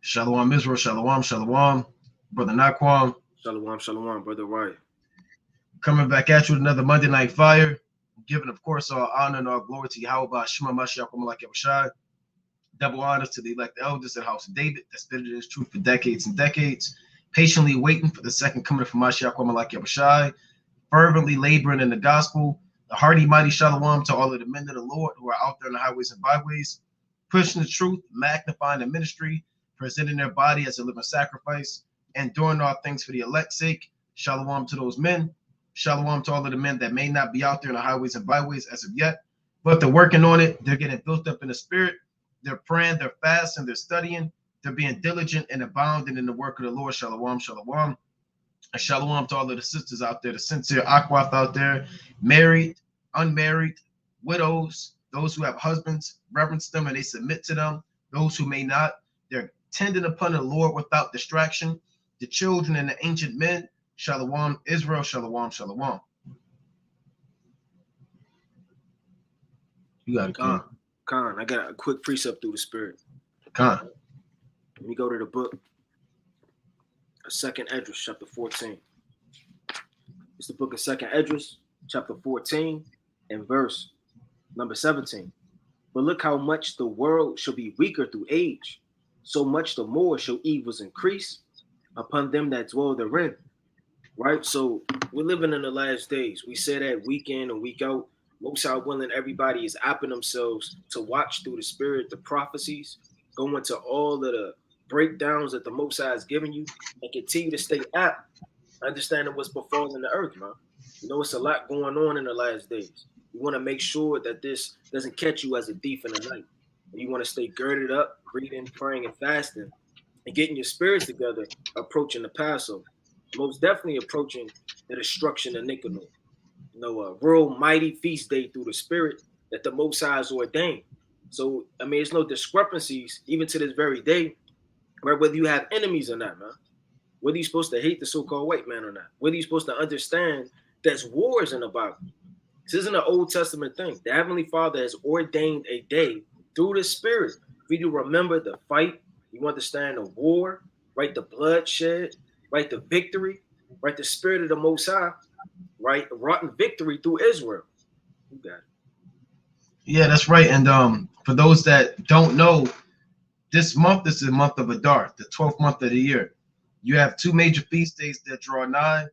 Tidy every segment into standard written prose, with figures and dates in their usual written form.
Shalom Israel, shalom, shalom. Brother Naquam. Shalom, shalom, Brother Wright. Coming back at you with another Monday Night Fire. Giving, of course, all honor and all glory to Yahweh Shema Mashiach Malak Yahushai. Double honors to the elect elders of the house of David that spitted his truth for decades and decades, patiently waiting for the second coming of Mashiach Malak Yahushai, fervently laboring in the gospel. The hearty, mighty shalom to all of the men of the Lord who are out there in the highways and byways, pushing the truth, magnifying the ministry, presenting their body as a living sacrifice, and doing all things for the elect's sake. Shalom to those men. Shalom to all of the men that may not be out there in the highways and byways as of yet, but they're working on it. They're getting built up in the spirit. They're praying, they're fasting, they're studying. They're being diligent and abounding in the work of the Lord. Shalom, shalom. And shalom to all of the sisters out there, the sincere Aquath out there, married, unmarried, widows, those who have husbands, reverence them and they submit to them. Those who may not, they're tending upon the Lord without distraction. The children and the ancient men, shalom, Israel, shalom, shalom. You got it, Khan, I got a quick precept through the spirit. Khan. Let me go to the book, Second Esdras, chapter 14. It's the book of Second Esdras, chapter 14, and verse number 17. But look how much the world shall be weaker through age, so much the more shall evils increase upon them that dwell therein. Right? So we're living in the last days. We say that week in and week out. Most are willing, everybody is apping themselves to watch through the spirit, the prophecies, go into all of the breakdowns that the Most High is giving you, and continue to stay apt, understanding what's befalling the earth, man. You know, it's a lot going on in the last days. You want to make sure that this doesn't catch you as a thief in the night. You want to stay girded up, reading, praying, and fasting, and getting your spirits together, approaching the Passover. Most definitely approaching the destruction of Nicanor. You know, a real mighty feast day through the spirit that the Most High has ordained. So, I mean, there's no discrepancies, even to this very day, right? Whether you have enemies or not, man. Whether you're supposed to hate the so-called white man or not. Whether you're supposed to understand there's wars in the Bible. This isn't an Old Testament thing. The Heavenly Father has ordained a day through the spirit for you to remember the fight. You understand the war, right? The bloodshed, right? The victory, right? The spirit of the Most High, right? Rotten victory through Israel. You got it. Yeah, that's right. And for those that don't know, this month is the month of Adar, the 12th month of the year. You have two major feast days that draw nigh.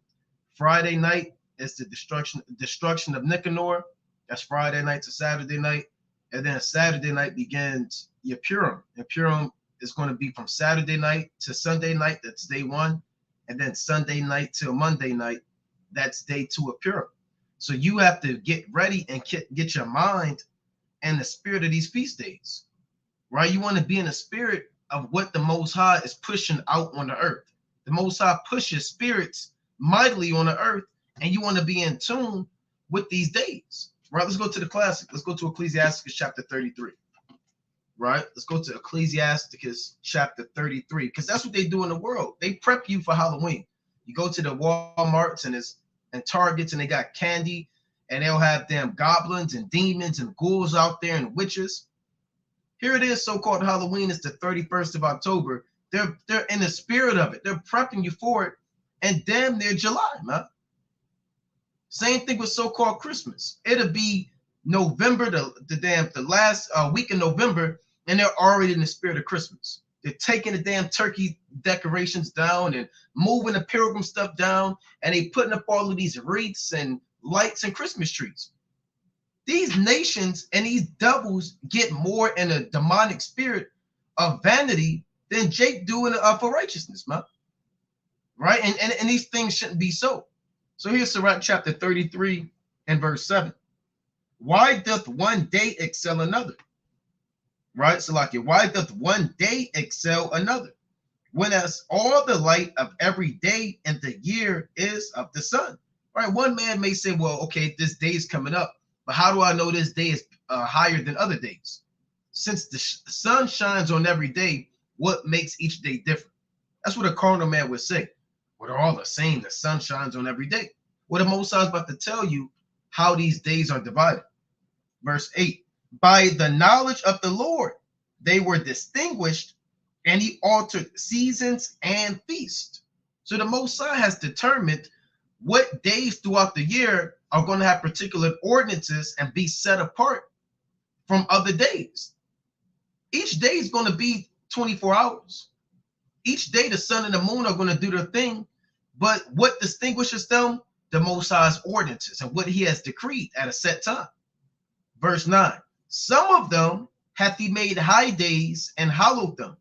Friday night is the destruction of Nicanor. That's Friday night to Saturday night. And then Saturday night begins your Purim. And Purim is going to be from Saturday night to Sunday night. That's day one. And then Sunday night till Monday night. That's day two of Purim. So you have to get ready and get your mind and the spirit of these feast days, right? You want to be in the spirit of what the Most High is pushing out on the earth. The Most High pushes spirits mightily on the earth, and you want to be in tune with these days, right? Let's go to the classic. Let's go to Ecclesiasticus chapter 33, right? Let's go to Ecclesiasticus chapter 33, because that's what they do in the world. They prep you for Halloween. You go to the Walmarts and Targets, and they got candy, and they'll have damn goblins and demons and ghouls out there and witches. Here it is, so-called Halloween. It's the 31st of October. They're in the spirit of it. They're prepping you for it, and damn near July, man. Same thing with so-called Christmas. It'll be November, the last week in November, and they're already in the spirit of Christmas. They're taking the damn turkey decorations down and moving the pilgrim stuff down, and they putting up all of these wreaths and lights and Christmas trees. These nations and these devils get more in a demonic spirit of vanity than Jake doing for righteousness, man. Right? And these things shouldn't be so. So here's Sirach chapter 33 and verse 7. Why doth one day excel another? Right? So like, why doth one day excel another? Whereas all the light of every day in the year is of the sun. Right? One man may say, well, okay, this day is coming up, but how do I know this day is higher than other days? Since the sun shines on every day, what makes each day different? That's what a carnal man would say. Well, they're all the same. The sun shines on every day. Well, the Most High is about to tell you how these days are divided. Verse 8, by the knowledge of the Lord, they were distinguished and he altered seasons and feasts. So the Most High has determined what days throughout the year are going to have particular ordinances and be set apart from other days. Each day is going to be 24 hours. Each day the sun and the moon are going to do their thing. But what distinguishes them? The Most High's ordinances and what he has decreed at a set time. Verse 9, some of them hath he made high days and hallowed them,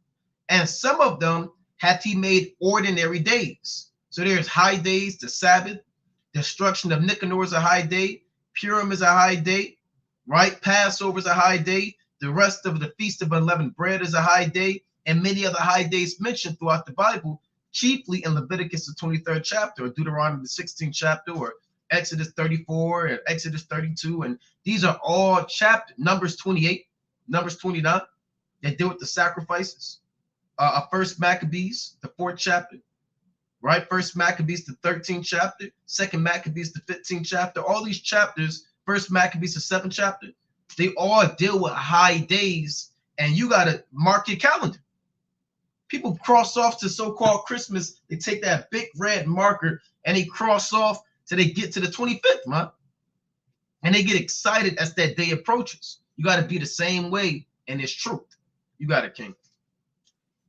and some of them hath he made ordinary days. So there's high days, the Sabbath, destruction of Nicanor is a high day, Purim is a high day, right? Passover is a high day. The rest of the Feast of Unleavened Bread is a high day, and many other high days mentioned throughout the Bible, chiefly in Leviticus, the 23rd chapter, or Deuteronomy, the 16th chapter, or Exodus 34 and Exodus 32. And these are all chapter Numbers 28, Numbers 29, that deal with the sacrifices. First Maccabees, the 4th chapter, right? First Maccabees, the 13th chapter, Second Maccabees, the 15th chapter. All these chapters, First Maccabees, the 7th chapter, they all deal with high days, and you got to mark your calendar. People cross off to so-called Christmas. They take that big red marker and they cross off till they get to the 25th, man. And they get excited as that day approaches. You got to be the same way, and it's truth. You got it, King.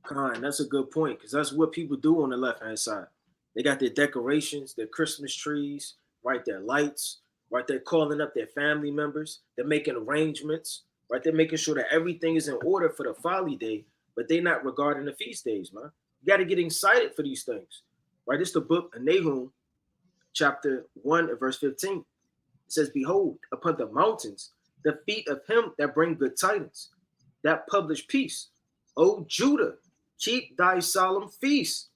Khan, that's a good point, because that's what people do on the left-hand side. They got their decorations, their Christmas trees, right? Their lights, right? They're calling up their family members. They're making arrangements, right? They're making sure that everything is in order for the folly day, but they're not regarding the feast days, man. You got to get excited for these things, right? It's the book of Nahum, chapter 1 and verse 15. It says, behold, upon the mountains, the feet of him that bring good tidings, that publish peace. O Judah, keep thy solemn feasts,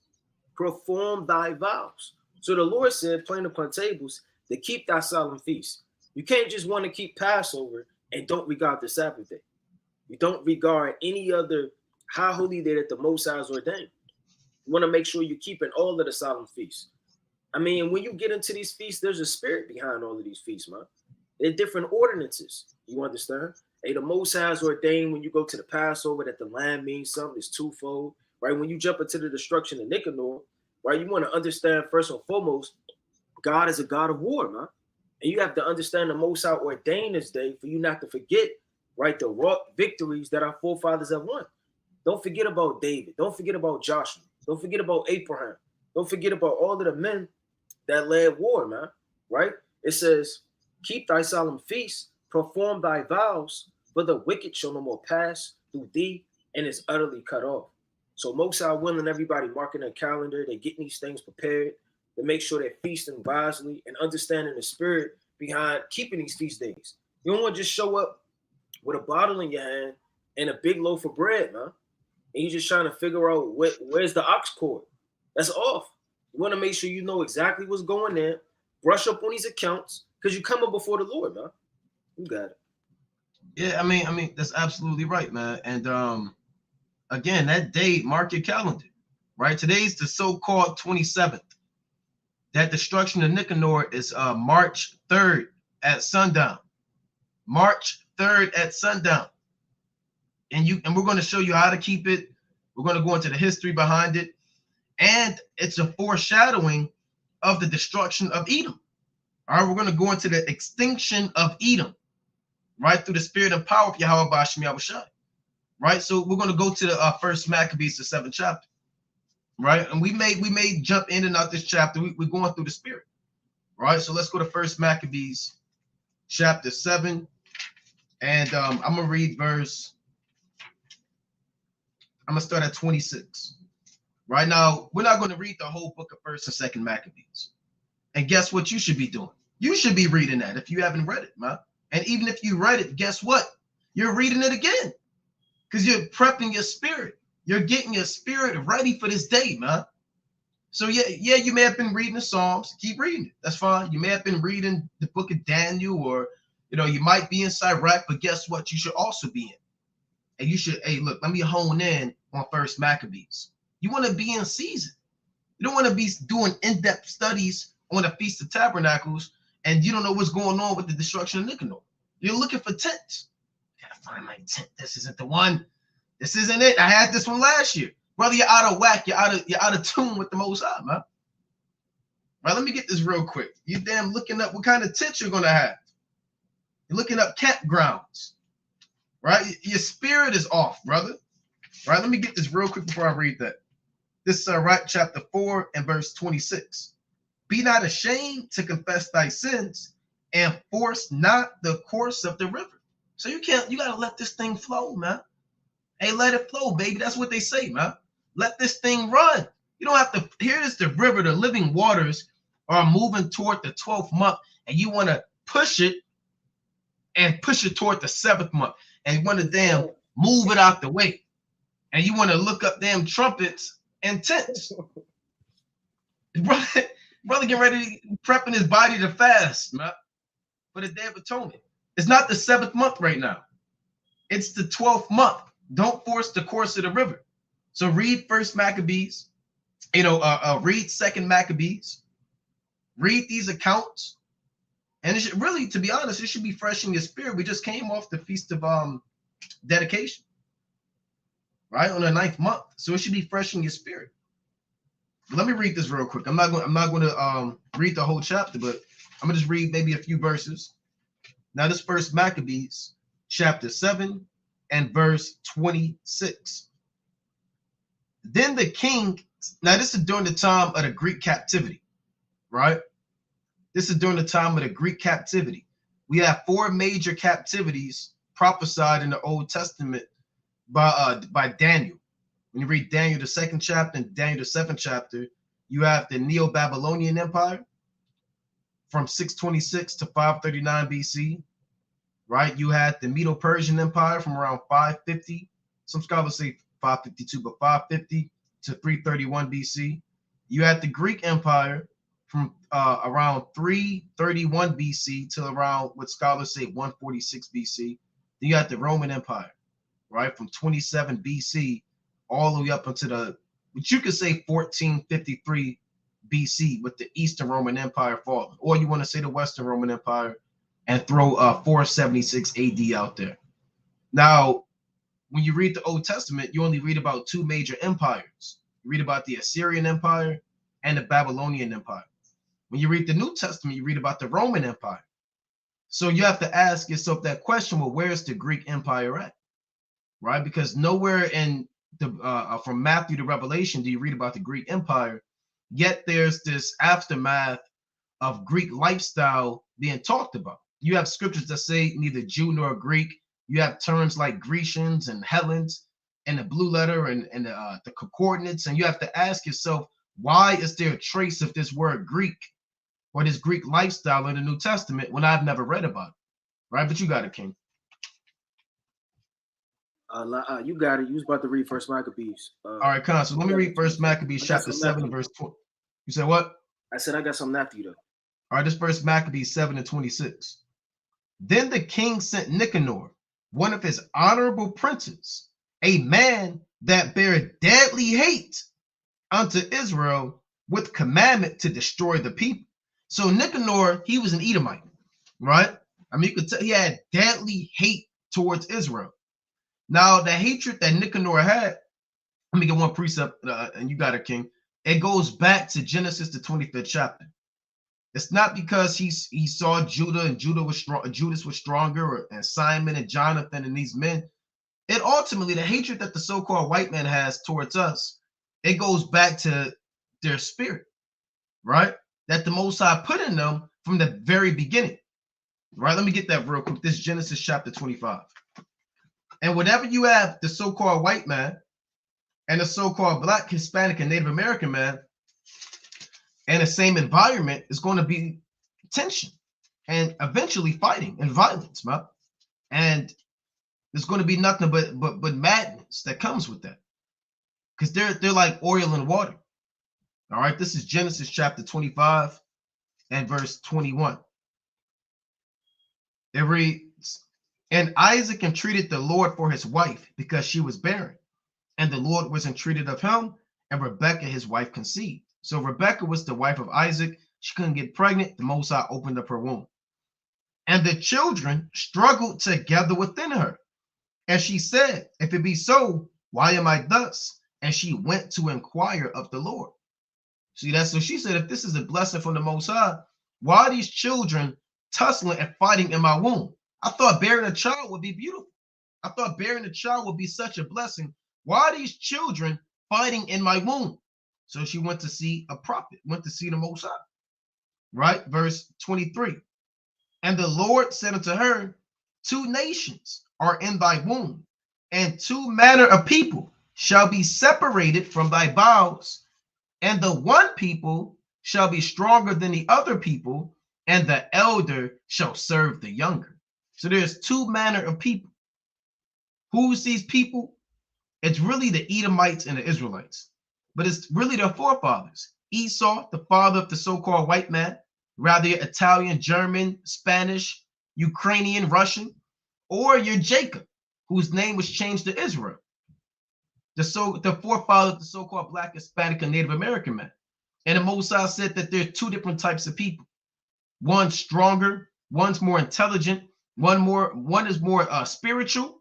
perform thy vows. So the Lord said, plain upon tables, to keep thy solemn feasts. You can't just want to keep Passover and don't regard the Sabbath day. You don't regard any other high holy day that the Most High has ordained. You want to make sure you're keeping all of the solemn feasts. I mean, when you get into these feasts, there's a spirit behind all of these feasts, man. They're different ordinances. You understand? Hey, the Most High has ordained when you go to the Passover that the lamb means something. It's twofold, right? When you jump into the destruction of Nicanor, right, you want to understand first and foremost, God is a God of war, man. And you have to understand the Most High ordained this day for you not to forget, right, the raw victories that our forefathers have won. Don't forget about David. Don't forget about Joshua. Don't forget about Abraham. Don't forget about all of the men that led war, man, right? It says, keep thy solemn feasts, perform thy vows, for the wicked shall no more pass through thee, and is utterly cut off. So Most High willing everybody marking their calendar, they're getting these things prepared to make sure they're feasting wisely and understanding the spirit behind keeping these feast days. You don't want to just show up with a bottle in your hand and a big loaf of bread, man. And you're just trying to figure out where's the ox cord. That's off. You want to make sure you know exactly what's going there. Brush up on these accounts because you're coming before the Lord, man. You got it. Yeah, I mean, that's absolutely right, man. And again, that date, mark your calendar, right? Today's the so-called 27th. That destruction of Nicanor is March 3rd at sundown. March 3rd at sundown. And we're going to show you how to keep it. We're going to go into the history behind it. And it's a foreshadowing of the destruction of Edom. All right, we're going to go into the extinction of Edom, right, through the spirit and power of Yahweh Bashim Yahushai, right? So we're going to go to the first Maccabees, the 7th chapter, right? And we may jump in and out this chapter. We're going through the spirit, right? So let's go to first Maccabees, chapter 7, and I'm going to read verse. I'm going to start at 26. Right now, we're not going to read the whole book of 1st and 2nd Maccabees. And guess what you should be doing? You should be reading that if you haven't read it, man. And even if you read it, guess what? You're reading it again because you're prepping your spirit. You're getting your spirit ready for this day, man. So yeah, you may have been reading the Psalms. Keep reading it. That's fine. You may have been reading the book of Daniel, or you might be in Sirach, but guess what? You should also be in. And you should, hey, look, let me hone in on 1st Maccabees. You want to be in season. You don't want to be doing in-depth studies on the Feast of Tabernacles and you don't know what's going on with the destruction of Nicanor. You're looking for tents. Gotta find my tent. This isn't the one. This isn't it. I had this one last year. Brother, you're out of whack. You're out of tune with the Most High, man. Right, let me get this real quick. You damn looking up what kind of tent you're gonna have. You're looking up campgrounds, right? Your spirit is off, brother. Right, let me get this real quick before I read that. This is right, chapter 4 and verse 26. Be not ashamed to confess thy sins, and force not the course of the river. So you gotta let this thing flow, man. Hey, let it flow, baby. That's what they say, man. Let this thing run. You don't have to. Here is the river, the living waters are moving toward the 12th month, and you want to push it toward the 7th month, and you want to damn move it out the way, and you want to look up damn trumpets and tents. Brother getting ready, prepping his body to fast, man, for the Day of Atonement. It's not the 7th month right now. It's the 12th month. Don't force the course of the river. So read First Maccabees, read 2nd Maccabees, read these accounts, and it should really, to be honest, it should be fresh in your spirit. We just came off the Feast of Dedication, right, on the 9th month, so it should be fresh in your spirit. But let me read this real quick. I'm not going to read the whole chapter, but I'm gonna just read maybe a few verses. Now, this First Maccabees, chapter 7 and verse 26. Then the king, now this is during the time of the Greek captivity, right? This is during the time of the Greek captivity. We have 4 major captivities prophesied in the Old Testament by Daniel. When you read Daniel, the 2nd chapter, and Daniel, the 7th chapter, you have the Neo-Babylonian Empire from 626 to 539 BC, right? You had the Medo-Persian Empire from around 550. Some scholars say 552, but 550 to 331 BC. You had the Greek Empire from around 331 BC to around what scholars say 146 BC. Then you had the Roman Empire, right, from 27 BC all the way up into what you could say 1453 BC with the Eastern Roman Empire falling. Or you want to say the Western Roman Empire and throw 476 AD out there. Now, when you read the Old Testament, you only read about 2 major empires. You read about the Assyrian Empire and the Babylonian Empire. When you read the New Testament, you read about the Roman Empire. So you have to ask yourself that question, well, where's the Greek Empire at? Right? Because nowhere in the from Matthew to Revelation do you read about the Greek Empire, yet there's this aftermath of Greek lifestyle being talked about. You have scriptures that say neither Jew nor Greek. You have terms like Grecians and Hellenes and the blue letter and the coordinates. And you have to ask yourself, why is there a trace of this word Greek or this Greek lifestyle in the New Testament when I've never read about it? Right? But you got it, King. You got it. You was about to read First Maccabees. All right, Con. So let me read First Maccabees chapter 7 verse 20. You said what? I said I got something after you though. All right, this First Maccabees 7 and 26. Then the king sent Nicanor, one of his honorable princes, a man that bare deadly hate unto Israel, with commandment to destroy the people. So Nicanor, he was an Edomite, right? I mean, you could tell he had deadly hate towards Israel. Now, the hatred that Nicanor had, let me get one precept, and you got it, King. It goes back to Genesis, the 25th chapter. It's not because he saw Judah and Judas was stronger, and Simon and Jonathan and these men. It ultimately, the hatred that the so-called white man has towards us, it goes back to their spirit, right? That the Most High put in them from the very beginning, right? Let me get that real quick. This is Genesis chapter 25. And whenever you have the so-called white man and the so-called Black, Hispanic, and Native American man in the same environment, is going to be tension and eventually fighting and violence, man. And there's going to be nothing but madness that comes with that, because they're like oil and water. All right, this is Genesis chapter 25 and verse 21. It reads, and Isaac entreated the Lord for his wife because she was barren, and the Lord was entreated of him, and Rebekah his wife conceived. So Rebekah was the wife of Isaac. She couldn't get pregnant. The Most High opened up her womb, and the children struggled together within her. And she said, if it be so, why am I thus? and she went to inquire of the Lord. See that? So she said, if this is a blessing from the Most High, why are these children tussling and fighting in my womb? I thought bearing a child would be beautiful. I thought bearing a child would be such a blessing. Why are these children fighting in my womb? So she went to see a prophet, went to see the Most High. Right? Verse 23. And the Lord said unto her, 2 nations are in thy womb, and 2 manner of people shall be separated from thy bowels. And the one people shall be stronger than the other people, and the elder shall serve the younger. So there's 2 manner of people. Who's these people? It's really the Edomites and the Israelites, but it's really their forefathers. Esau, the father of the so-called white man, rather you're Italian, German, Spanish, Ukrainian, Russian, or you're Jacob, whose name was changed to Israel. The forefather of the so-called Black, Hispanic, and Native American man. And the Most High said that there are 2 different types of people. One's stronger, one's more intelligent, one is more spiritual,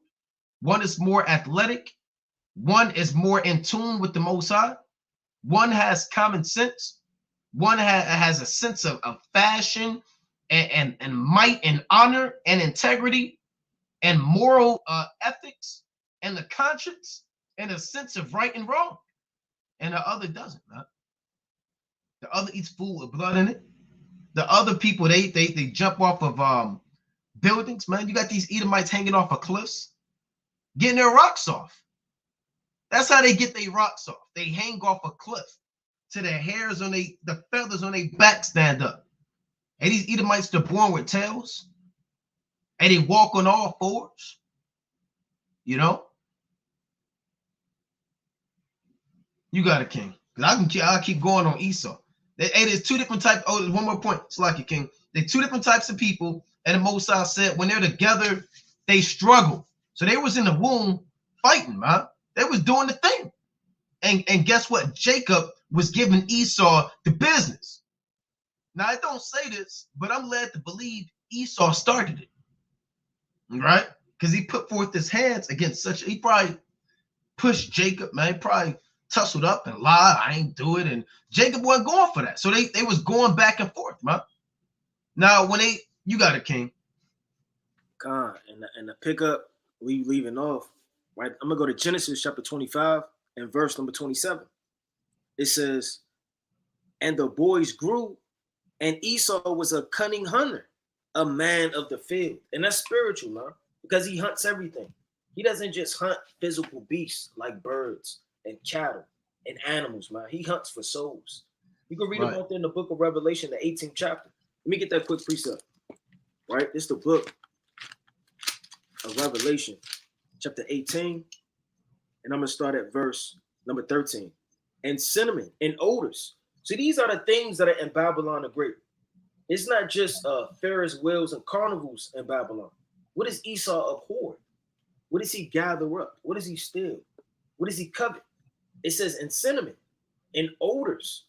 one is more athletic, one is more in tune with the Most High, one has common sense, one has a sense of fashion and might and honor and integrity and moral ethics and the conscience and a sense of right and wrong, and the other doesn't. Huh? The other eats food with blood in it. The other people, they jump off of buildings, man. You got these Edomites hanging off of cliffs, getting their rocks off. That's how they get their rocks off. They hang off a cliff till their hairs on the feathers on their back stand up. And these Edomites, they're born with tails, and they walk on all fours. You know. You got a king. Because I'll keep going on Esau. There's 2 different types. Oh, there's one more point. It's like a king. There's 2 different types of people. And the Most High said when they're together, they struggle. So they was in the womb fighting, man. They was doing the thing. And guess what? Jacob was giving Esau the business. Now, I don't say this, but I'm led to believe Esau started it. Right? Because he put forth his hands against he probably pushed Jacob, man. He probably tussled up and lied. I ain't do it. And Jacob wasn't going for that. So they was going back and forth, man. Now, you got a king. God, and the pickup, we leaving off, right? I'm going to go to Genesis chapter 25 and verse number 27. It says, and the boys grew, and Esau was a cunning hunter, a man of the field. And that's spiritual, man, because he hunts everything. He doesn't just hunt physical beasts like birds and cattle and animals, man. He hunts for souls. You can read about that in the book of Revelation, the 18th chapter. Let me get that quick precept. Right? This is the book of Revelation, chapter 18. And I'm going to start at verse number 13. And cinnamon and odors. So these are the things that are in Babylon the Great. It's not just Ferris wheels and carnivals in Babylon. What does Esau abhor? What does he gather up? What does he steal? What does he covet? It says in cinnamon, in odors,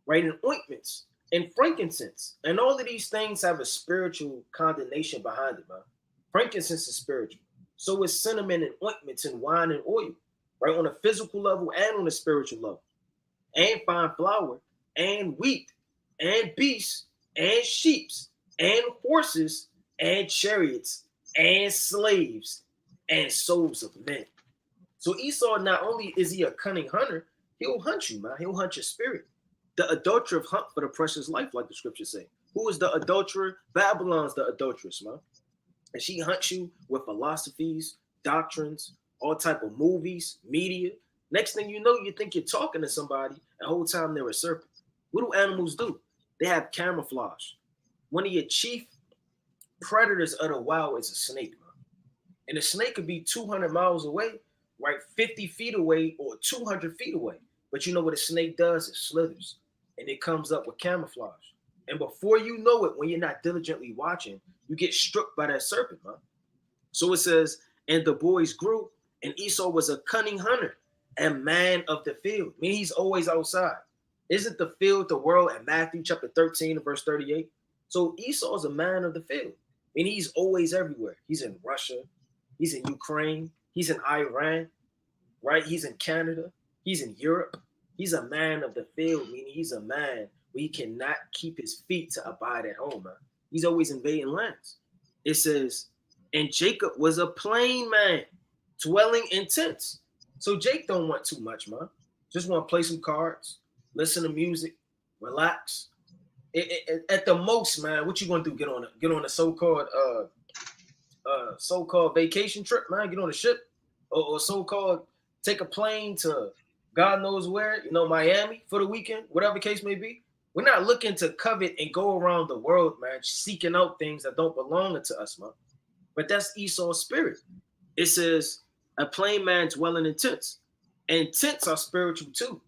right? In ointments, in frankincense. And all of these things have a spiritual condemnation behind it, man. Frankincense is spiritual. So is cinnamon and ointments and wine and oil, right? On a physical level and on a spiritual level. And fine flour and wheat and beasts and sheeps and horses and chariots and slaves and souls of men. So Esau, not only is he a cunning hunter, he'll hunt you, man. He'll hunt your spirit. The adulterer hunt for the precious life, like the scriptures say. Who is the adulterer? Babylon's the adulteress, man. And she hunts you with philosophies, doctrines, all type of movies, media. Next thing you know, you think you're talking to somebody, and the whole time they're a serpent. What do animals do? They have camouflage. One of your chief predators of the wild is a snake, man. And a snake could be 200 miles away, right? 50 feet away or 200 feet away. But you know what a snake does? It slithers and it comes up with camouflage. And before you know it, when you're not diligently watching, you get struck by that serpent, man. So it says, and the boys grew, and Esau was a cunning hunter and man of the field. I mean, he's always outside. Isn't the field the world in Matthew chapter 13 and verse 38? So Esau's a man of the field. I mean, he's always everywhere. He's in Russia. He's in Ukraine. He's in Iran, right? He's in Canada. He's in Europe. He's a man of the field, meaning he's a man where he cannot keep his feet to abide at home, man. He's always invading lands. It says, and Jacob was a plain man, dwelling in tents. So Jake don't want too much, man. Just want to play some cards, listen to music, relax. At the most, man, what you gonna do? Get on a so-called vacation trip, man? Get on a ship, or so-called take a plane to God knows where, Miami for the weekend, whatever the case may be. We're not looking to covet and go around the world, man, seeking out things that don't belong to us, man. But that's Esau's spirit. It says, a plain man dwelling in tents. And tents are spiritual too.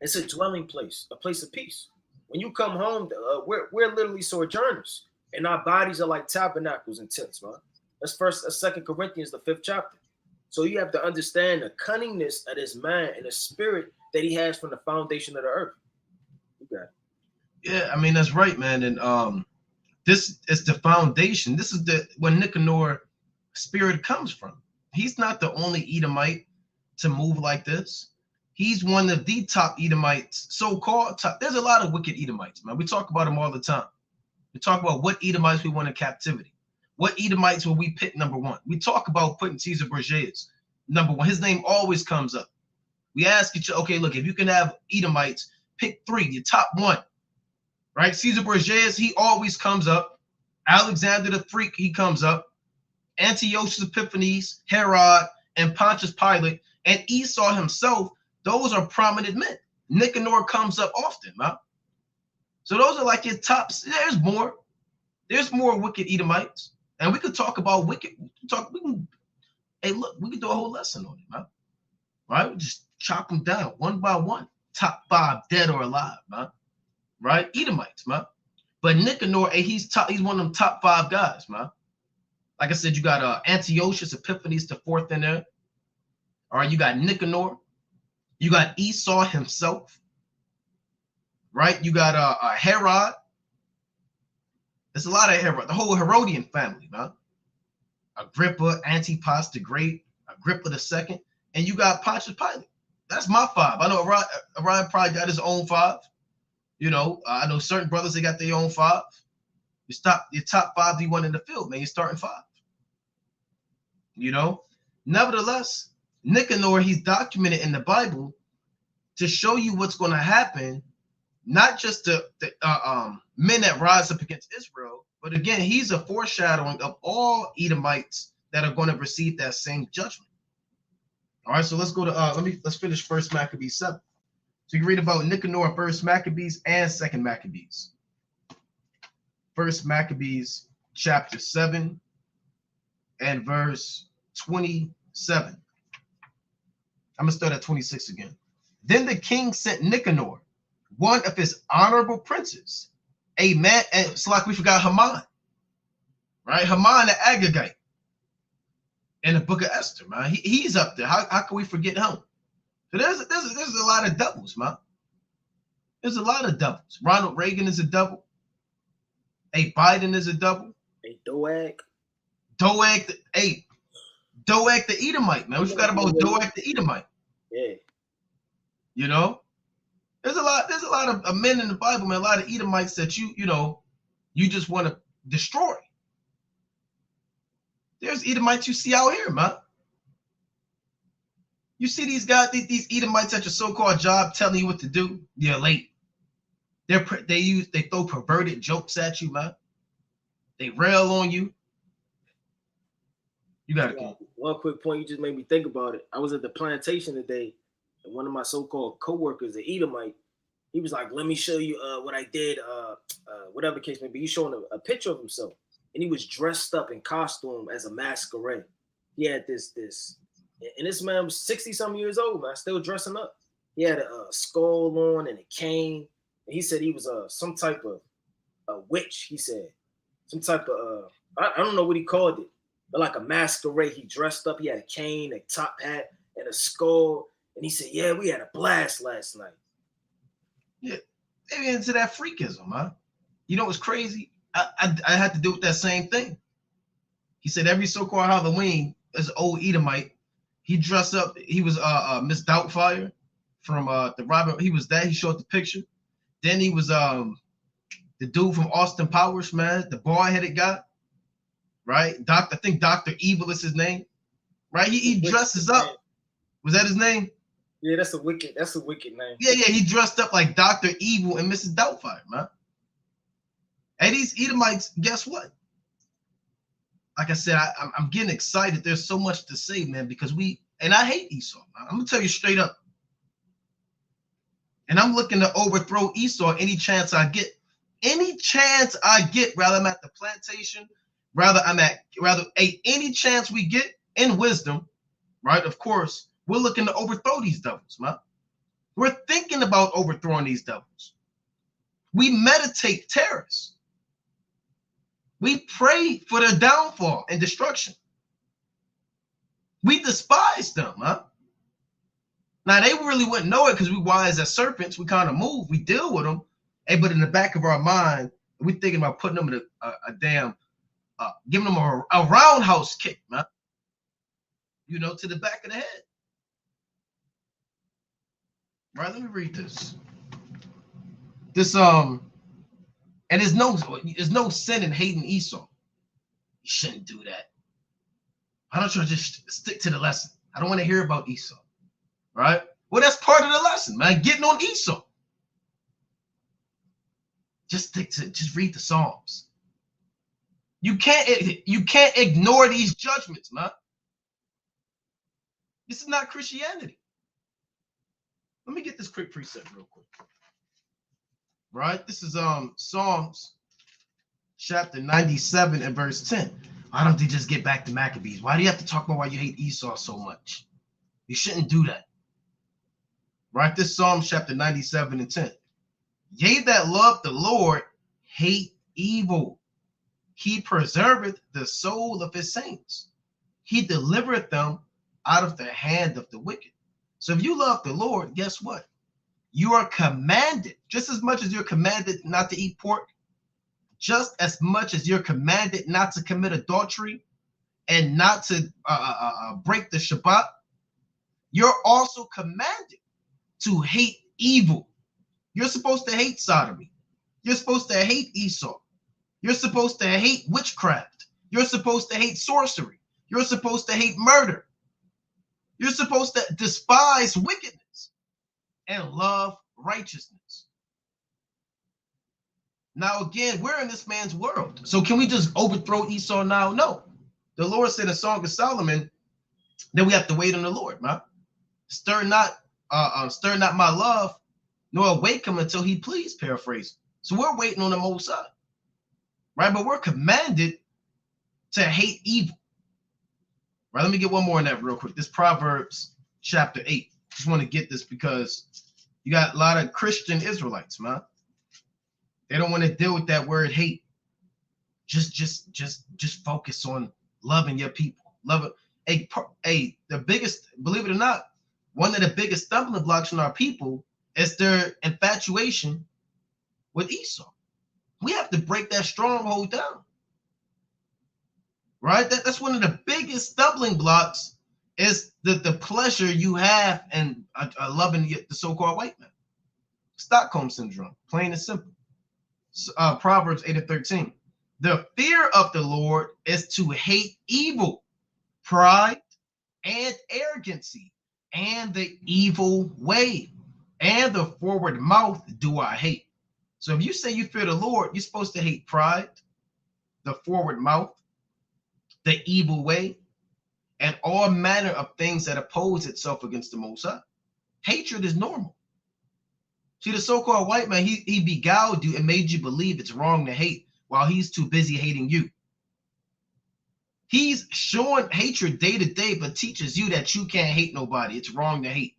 It's a dwelling place, a place of peace. When you come home, we're literally sojourners. And our bodies are like tabernacles and tents, man. That's 2 Corinthians, the 5th chapter. So you have to understand the cunningness of this man and the spirit that he has from the foundation of the earth. You got it. Yeah, I mean, that's right, man. And this is the foundation. This is where Nicanor spirit comes from. He's not the only Edomite to move like this. He's one of the top Edomites, so-called top. There's a lot of wicked Edomites, man. We talk about them all the time. We talk about what Edomites we want in captivity. What Edomites will we pick number one? We talk about putting Caesar Borgias number one. His name always comes up. We ask each other, okay, look, if you can have Edomites, pick 3, your top 1. Right? Caesar Borgias, he always comes up. Alexander the Freak, he comes up. Antiochus Epiphanes, Herod, and Pontius Pilate, and Esau himself, those are prominent men. Nicanor comes up often, man. So those are like his tops. There's more. There's more wicked Edomites. And we could talk about wicked. Hey, look, we could do a whole lesson on it, man. Right? We just chop them down one by one. Top 5, dead or alive, man. Right? Edomites, man. But Nicanor, hey, he's one of them top 5 guys, man. Like I said, you got Antiochus Epiphanes the 4th in there. All right, you got Nicanor. You got Esau himself. Right? You got Herod. There's a lot of Herod, the whole Herodian family, man. Agrippa, Antipas the Great, Agrippa the Second, and you got Pontius Pilate. That's my 5. I know Orion probably got his own 5. I know certain brothers, they got their own 5. Your top 5 you want in the field, man. You're starting 5. Nevertheless, Nicanor, he's documented in the Bible to show you what's going to happen, not just the men that rise up against Israel, but again, he's a foreshadowing of all Edomites that are going to receive that same judgment. All right, so let's go to let's finish 1 Maccabees 7. So you can read about Nicanor, 1 Maccabees and 2 Maccabees. 1 Maccabees chapter 7 and verse 27. I'm gonna start at 26 again. Then the king sent Nicanor, one of his honorable princes, a man, and it's like we forgot Haman, right? Haman the Agagite in the book of Esther, man. He's up there. How can we forget him? So there's a lot of devils, man. There's a lot of devils. Ronald Reagan is a devil. A Biden is a devil. A Doeg. Doeg the Edomite, man. We forgot about Doeg the Edomite. Yeah. There's a lot of men in the Bible, man, a lot of Edomites that you just want to destroy. There's Edomites you see out here, man. You see these guys, these Edomites at your so-called job telling you what to do, you're late. They throw perverted jokes at you, man. They rail on you. You got it. One quick point, you just made me think about it. I was at the plantation today, and one of my so-called co-workers, the Edomite, he was like, let me show you what I did, whatever the case may be. He's showing a picture of himself, and he was dressed up in costume as a masquerade. He had this, and this man was 60-something years old, man, still dressing up. He had a skull on and a cane, and he said he was some type of a witch, he said. Some type of, I don't know what he called it, but like a masquerade. He dressed up, he had a cane, a top hat, and a skull. And he said, yeah, we had a blast last night. Yeah, maybe into that freakism, huh? You know what's crazy? I had to do with that same thing. He said every so-called Halloween, as an old Edomite, he dressed up, he was Miss Doubtfire. from the Robin. He was that. He showed the picture. Then he was the dude from Austin Powers, man, the bald-headed guy, right? I think Dr. Evil is his name, right? He dresses up. Was that his name? Yeah, that's a wicked name. Yeah, he dressed up like Dr. Evil and Mrs. Doubtfire, man. And these Edomites, guess what? Like I said, I'm getting excited. There's so much to say, man, because I hate Esau, man. I'm gonna tell you straight up. And I'm looking to overthrow Esau any chance I get. Any chance I get, rather I'm at the plantation, any chance we get in wisdom, right? Of course, we're looking to overthrow these devils, man. We're thinking about overthrowing these devils. We meditate terrorists. We pray for their downfall and destruction. We despise them, huh? Now, they really wouldn't know it because we wise as serpents. We kind of move. We deal with them. Hey, but in the back of our mind, we're thinking about putting them in a damn, giving them a roundhouse kick, man. You know, to the back of the head. Right, let me read this. And there's no sin in hating Esau. You shouldn't do that. Why don't you just stick to the lesson? I don't want to hear about Esau. Right? Well, that's part of the lesson, man. Getting on Esau. Just read the Psalms. You can't ignore these judgments, man. This is not Christianity. Let me get this quick precept real quick. Right? This is Psalms chapter 97 and verse 10. Why don't they just get back to Maccabees? Why do you have to talk about why you hate Esau so much? You shouldn't do that. Right? This Psalms chapter 97 and 10. Ye that love the Lord hate evil. He preserveth the soul of his saints. He delivereth them out of the hand of the wicked. So if you love the Lord, guess what? You are commanded, just as much as you're commanded not to eat pork, just as much as you're commanded not to commit adultery and not to break the Shabbat, you're also commanded to hate evil. You're supposed to hate sodomy. You're supposed to hate Esau. You're supposed to hate witchcraft. You're supposed to hate sorcery. You're supposed to hate murder. You're supposed to despise wickedness and love righteousness. Now, again, we're in this man's world. So can we just overthrow Esau now? No. The Lord said in Song of Solomon that we have to wait on the Lord, man. Stir not my love, nor awake him until he please, paraphrase. So we're waiting on the Most High, right? But we're commanded to hate evil. Right, let me get one more on that real quick. This Proverbs chapter 8. Just want to get this because you got a lot of Christian Israelites, man. They don't want to deal with that word hate. Just focus on loving your people. Love it. The biggest, believe it or not, one of the biggest stumbling blocks in our people is their infatuation with Esau. We have to break that stronghold down. Right? That's one of the biggest stumbling blocks is the pleasure you have in loving the so-called white man. Stockholm syndrome, plain and simple. Proverbs 8 and 13. The fear of the Lord is to hate evil, pride, and arrogancy, and the evil way, and the forward mouth do I hate. So if you say you fear the Lord, you're supposed to hate pride, the forward mouth, the evil way, and all manner of things that oppose itself against the Most High. Hatred is normal. See, the so-called white man, he beguiled you and made you believe it's wrong to hate while he's too busy hating you. He's showing hatred day to day, but teaches you that you can't hate nobody. It's wrong to hate.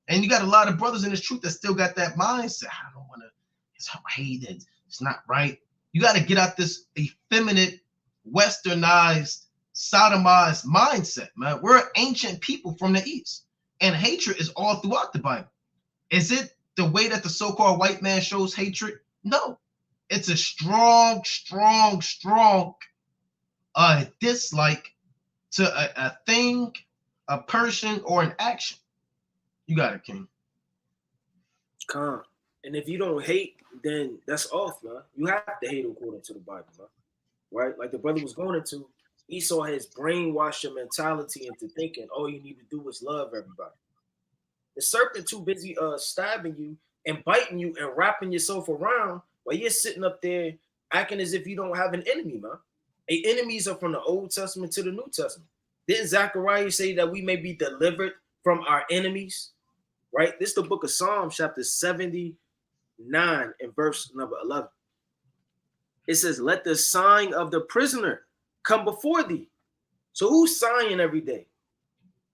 And you got a lot of brothers in this truth that still got that mindset. I don't want to, it's hate, it's not right. You got to get out this effeminate, westernized, sodomized mindset, man. We're ancient people from the East, and hatred is all throughout the Bible. Is it the way that the so-called white man shows hatred? No. It's a strong dislike to a thing, a person, or an action. You got it, King. Come. And if you don't hate, then that's off, man. You have to hate according to the Bible, man. Right? Like the brother was going into, Esau has brainwashed your mentality into thinking all you need to do is love everybody. The serpent too busy stabbing you and biting you and wrapping yourself around while you're sitting up there acting as if you don't have an enemy, man. Enemies are from the Old Testament to the New Testament. Didn't Zechariah say that we may be delivered from our enemies? Right? This is the book of Psalms, chapter 79 and verse number 11. It says, let the sign of the prisoner come before thee. So who's sighing every day?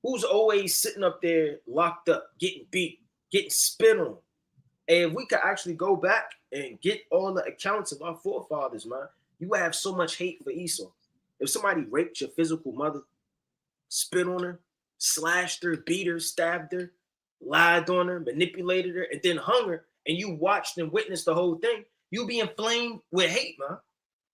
Who's always sitting up there locked up, getting beat, getting spit on? And if we could actually go back and get all the accounts of our forefathers, man, you would have so much hate for Esau. If somebody raped your physical mother, spit on her, slashed her, beat her, stabbed her, lied on her, manipulated her, and then hung her, and you watched and witnessed the whole thing, you'll be inflamed with hate, man.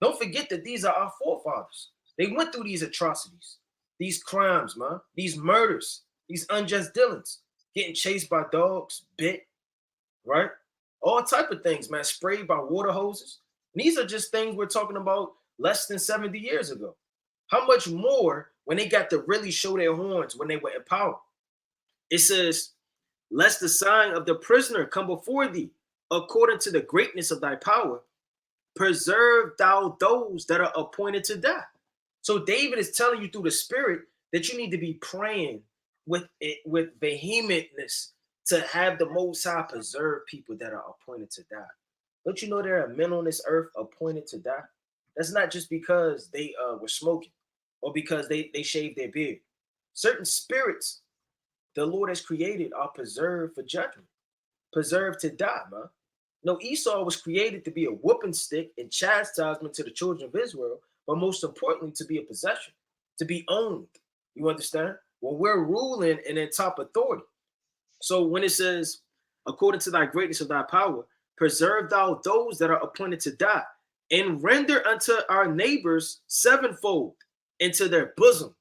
Don't forget that these are our forefathers. They went through these atrocities, these crimes, man, these murders, these unjust dealings, getting chased by dogs, bit, right? All type of things, man, sprayed by water hoses. And these are just things we're talking about less than 70 years ago. How much more when they got to really show their horns when they were in power? It says, lest the sign of the prisoner come before thee, according to the greatness of thy power, preserve thou those that are appointed to die. So David is telling you through the Spirit that you need to be praying with vehementness to have the Most High preserve people that are appointed to die. Don't you know there are men on this earth appointed to die? That's not just because they were smoking or because they shaved their beard. Certain spirits the Lord has created are preserved for judgment, preserved to die, man. No, Esau was created to be a whooping stick and chastisement to the children of Israel, but most importantly, to be a possession, to be owned. You understand? Well, we're ruling and in top authority. So when it says, according to thy greatness of thy power, preserve thou those that are appointed to die, and render unto our neighbors sevenfold into their bosom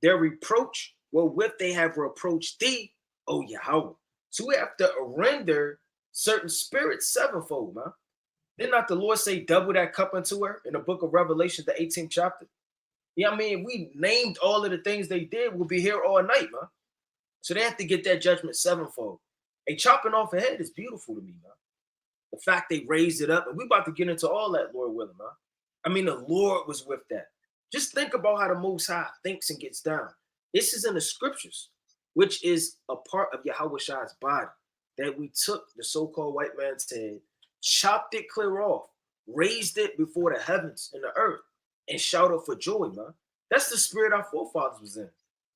their reproach wherewith they have reproached thee, O Yahweh. So we have to render certain spirits sevenfold, man. Did not the Lord say double that cup unto her in the book of Revelation, the 18th chapter? Yeah, I mean, if we named all of the things they did, we'll be here all night, man. So they have to get that judgment sevenfold. A chopping off a head is beautiful to me, man. The fact they raised it up, and we about to get into all that, Lord willing, man. I mean, the Lord was with that. Just think about how the Most High thinks and gets down. This is in the scriptures, which is a part of Yahweh Shai's body, that we took the so-called white man's head, chopped it clear off, raised it before the heavens and the earth, and shouted for joy, man. That's the spirit our forefathers was in.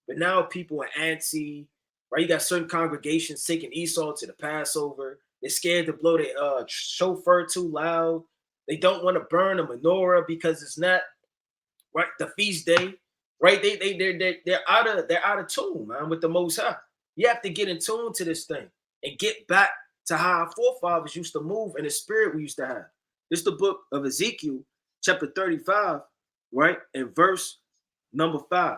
But now people are antsy, right? You got certain congregations taking Esau to the Passover. They're scared to blow their shofar too loud. They don't want to burn a menorah because it's not right the feast day, right? They're out of tune, man, with the Most High. You have to get in tune to this thing and get back to how our forefathers used to move and the spirit we used to have. This is the book of Ezekiel, chapter 35, right? And verse number 5.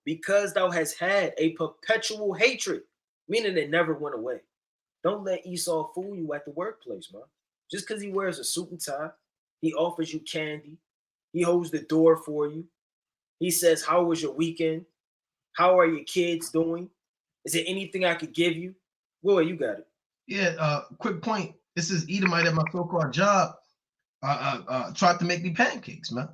Because thou hast had a perpetual hatred, meaning it never went away. Don't let Esau fool you at the workplace, man. Just because he wears a suit and tie, he offers you candy, he holds the door for you. He says, how was your weekend? How are your kids doing? Is there anything I could give you? Boy, you got it. Yeah, quick point. This is Edomite at my so-called job. Tried to make me pancakes, man.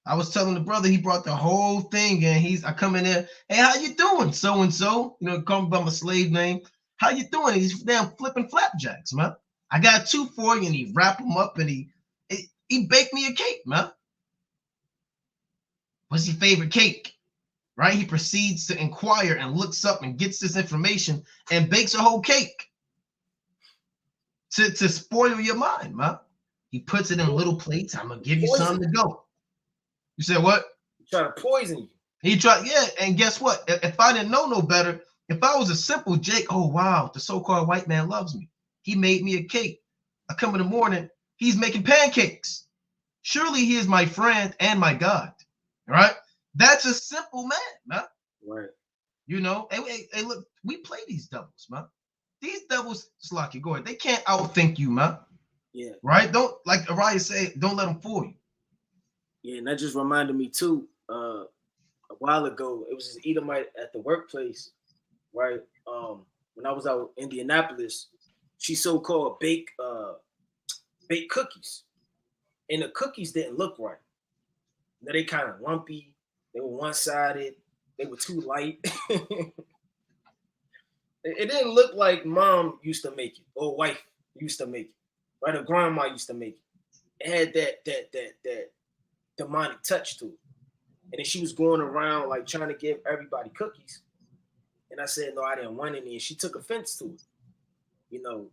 I was telling the brother, he brought the whole thing, and I come in there, hey, how you doing? So-and-so, call me by my slave name. How you doing? He's damn flipping flapjacks, man. I got 2 for you, and he wrap them up, and he baked me a cake, man. What's your favorite cake? Right? He proceeds to inquire and looks up and gets this information and bakes a whole cake to spoil your mind, man. He puts it in little plates. I'm gonna give you something to go. You said what? He tried to poison you. He tried, yeah. And guess what? If I didn't know no better, if I was a simple Jake, oh wow, the so-called white man loves me. He made me a cake. I come in the morning, he's making pancakes. Surely he is my friend and my God. Right? That's a simple man, man. Right. Hey, look, we play these doubles, man. these devils, Slocky, go ahead. They can't outthink you, man. Yeah. Right? Don't, like Araya say, don't let them fool you. Yeah, and that just reminded me too. A while ago, it was this Edomite at the workplace, right? When I was out in Indianapolis, she so-called baked cookies, and the cookies didn't look right. You know, they kind of lumpy. They were one-sided. They were too light. It didn't look like mom used to make it or wife used to make it, right? Or grandma used to make it. It had that demonic touch to it. And then she was going around like trying to give everybody cookies. And I said, no, I didn't want any. And she took offense to it. You know,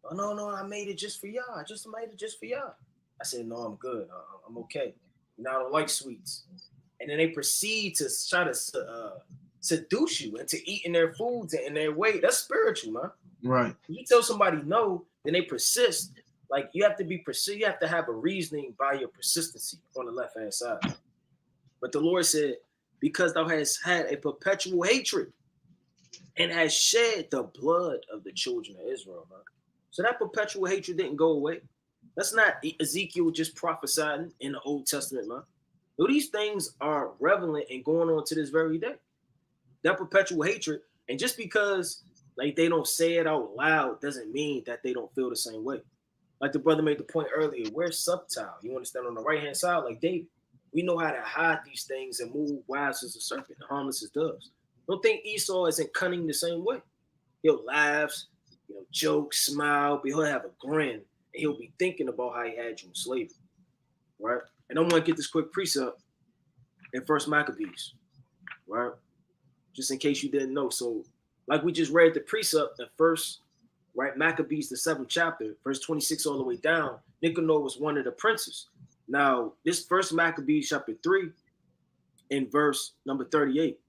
oh, no, I made it just for y'all. I just made it just for y'all. I said, no, I'm good. I'm okay. You know, I don't like sweets. And then they proceed to try to seduce you into eating their foods and their way. That's spiritual, man. Right. You tell somebody no, then they persist. Like you have to be persistent. You have to have a reasoning by your persistency on the left-hand side. But the Lord said, because thou hast had a perpetual hatred and has shed the blood of the children of Israel, man. So that perpetual hatred didn't go away. That's not Ezekiel just prophesying in the Old Testament, man. So these things are relevant and going on to this very day. That perpetual hatred, and just because like they don't say it out loud doesn't mean that they don't feel the same way. Like the brother made the point earlier, we're subtle. You understand on the right-hand side, like David. We know how to hide these things and move wise as a serpent and harmless as doves. Don't think Esau isn't cunning the same way. He'll laugh, joke, smile, but he'll have a grin, and he'll be thinking about how he had you in slavery, right? And I want to get this quick precept in First Maccabees, right? Just in case you didn't know. So, like we just read the precept at first, right? Maccabees, the 7th chapter, verse 26 all the way down. Nicanor was one of the princes. Now, this First Maccabees chapter 3 in verse number 38,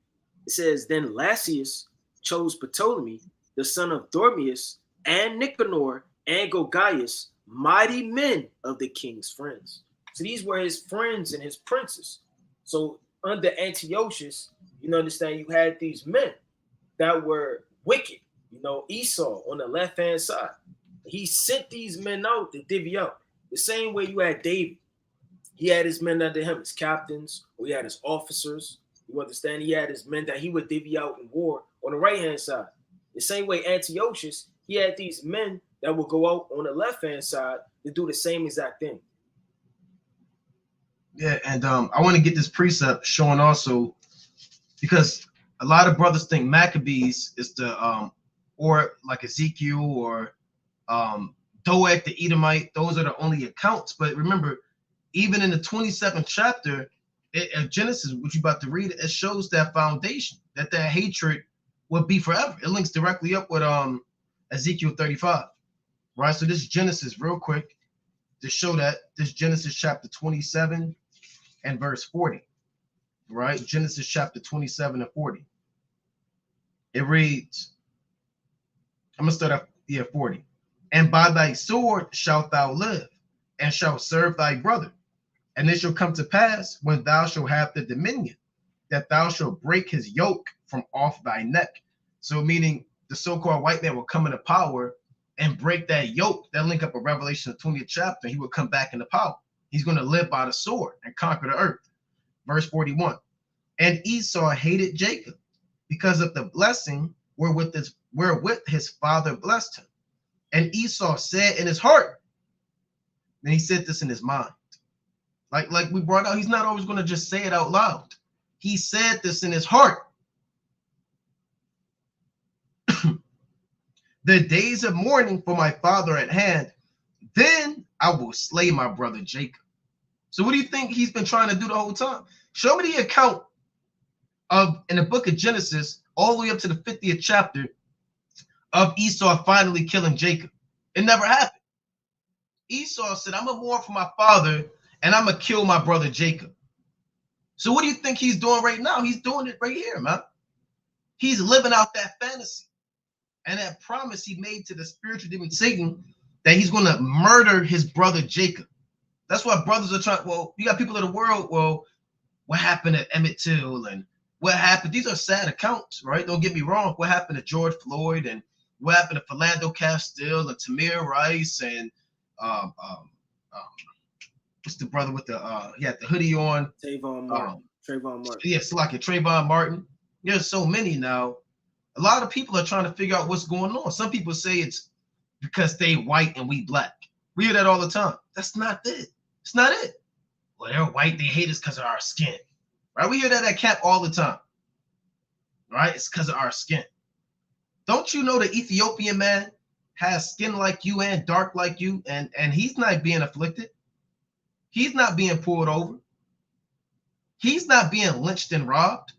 it says, then Lysias chose Ptolemy, the son of Dormius, and Nicanor and Gogaius, mighty men of the king's friends. So these were his friends and his princes. So under Antiochus, you understand, you had these men that were wicked, Esau on the left-hand side. He sent these men out to divvy out. The same way you had David. He had his men under him, his captains, or he had his officers. You understand? He had his men that he would divvy out in war on the right-hand side. The same way Antiochus, he had these men that would go out on the left-hand side to do the same exact thing. Yeah, and I want to get this precept showing also, because a lot of brothers think Maccabees is the or like Ezekiel or Doeg the Edomite. Those are the only accounts. But remember, even in the 27th chapter of Genesis, which you're about to read, it shows that foundation, that hatred would be forever. It links directly up with Ezekiel 35, right? So this Genesis, real quick, to show that, this Genesis chapter 27 and verse 40, right? Genesis chapter 27 and 40. It reads, I'm going to start at 40. And by thy sword shalt thou live, and shalt serve thy brother. And it shall come to pass, when thou shalt have the dominion, that thou shalt break his yoke from off thy neck. So meaning the so-called white man will come into power and break that yoke. That link up with Revelation, the 20th chapter. He will come back into power. He's going to live by the sword and conquer the earth. Verse 41. And Esau hated Jacob because of the blessing wherewith his father blessed him. And Esau said in his heart, and he said this in his mind. Like we brought out, he's not always going to just say it out loud. He said this in his heart. The days of mourning for my father at hand, then I will slay my brother Jacob. So what do you think he's been trying to do the whole time? Show me the account of, in the book of Genesis, all the way up to the 50th chapter, of Esau finally killing Jacob. It never happened. Esau said, I'm going to mourn for my father, and I'm going to kill my brother Jacob. So what do you think he's doing right now? He's doing it right here, man. He's living out that fantasy and that promise he made to the spiritual demon Satan that he's going to murder his brother Jacob. That's why brothers are trying. Well, you got people in the world. Well, what happened at Emmett Till and what happened? These are sad accounts, right? Don't get me wrong. What happened to George Floyd and What happened to Philando Castile and Tamir Rice and um, um, um, what's the brother with the he had the hoodie on? Trayvon Martin. Trayvon Martin. Yeah, it's like a Trayvon Martin. There's so many now. A lot of people are trying to figure out what's going on. Some people say it's because they white and we black. We hear that all the time. That's not it. It's not it. Well, they're white, they hate us because of our skin. Right? We hear that at camp all the time. Right? It's because of our skin. Don't you know the Ethiopian man has skin like you and dark like you, and he's not being afflicted? He's not being pulled over. He's not being lynched and robbed.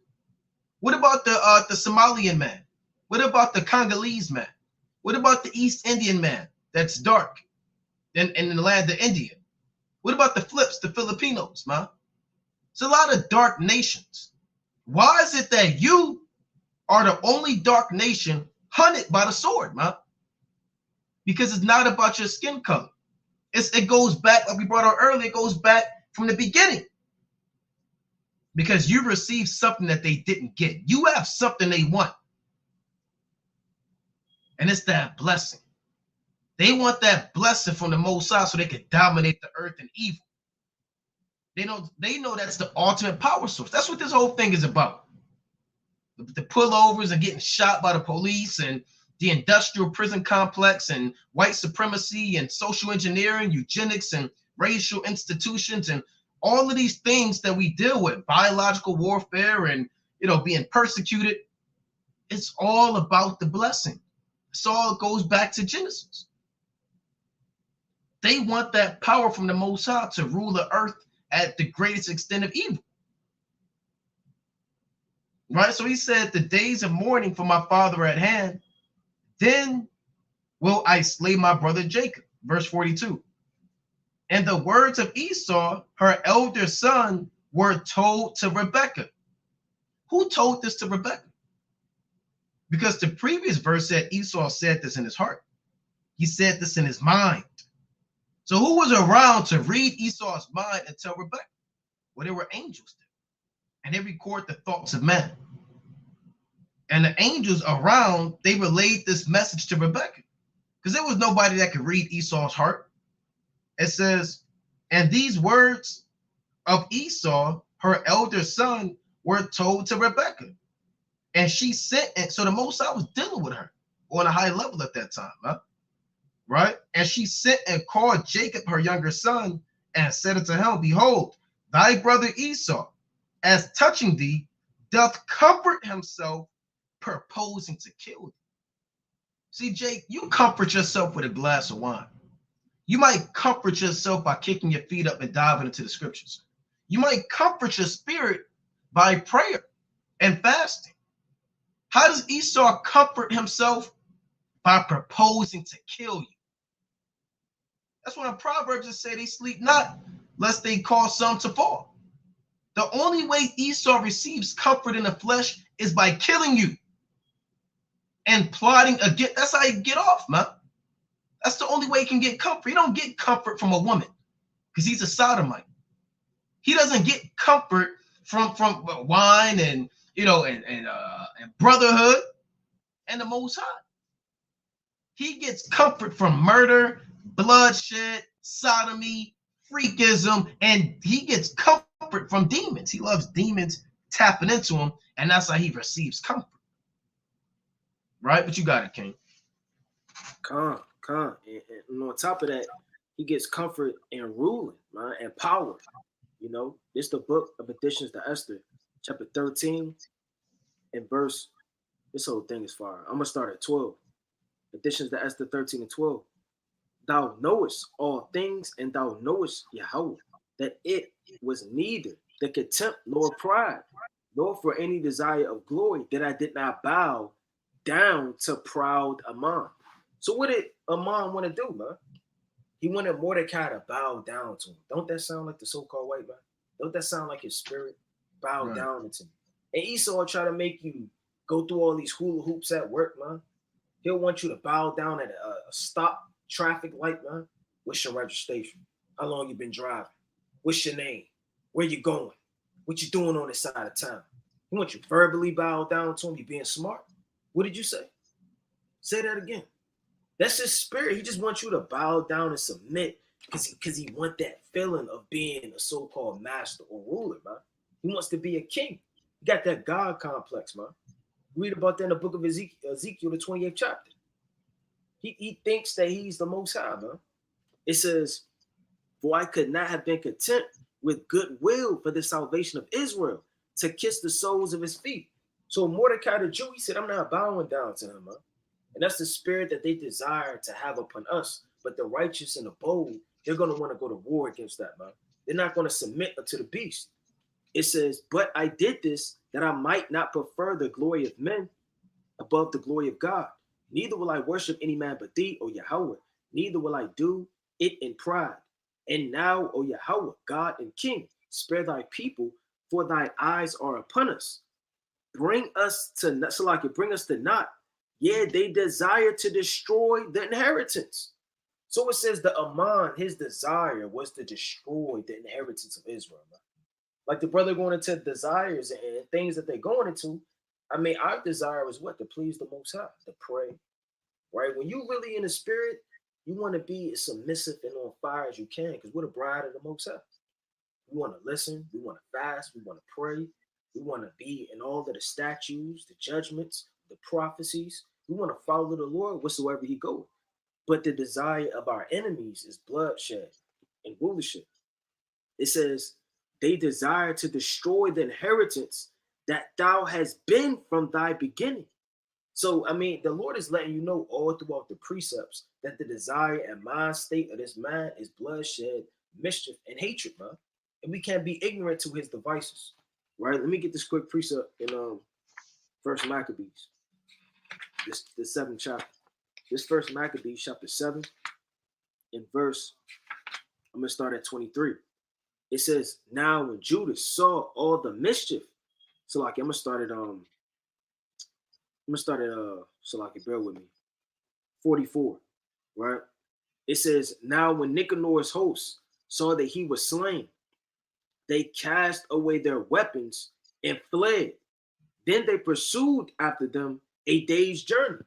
What about the Somalian man? What about the Congolese man? What about the East Indian man that's dark in the land of India? What about the flips, the Filipinos, man? It's a lot of dark nations. Why is it that you are the only dark nation hunted by the sword, man? Because it's not about your skin color. It goes back, like we brought out earlier, it goes back from the beginning. Because you received something that they didn't get. You have something they want. And it's that blessing. They want that blessing from the Most High so they can dominate the earth and evil. They know that's the ultimate power source. That's what this whole thing is about. The pullovers and getting shot by the police and the industrial prison complex and white supremacy and social engineering, eugenics and racial institutions and all of these things that we deal with, biological warfare and being persecuted. It's all about the blessing. It's all goes back to Genesis. They want that power from the Most High to rule the earth at the greatest extent of evil. Right? So he said, the days of mourning for my father at hand, then will I slay my brother Jacob. Verse 42. And the words of Esau, her elder son, were told to Rebekah. Who told this to Rebekah? Because the previous verse said Esau said this in his heart. He said this in his mind. So who was around to read Esau's mind and tell Rebekah? Well, there were angels there. And they record the thoughts of men. And the angels around, they relayed this message to Rebekah. Because there was nobody that could read Esau's heart. It says, and these words of Esau, her elder son, were told to Rebekah. And she sent, and so the Most High was dealing with her on a high level at that time, huh? Right? And she sent and called Jacob, her younger son, and said unto him, behold, thy brother Esau, as touching thee, doth comfort himself, purposing to kill thee. See, Jake, you comfort yourself with a glass of wine. You might comfort yourself by kicking your feet up and diving into the scriptures. You might comfort your spirit by prayer and fasting. How does Esau comfort himself? By proposing to kill you. That's what the Proverbs just say, they sleep not, lest they cause some to fall. The only way Esau receives comfort in the flesh is by killing you and plotting against. That's how you get off, man. That's the only way he can get comfort. He don't get comfort from a woman because he's a sodomite. He doesn't get comfort from wine and and brotherhood and the Most High. He gets comfort from murder, bloodshed, sodomy, freakism, and he gets comfort from demons. He loves demons tapping into him, and that's how he receives comfort. Right? But you got it, King. Con. And on top of that, he gets comfort in ruling, man, and power. It's the book of Additions to Esther, chapter 13, and verse. This whole thing is fire. I'm gonna start at 12. Additions to Esther 13 and 12. Thou knowest all things, and thou knowest, Yahweh, that it was neither the contempt nor pride, nor for any desire of glory that I did not bow down to proud Ammon. So what did Ammon want to do, man? He wanted Mordecai to bow down to him. Don't that sound like the so-called white man? Don't that sound like his spirit? Bow down to him. And Esau try to make you go through all these hula hoops at work, man. He'll want you to bow down at a stop traffic light, man. What's your registration? How long you been driving? What's your name? Where you going? What you doing on this side of town? He wants you verbally bow down to him. You being smart. What did you say? Say that again. That's his spirit. He just wants you to bow down and submit because he want that feeling of being a so-called master or ruler, man. He wants to be a king. He got that God complex, man. Read about that in the book of Ezekiel, the 28th chapter. He thinks that he's the most high, man. It says, for I could not have been content with goodwill for the salvation of Israel to kiss the soles of his feet. So Mordecai the Jew, he said, I'm not bowing down to him, man. And that's the spirit that they desire to have upon us. But the righteous and the bold, they're going to want to go to war against that, man. They're not going to submit unto the beast. It says, but I did this that I might not prefer the glory of men above the glory of God. Neither will I worship any man but thee, O Yahweh. Neither will I do it in pride. And now, O Yahweh, God and King, spare thy people, for thy eyes are upon us. Bring us to naught. Yeah, they desire to destroy the inheritance. So it says the Aman, his desire was to destroy the inheritance of Israel. Man. Like the brother going into desires and things that they're going into. I mean, our desire is what? To please the Most High, to pray, right? When you really in the spirit, you want to be as submissive and on fire as you can because we're the bride of the Most High. We want to listen. We want to fast. We want to pray. We want to be in all of the statutes, the judgments, the prophecies. We want to follow the Lord whatsoever he goes. But the desire of our enemies is bloodshed and rulership. It says, they desire to destroy the inheritance that thou hast been from thy beginning. So, I mean, the Lord is letting you know all throughout the precepts that the desire and mind state of this man is bloodshed, mischief, and hatred, man. And we can't be ignorant to his devices, right? Let me get this quick precept in First Maccabees, the 7th chapter. This First Maccabees, chapter 7, in verse, I'm going to start at 23. It says, now when Judas saw all the mischief, so like I'm gonna start at so like bear with me, 44, right? It says, now when Nicanor's hosts saw that he was slain, they cast away their weapons and fled. Then they pursued after them a day's journey.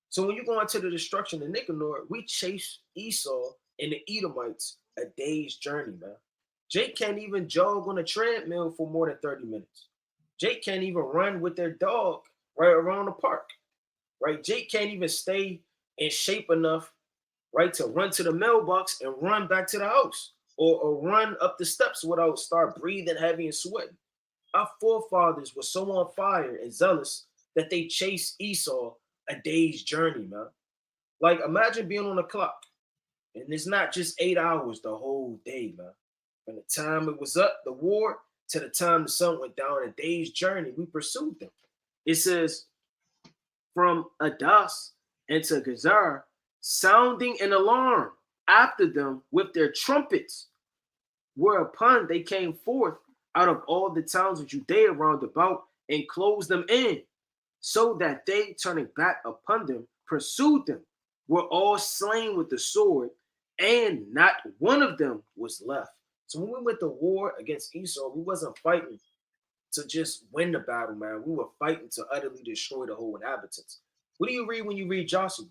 So when you go into the destruction of Nicanor, we chase Esau and the Edomites a day's journey, man. Jake can't even jog on a treadmill for more than 30 minutes. Jake can't even run with their dog right around the park, right? Jake can't even stay in shape enough, right, to run to the mailbox and run back to the house or run up the steps without start breathing heavy and sweating. Our forefathers were so on fire and zealous that they chased Esau a day's journey, man. Like, imagine being on a clock, and it's not just 8 hours the whole day, man. From the time it was up, the war, to the time the sun went down, a day's journey, we pursued them. It says, from Adas and to Gazar, sounding an alarm after them with their trumpets, whereupon they came forth out of all the towns of Judea round about and closed them in, so that they, turning back upon them, pursued them, were all slain with the sword, and not one of them was left. So when we went to war against Esau, we wasn't fighting to just win the battle, man. We were fighting to utterly destroy the whole inhabitants. What do you read when you read Joshua?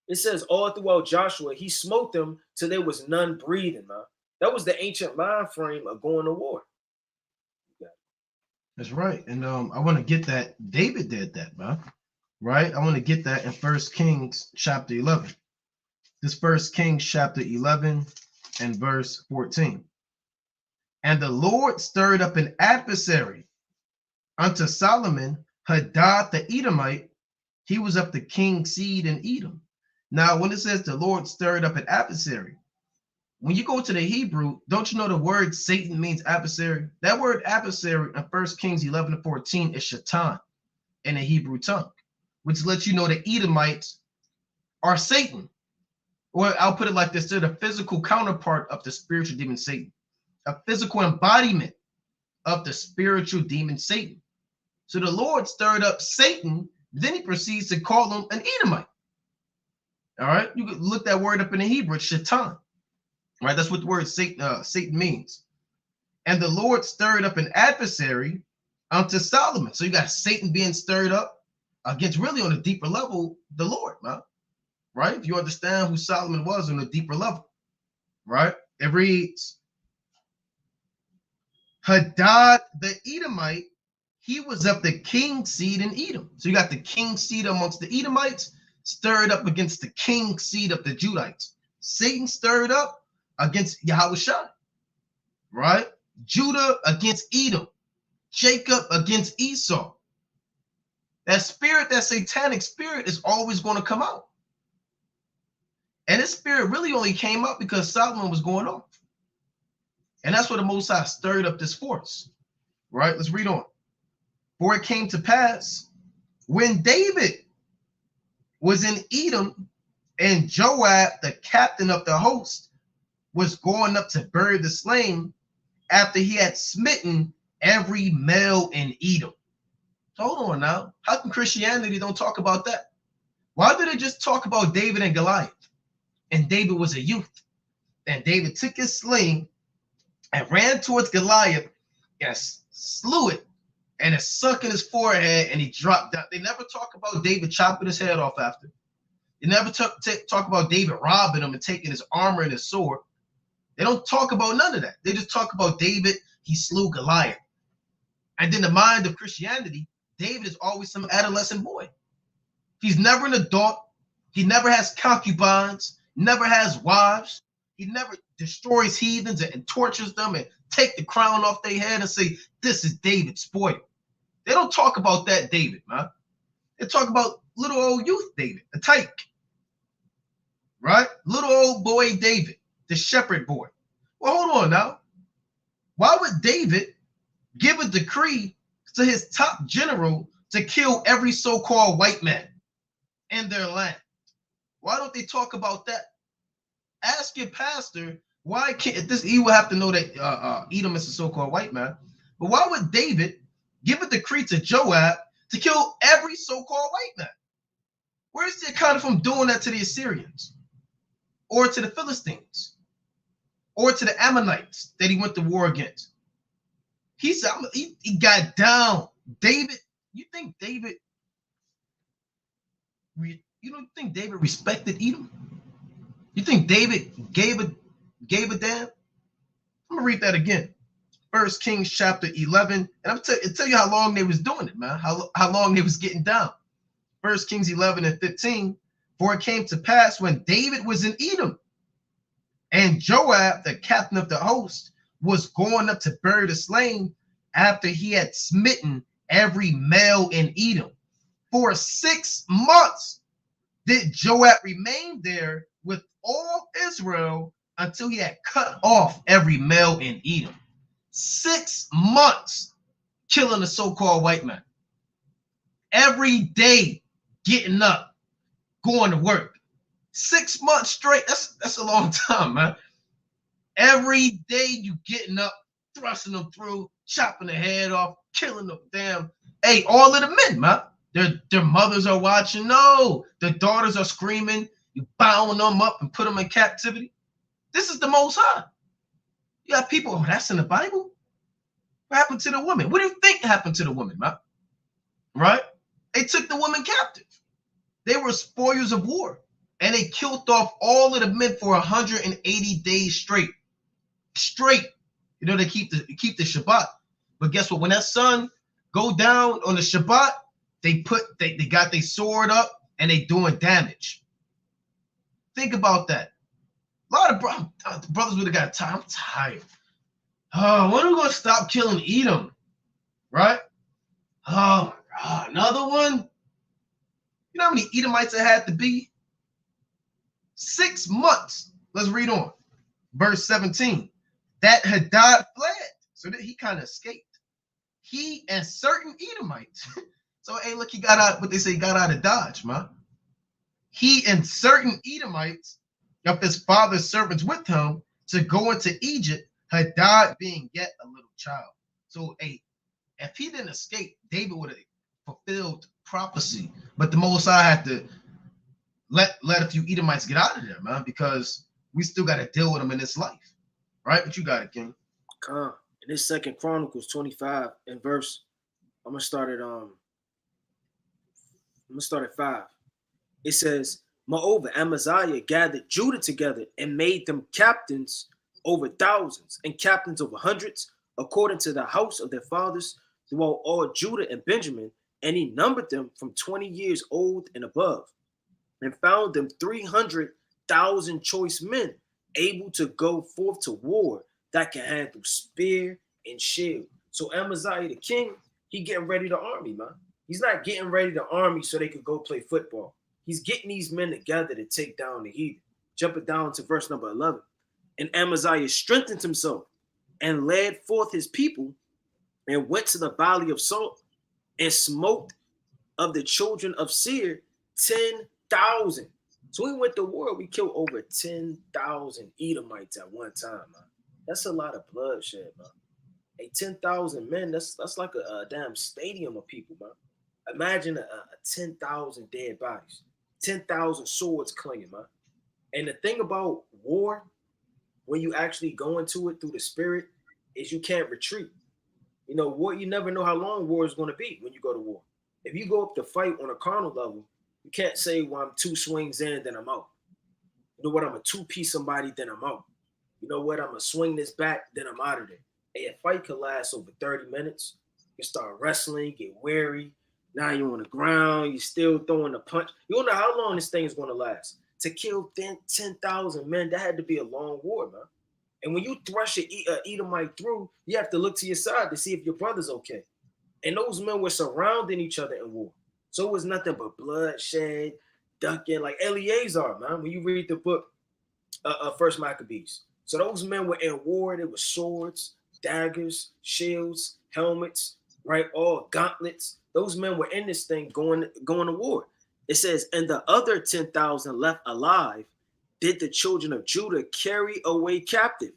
It says all throughout Joshua, he smote them till there was none breathing, man. That was the ancient mind frame of going to war. That's right. And I want to get that. David did that, man. Right? I want to get that in 1 Kings chapter 11. This 1 Kings chapter 11 and verse 14. And the Lord stirred up an adversary unto Solomon, Hadad the Edomite. He was of the king's seed in Edom. Now, when it says the Lord stirred up an adversary, when you go to the Hebrew, don't you know the word Satan means adversary? That word adversary in 1 Kings 11 and 14 is shaitan in the Hebrew tongue, which lets you know the Edomites are Satan. Or I'll put it like this, they're the physical counterpart of the spiritual demon Satan, a physical embodiment of the spiritual demon Satan. So the Lord stirred up Satan, then he proceeds to call him an Edomite. All right, you can look that word up in the Hebrew, it's shaitan. Right, that's what the word Satan means. And the Lord stirred up an adversary unto Solomon. So you got Satan being stirred up, against really on a deeper level, the Lord, man. Right? If you understand who Solomon was on a deeper level, right? It reads, Hadad the Edomite, he was of the king's seed in Edom. So you got the king's seed amongst the Edomites stirred up against the king's seed of the Judites. Satan stirred up against Yahushua, right? Judah against Edom. Jacob against Esau. That spirit, that satanic spirit is always going to come out. And this spirit really only came up because Solomon was going off. And that's where the Most High stirred up this force, right? Let's read on. For it came to pass when David was in Edom and Joab, the captain of the host, was going up to bury the slain after he had smitten every male in Edom. So hold on now. How come Christianity don't talk about that? Why did it just talk about David and Goliath? And David was a youth. And David took his sling and ran towards Goliath and slew it. And it sunk in his forehead and he dropped down. They never talk about David chopping his head off after. They never talk about David robbing him and taking his armor and his sword. They don't talk about none of that. They just talk about David, he slew Goliath. And in the mind of Christianity, David is always some adolescent boy. He's never an adult. He never has concubines, never has wives. He never destroys heathens and tortures them and take the crown off their head and say, this is David's spoil. They don't talk about that David, man. They talk about little old youth David, the tyke. Right? Little old boy David, the shepherd boy. Well, hold on now. Why would David give a decree to his top general to kill every so-called white man in their land? Why don't they talk about that? Ask your pastor, why can't this? He will have to know that Edom is a so-called white man. But why would David give a decree to Joab to kill every so-called white man? Where's the account from doing that to the Assyrians or to the Philistines or to the Ammonites that he went to war against? He said he got down. David, you think David respected Edom? You think David gave a damn? I'm gonna read that again. 1 Kings chapter 11, and I'm tell you how long they was doing it, man. How long they was getting down. 1 Kings 11 and 15. For it came to pass when David was in Edom, and Joab, the captain of the host, was going up to bury the slain after he had smitten every male in Edom. For 6 months did Joab remain there with all Israel until he had cut off every male in Edom. 6 months killing a so-called white man. Every day getting up, going to work. 6 months straight. That's a long time, man. Every day you getting up, thrusting them through, chopping the head off, killing them. Damn. Hey, all of the men, man. Their mothers are watching. No, their daughters are screaming. You bound them up and put them in captivity. This is the Most High. You got people, oh, that's in the Bible? What happened to the woman? What do you think happened to the woman, man? Right? They took the woman captive. They were spoils of war. And they killed off all of the men for 180 days straight. Straight. You know, they keep the Shabbat. But guess what? When that sun go down on the Shabbat, they got their sword up and they doing damage. Think about that. A lot of brothers would have got tired. I'm tired. Oh, when are we going to stop killing Edom? Right? Oh, my God. Another one? You know how many Edomites it had to be? 6 months. Let's read on. Verse 17. That Hadad fled. So that he kind of escaped. He and certain Edomites. So, hey, look, he got out, what they say, he got out of Dodge, man. He and certain Edomites of his father's servants with him to go into Egypt, Hadad being yet a little child. So, hey, if he didn't escape, David would have fulfilled prophecy. But the Most High had to let a few Edomites get out of there, man, because we still got to deal with them in this life. Right? But you got it, King. In this 2 Chronicles 25 and verse, I'm going to start at I'm going to start at 5. It says, moreover, Amaziah gathered Judah together and made them captains over thousands and captains over hundreds, according to the house of their fathers, throughout all Judah and Benjamin. And he numbered them from 20 years old and above, and found them 300,000 choice men, able to go forth to war, that can handle spear and shield. So Amaziah the king, he getting ready to army, man. He's not getting ready to army so they could go play football. He's getting these men together to take down the heathen. Jumping down to verse number 11. And Amaziah strengthened himself and led forth his people and went to the valley of Salt and smote of the children of Seir 10,000. So we went to war. We killed over 10,000 Edomites at one time, man. That's a lot of bloodshed, man. Hey, 10,000 men, that's like a damn stadium of people, man. Imagine a 10,000 dead bodies, 10,000 swords clinging, man. And the thing about war, when you actually go into it through the spirit, is you can't retreat. You know, war, you never know how long war is going to be when you go to war. If you go up to fight on a carnal level, you can't say, well, I'm 2 swings in, then I'm out. You know what? I'm a 2-piece somebody, then I'm out. You know what? I'm going to swing this back, then I'm out of there. Hey, a fight could last over 30 minutes. You start wrestling, get weary. Now you're on the ground. You're still throwing a punch. You don't know how long this thing is going to last. To kill 10,000 men, that had to be a long war, man. And when you thrush an Edomite through, you have to look to your side to see if your brother's okay. And those men were surrounding each other in war. So it was nothing but bloodshed, ducking, like Eleazar, man, when you read the book First Maccabees. So those men were in war. There were swords, daggers, shields, helmets, right? All gauntlets. Those men were in this thing going to war. It says, and the other 10,000 left alive did the children of Judah carry away captive.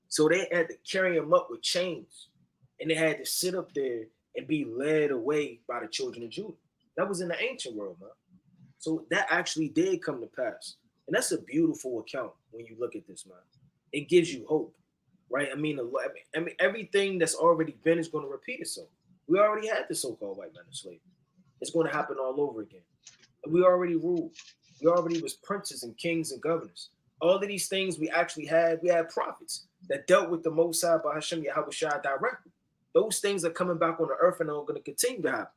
So they had to carry them up with chains. And they had to sit up there and be led away by the children of Judah. That was in the ancient world, man. So that actually did come to pass. And that's a beautiful account when you look at this, man. It gives you hope, right? I mean, everything that's already been is going to repeat itself. We already had the so-called white man in slavery. It's going to happen all over again. And we already ruled. We already was princes and kings and governors. All of these things we actually had, we had prophets that dealt with the Most High by Hashem Yahushua directly. Those things are coming back on the earth and are going to continue to happen.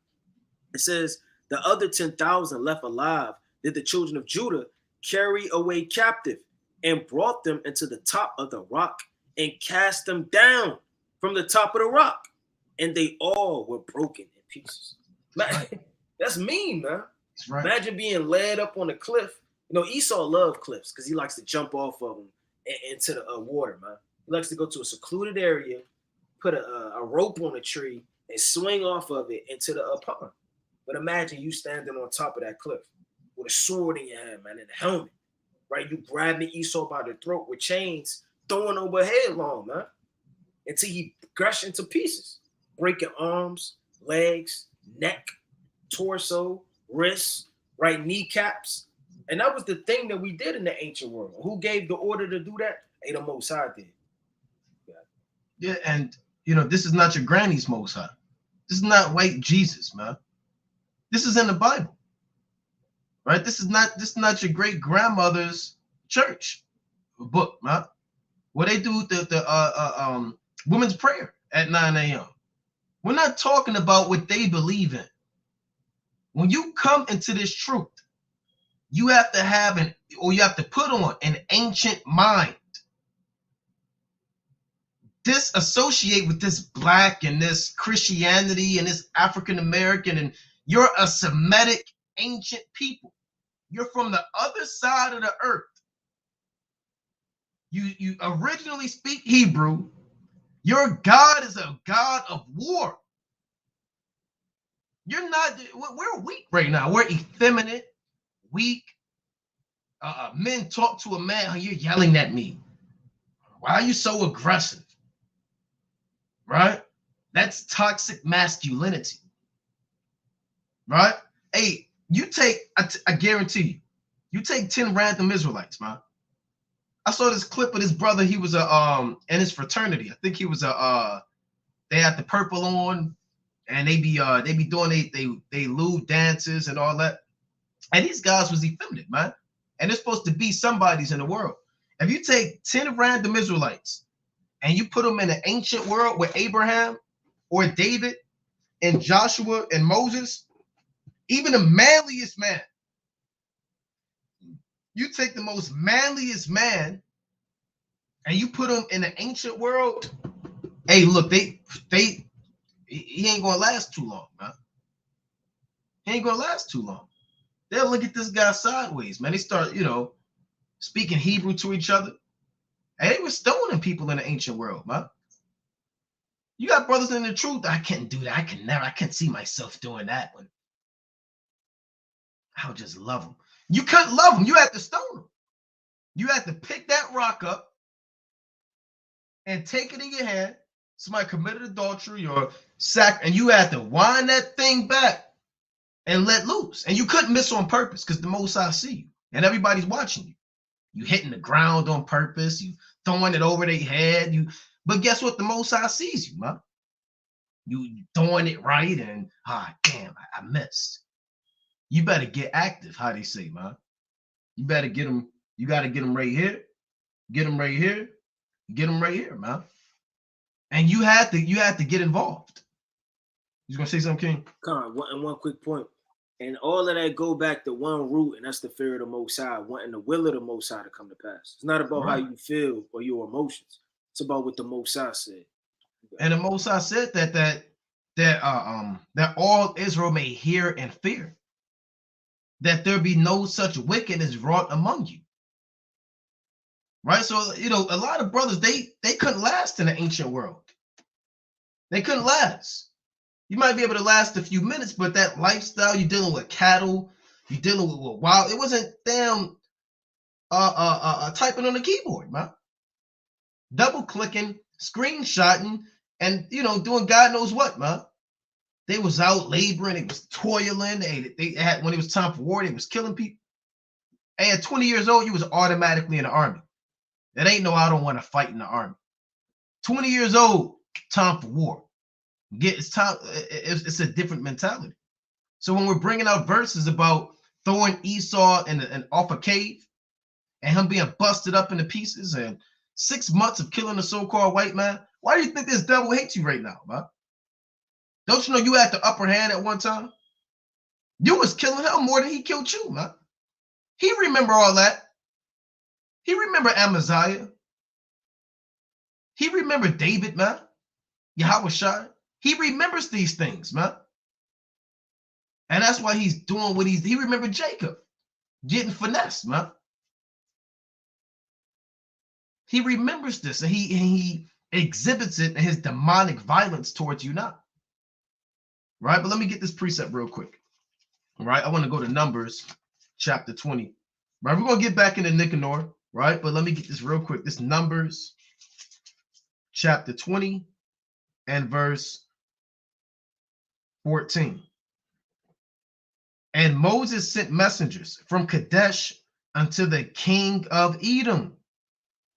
It says, the other 10,000 left alive did the children of Judah carry away captive and brought them into the top of the rock and cast them down from the top of the rock. And they all were broken in pieces. Man, that's mean, man. That's right. Imagine being led up on a cliff. You know, Esau loved cliffs because he likes to jump off of them into the water, man. He likes to go to a secluded area, put a rope on a tree, and swing off of it into the pond. But imagine you standing on top of that cliff with a sword in your hand, man, and a helmet, right? You grabbing Esau by the throat with chains, throwing over headlong, man, until he crushed into pieces, breaking arms, legs, neck, torso, wrists, right, kneecaps. And that was the thing that we did in the ancient world. Who gave the order to do that? The Most High did. Yeah, and you know, this is not your granny's Most High. This is not white Jesus, man. This is in the Bible, right? This is not your great grandmother's church book, man. Where they do the women's prayer at 9 a.m. We're not talking about what they believe in. When you come into this truth, you have to have you have to put on an ancient mind. Disassociate with this black and this Christianity and this African American, and you're a Semitic ancient people. You're from the other side of the earth. You originally speak Hebrew. Your God is a God of war. You're not, we're weak right now. We're effeminate, weak. Men talk to a man, oh, you're yelling at me. Why are you so aggressive? Right? That's toxic masculinity. Right? Hey, you take, I guarantee you take 10 random Israelites, man. I saw this clip of this brother. He was in his fraternity. I think he was they had the purple on, and they be doing they lewd dances and all that. And these guys was effeminate, man. And they're supposed to be somebody's in the world. If you take 10 random Israelites and you put them in an ancient world with Abraham or David and Joshua and Moses, even the manliest man, you take the most manliest man and you put him in an ancient world, hey, look, he ain't gonna last too long, man. He ain't gonna last too long. They'll look at this guy sideways, man. They start, speaking Hebrew to each other. And they were stoning people in the ancient world, man. You got brothers in the truth. I can't do that. I can't see myself doing that one. I would just love them. You couldn't love them. You had to stone them. You had to pick that rock up and take it in your hand. Somebody committed adultery or and you had to wind that thing back and let loose. And you couldn't miss on purpose because the Most High see you and everybody's watching you. You hitting the ground on purpose. You throwing it over their head. But guess what? The Most High sees you, man. You throwing it right and damn, I missed. You better get active, how they say, man. You better get them. You got to get them right here. Get them right here. Get them right here, man. And you had to get involved. You gonna say something, King? Come on, one quick point. And all of that go back to one root, and that's the fear of the Most High, wanting the will of the Most High to come to pass. It's not about how you feel or your emotions. It's about what the Most High said. And the Most High said that all Israel may hear and fear, that there be no such wickedness wrought among you. Right? So, a lot of brothers, they couldn't last in the ancient world. They couldn't last. You might be able to last a few minutes, but that lifestyle, you're dealing with cattle, you're dealing with wild. It wasn't damn typing on the keyboard, man. Double clicking, screenshotting, and doing God knows what, man. They was out laboring, they was toiling. They had, when it was time for war, they was killing people. And at 20 years old, you was automatically in the army. It ain't no I don't want to fight in the army. 20 years old, time for war. It's time. It's a different mentality. So when we're bringing out verses about throwing Esau in off a cave and him being busted up into pieces and 6 months of killing a so-called white man, why do you think this devil hates you right now, man? Don't you know you had the upper hand at one time? You was killing him more than he killed you, man. He remember all that. He remember Amaziah. He remember David, man. Yahweh Shai. He remembers these things, man. And that's why he's doing what he remembered Jacob getting finessed, man. He remembers this and he exhibits it in his demonic violence towards you now. Right? But let me get this precept real quick. All right. I want to go to Numbers chapter 20. Right. We're going to get back into Nicanor. Right. But let me get this real quick. This Numbers chapter 20 and verse 14. And Moses sent messengers from Kadesh unto the king of Edom.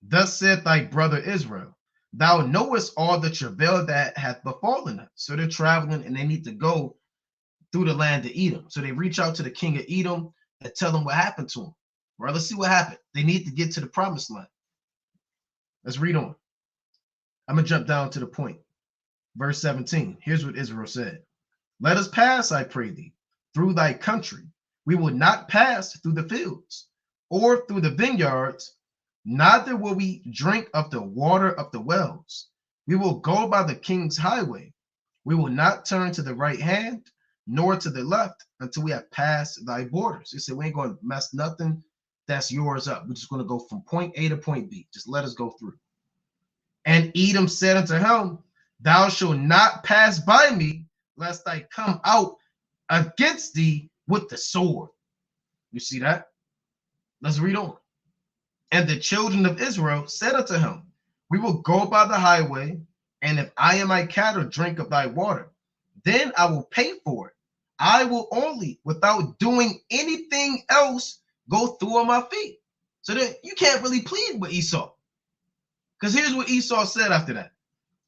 Thus said thy brother Israel, thou knowest all the travail that hath befallen us. So they're traveling and they need to go through the land of Edom. So they reach out to the king of Edom and tell him what happened to him. Right, let's see what happened. They need to get to the promised land. Let's read on. I'm going to jump down to the point. Verse 17. Here's what Israel said. Let us pass, I pray thee, through thy country. We will not pass through the fields or through the vineyards, neither will we drink of the water of the wells. We will go by the king's highway. We will not turn to the right hand, nor to the left, until we have passed thy borders. They said, we ain't going to mess nothing that's yours up. We're just going to go from point A to point B. Just let us go through. And Edom said unto him, thou shalt not pass by me, lest I come out against thee with the sword. You see that? Let's read on. And the children of Israel said unto him, we will go by the highway, and if I and my cattle drink of thy water, then I will pay for it. I will only, without doing anything else, go through on my feet. So that you can't really plead with Esau. Because here's what Esau said after that.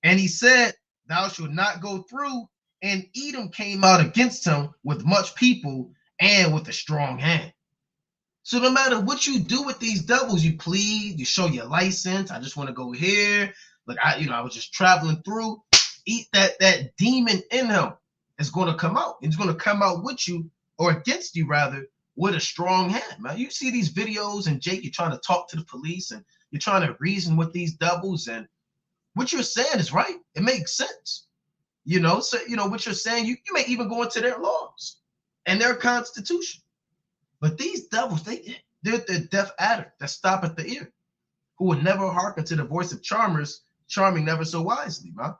And he said, thou shalt not go through And Edom came out against him with much people and with a strong hand. So no matter what you do with these devils, you plead, you show your license. I just want to go here. Like I was just traveling through. Eat that demon in him is going to come out. It's going to come out with you or against you rather with a strong hand, man. You see these videos and Jake, you're trying to talk to the police and you're trying to reason with these devils, and what you're saying is right. It makes sense. So what you're saying, you may even go into their laws and their constitution. But these devils, they're the deaf adder that stop at the ear, who will never hearken to the voice of charmers, charming never so wisely, man.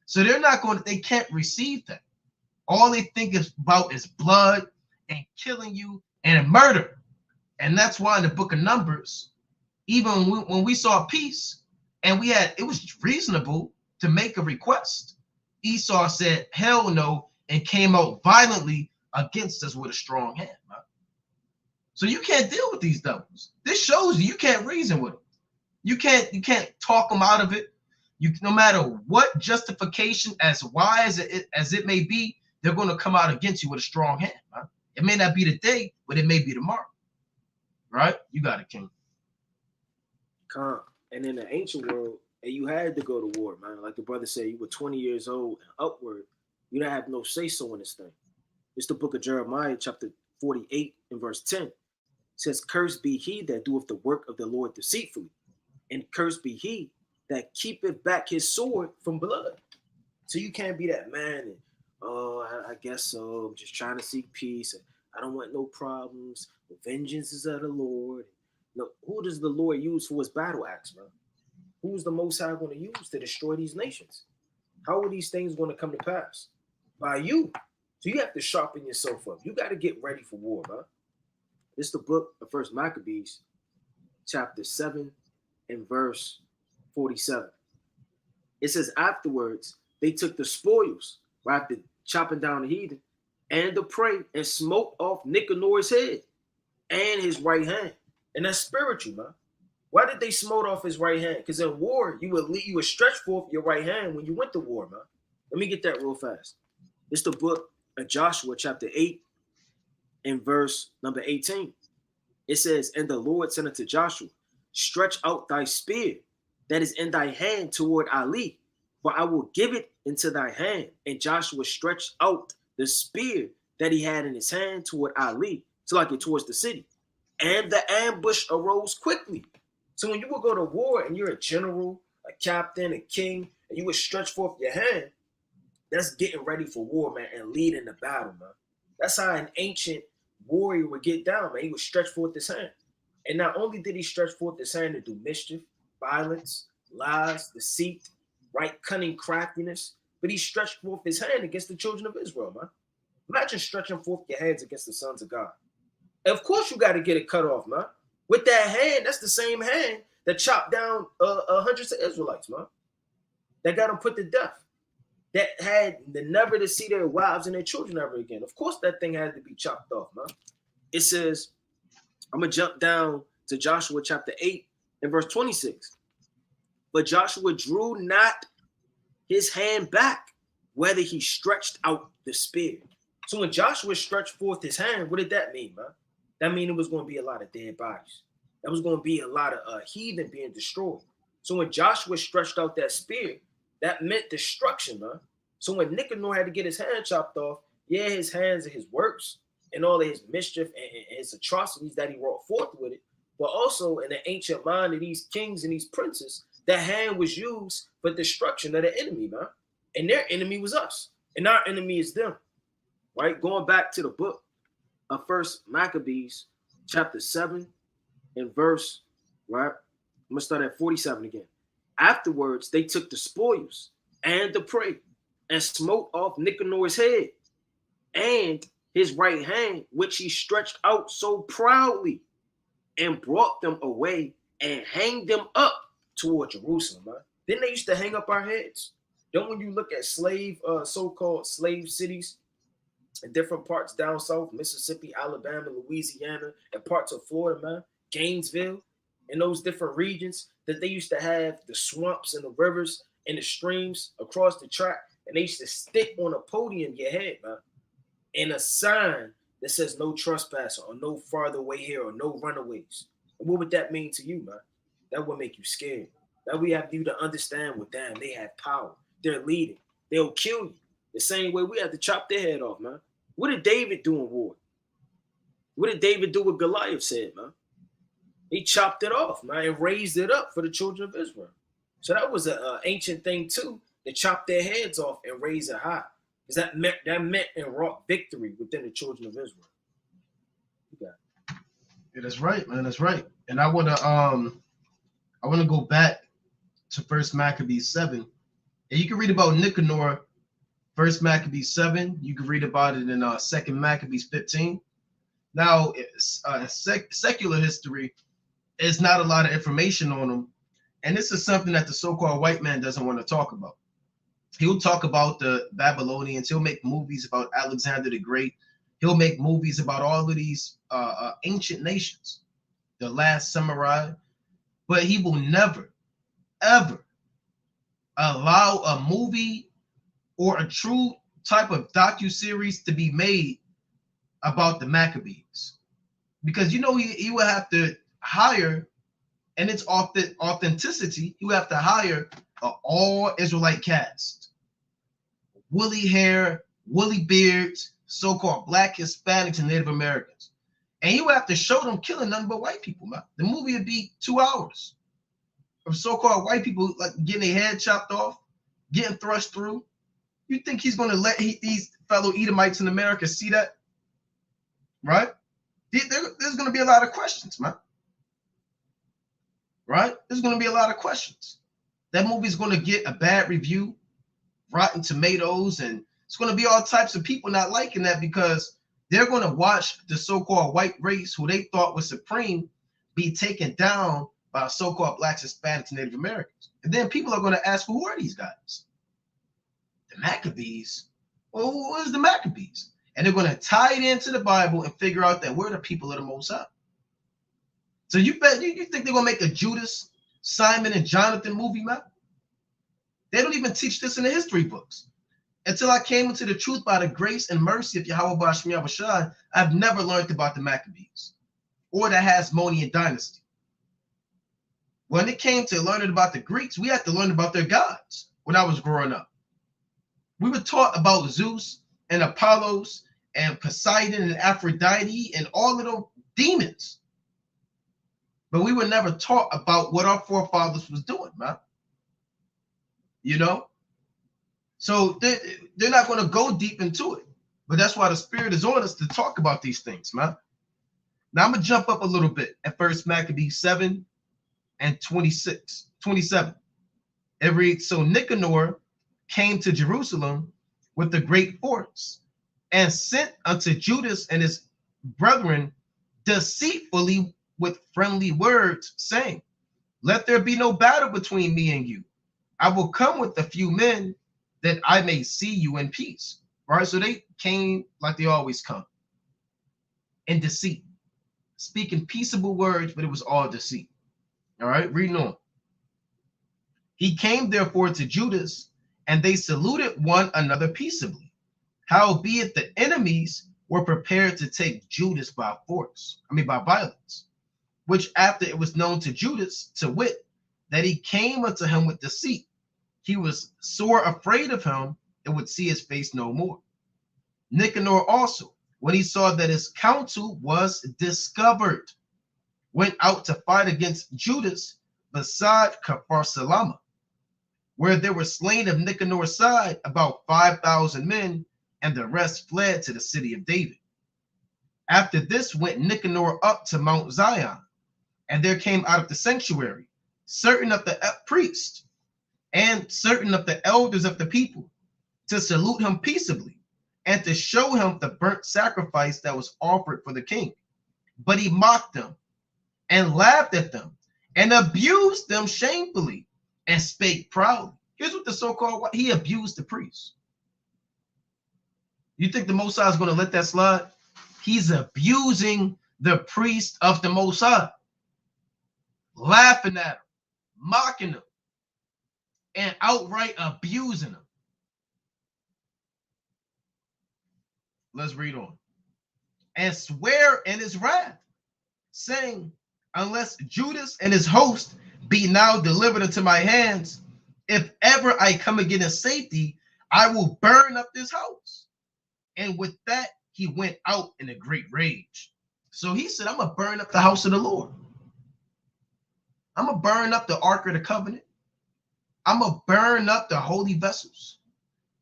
So they can't receive that. All they think about is blood and killing you and murder. And that's why in the book of Numbers, even when we saw peace and it was reasonable to make a request, Esau said, hell no, and came out violently against us with a strong hand, man. So you can't deal with these devils. This shows you can't reason with them. You can't talk them out of it. No matter what justification, as wise as it may be, they're going to come out against you with a strong hand, man. It may not be today, but it may be tomorrow. Right? You got it, King. Come. And in the ancient world, and you had to go to war, man. Like the brother said, you were 20 years old and upward. You don't have no say-so in this thing. It's the book of Jeremiah, chapter 48 and verse 10. It says, cursed be he that doeth the work of the Lord deceitfully, and cursed be he that keepeth back his sword from blood. So you can't be that man and, I guess so. I'm just trying to seek peace. And I don't want no problems. The vengeance is of the Lord. No, who does the Lord use for his battle axe, man? Who's the Most High going to use to destroy these nations? How are these things going to come to pass? By you. So you have to sharpen yourself up. You got to get ready for war, man. This is the book of First Maccabees, chapter 7 and verse 47. It says, afterwards, they took the spoils, right after chopping down the heathen, and the prey, and smote off Nicanor's head and his right hand. And that's spiritual, man. Why did they smote off his right hand? Because in war, you would stretch forth your right hand when you went to war, man. Let me get that real fast. It's the book of Joshua, chapter 8, and verse number 18. It says, and the Lord said unto Joshua, stretch out thy spear that is in thy hand toward Ali, for I will give it into thy hand. And Joshua stretched out the spear that he had in his hand toward Ali, towards the city. And the ambush arose quickly. So when you would go to war and you're a general, a captain, a king, and you would stretch forth your hand, that's getting ready for war, man, and leading the battle, man. That's how an ancient warrior would get down, man. He would stretch forth his hand. And not only did he stretch forth his hand to do mischief, violence, lies, deceit, right, cunning craftiness, but he stretched forth his hand against the children of Israel, man. Imagine stretching forth your hands against the sons of God. And of course you got to get it cut off, man. With that hand, that's the same hand that chopped down hundreds of Israelites, man. That got them put to death. That had never to see their wives and their children ever again. Of course that thing had to be chopped off, man. It says, I'm going to jump down to Joshua chapter 8 and verse 26. But Joshua drew not his hand back, whether he stretched out the spear. So when Joshua stretched forth his hand, what did that mean, man? That mean it was going to be a lot of dead bodies. That was going to be a lot of heathen being destroyed. So when Joshua stretched out that spear, that meant destruction, man. So when Nicanor had to get his hand chopped off, yeah, his hands and his works and all of his mischief and his atrocities that he wrought forth with it, but also in the ancient mind of these kings and these princes, that hand was used for destruction of the enemy, man. And their enemy was us, and our enemy is them, right? Going back to the book of First Maccabees, chapter 7 and verse, right? I'm going to start at 47 again. Afterwards, they took the spoils and the prey and smote off Nicanor's head and his right hand, which he stretched out so proudly, and brought them away and hanged them up toward Jerusalem, man. Then they used to hang up our heads. Don't when you look at so-called slave cities in different parts down south, Mississippi, Alabama, Louisiana, and parts of Florida, man, Gainesville, in those different regions, that they used to have the swamps and the rivers and the streams across the track, and they used to stick on a podium your head, man, and a sign that says no trespassing or no farther away here or no runaways. And what would that mean to you, man? That would make you scared. That we have you to understand with them. They have power. They're leading. They'll kill you. The same way we have to chop their head off, man. What did David do in war? What did David do with Goliath said, man? He chopped it off, man, and raised it up for the children of Israel. So that was an ancient thing too. They chopped their heads off and raised it high. Because that meant and wrought victory within the children of Israel. Yeah, that's right, man. That's right. And I wanna go back to First Maccabees 7. And you can read about Nicanor, First Maccabees 7. You can read about it in Second Maccabees 15. Now, secular history is not a lot of information on them. And this is something that the so-called white man doesn't want to talk about. He'll talk about the Babylonians. He'll make movies about Alexander the Great. He'll make movies about all of these ancient nations, the last samurai. But he will never, ever allow a movie or a true type of docuseries to be made about the Maccabees. Because, you know, he would have to hire, and it's authenticity, he would have to hire an all-Israelite cast. Woolly hair, woolly beards, so-called black Hispanics and Native Americans. And he would have to show them killing nothing but white people, man. The movie would be 2 hours of so-called white people like getting their head chopped off, getting thrust through. You think he's going to let these fellow Edomites in America see that? Right? There's going to be a lot of questions, man. Right? There's going to be a lot of questions. That movie's going to get a bad review, Rotten Tomatoes, and it's going to be all types of people not liking that because they're going to watch the so-called white race who they thought was supreme be taken down by so-called blacks, Hispanics, and Native Americans. And then people are going to ask, who are these guys? The Maccabees? Well, who is the Maccabees? And they're going to tie it into the Bible and figure out that we're the people of the Most High. So you think they're going to make a Judas, Simon, and Jonathan movie, man? They don't even teach this in the history books. Until I came into the truth by the grace and mercy of Yahweh Bashmi Abashai, I've never learned about the Maccabees or the Hasmonean dynasty. When it came to learning about the Greeks, we had to learn about their gods when I was growing up. We were taught about Zeus and Apollos and Poseidon and Aphrodite and all of those demons. But we were never taught about what our forefathers was doing, man. You know? So they're not going to go deep into it. But that's why the Spirit is on us to talk about these things, man. Now I'm going to jump up a little bit at First Maccabees 7 and 27. It reads, so Nicanor came to Jerusalem with a great force and sent unto Judas and his brethren deceitfully with friendly words, saying, let there be no battle between me and you. I will come with a few men that I may see you in peace. Right? So they came like they always come, in deceit, speaking peaceable words, but it was all deceit. All right, reading on. He came therefore to Judas, and they saluted one another peaceably. Howbeit the enemies were prepared to take Judas by violence, which after it was known to Judas, to wit, that he came unto him with deceit, he was sore afraid of him and would see his face no more. Nicanor also, when he saw that his counsel was discovered, went out to fight against Judas beside Capharsalama, where there were slain of Nicanor's side about 5,000 men, and the rest fled to the city of David. After this went Nicanor up to Mount Zion, and there came out of the sanctuary certain of the priests and certain of the elders of the people to salute him peaceably and to show him the burnt sacrifice that was offered for the king. But he mocked them and laughed at them and abused them shamefully and spake proudly. Here's what the so-called, he abused the priests. You think the Most High is going to let that slide? He's abusing the priest of the Most High, laughing at him, mocking him, and outright abusing him. Let's read on. And swear in his wrath, saying, unless Judas and his host be now delivered into my hands, if ever I come again in safety, I will burn up this house. And with that, he went out in a great rage. So he said, I'm going to burn up the house of the Lord. I'm going to burn up the Ark of the Covenant. I'm going to burn up the holy vessels.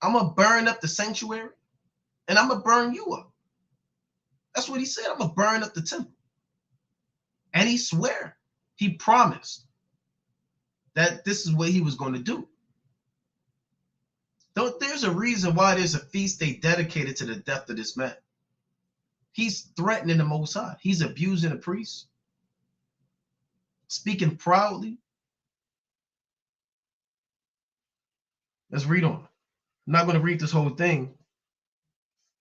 I'm going to burn up the sanctuary. And I'm going to burn you up. That's what he said. I'm going to burn up the temple. And he swore, he promised that this is what he was going to do. There's a reason why there's a feast day dedicated to the death of this man. He's threatening the Most High. He's abusing the priest, speaking proudly. Let's read on. I'm not going to read this whole thing.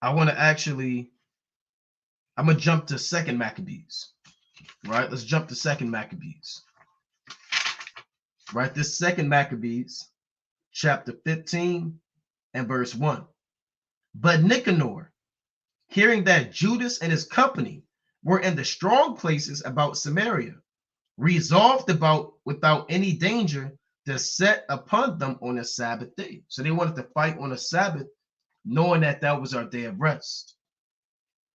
I'm going to jump to 2nd Maccabees. Right? Let's jump to 2nd Maccabees. Right? This 2nd Maccabees, chapter 15 and verse 1. But Nicanor, hearing that Judas and his company were in the strong places about Samaria, resolved without any danger to set upon them on a Sabbath day. So they wanted to fight on a Sabbath, knowing that that was our day of rest.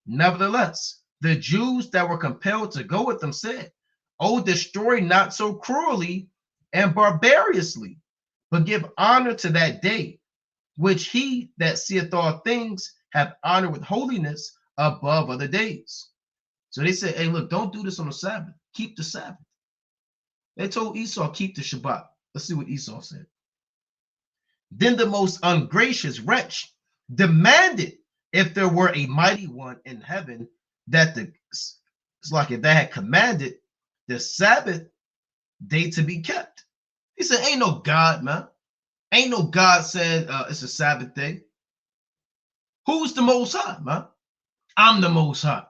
Nevertheless, the Jews that were compelled to go with them said, "Oh, destroy not so cruelly and barbarously, but give honor to that day, which he that seeth all things have honor with holiness above other days." So they said, hey, look, don't do this on the Sabbath. Keep the Sabbath. They told Esau, keep the Shabbat. Let's see what Esau said. Then the most ungracious wretch demanded if there were a mighty one in heaven that it's like if they had commanded the Sabbath day to be kept. He said, ain't no God, man. Ain't no God said it's a Sabbath day. Who's the Most High, man? I'm the Most High.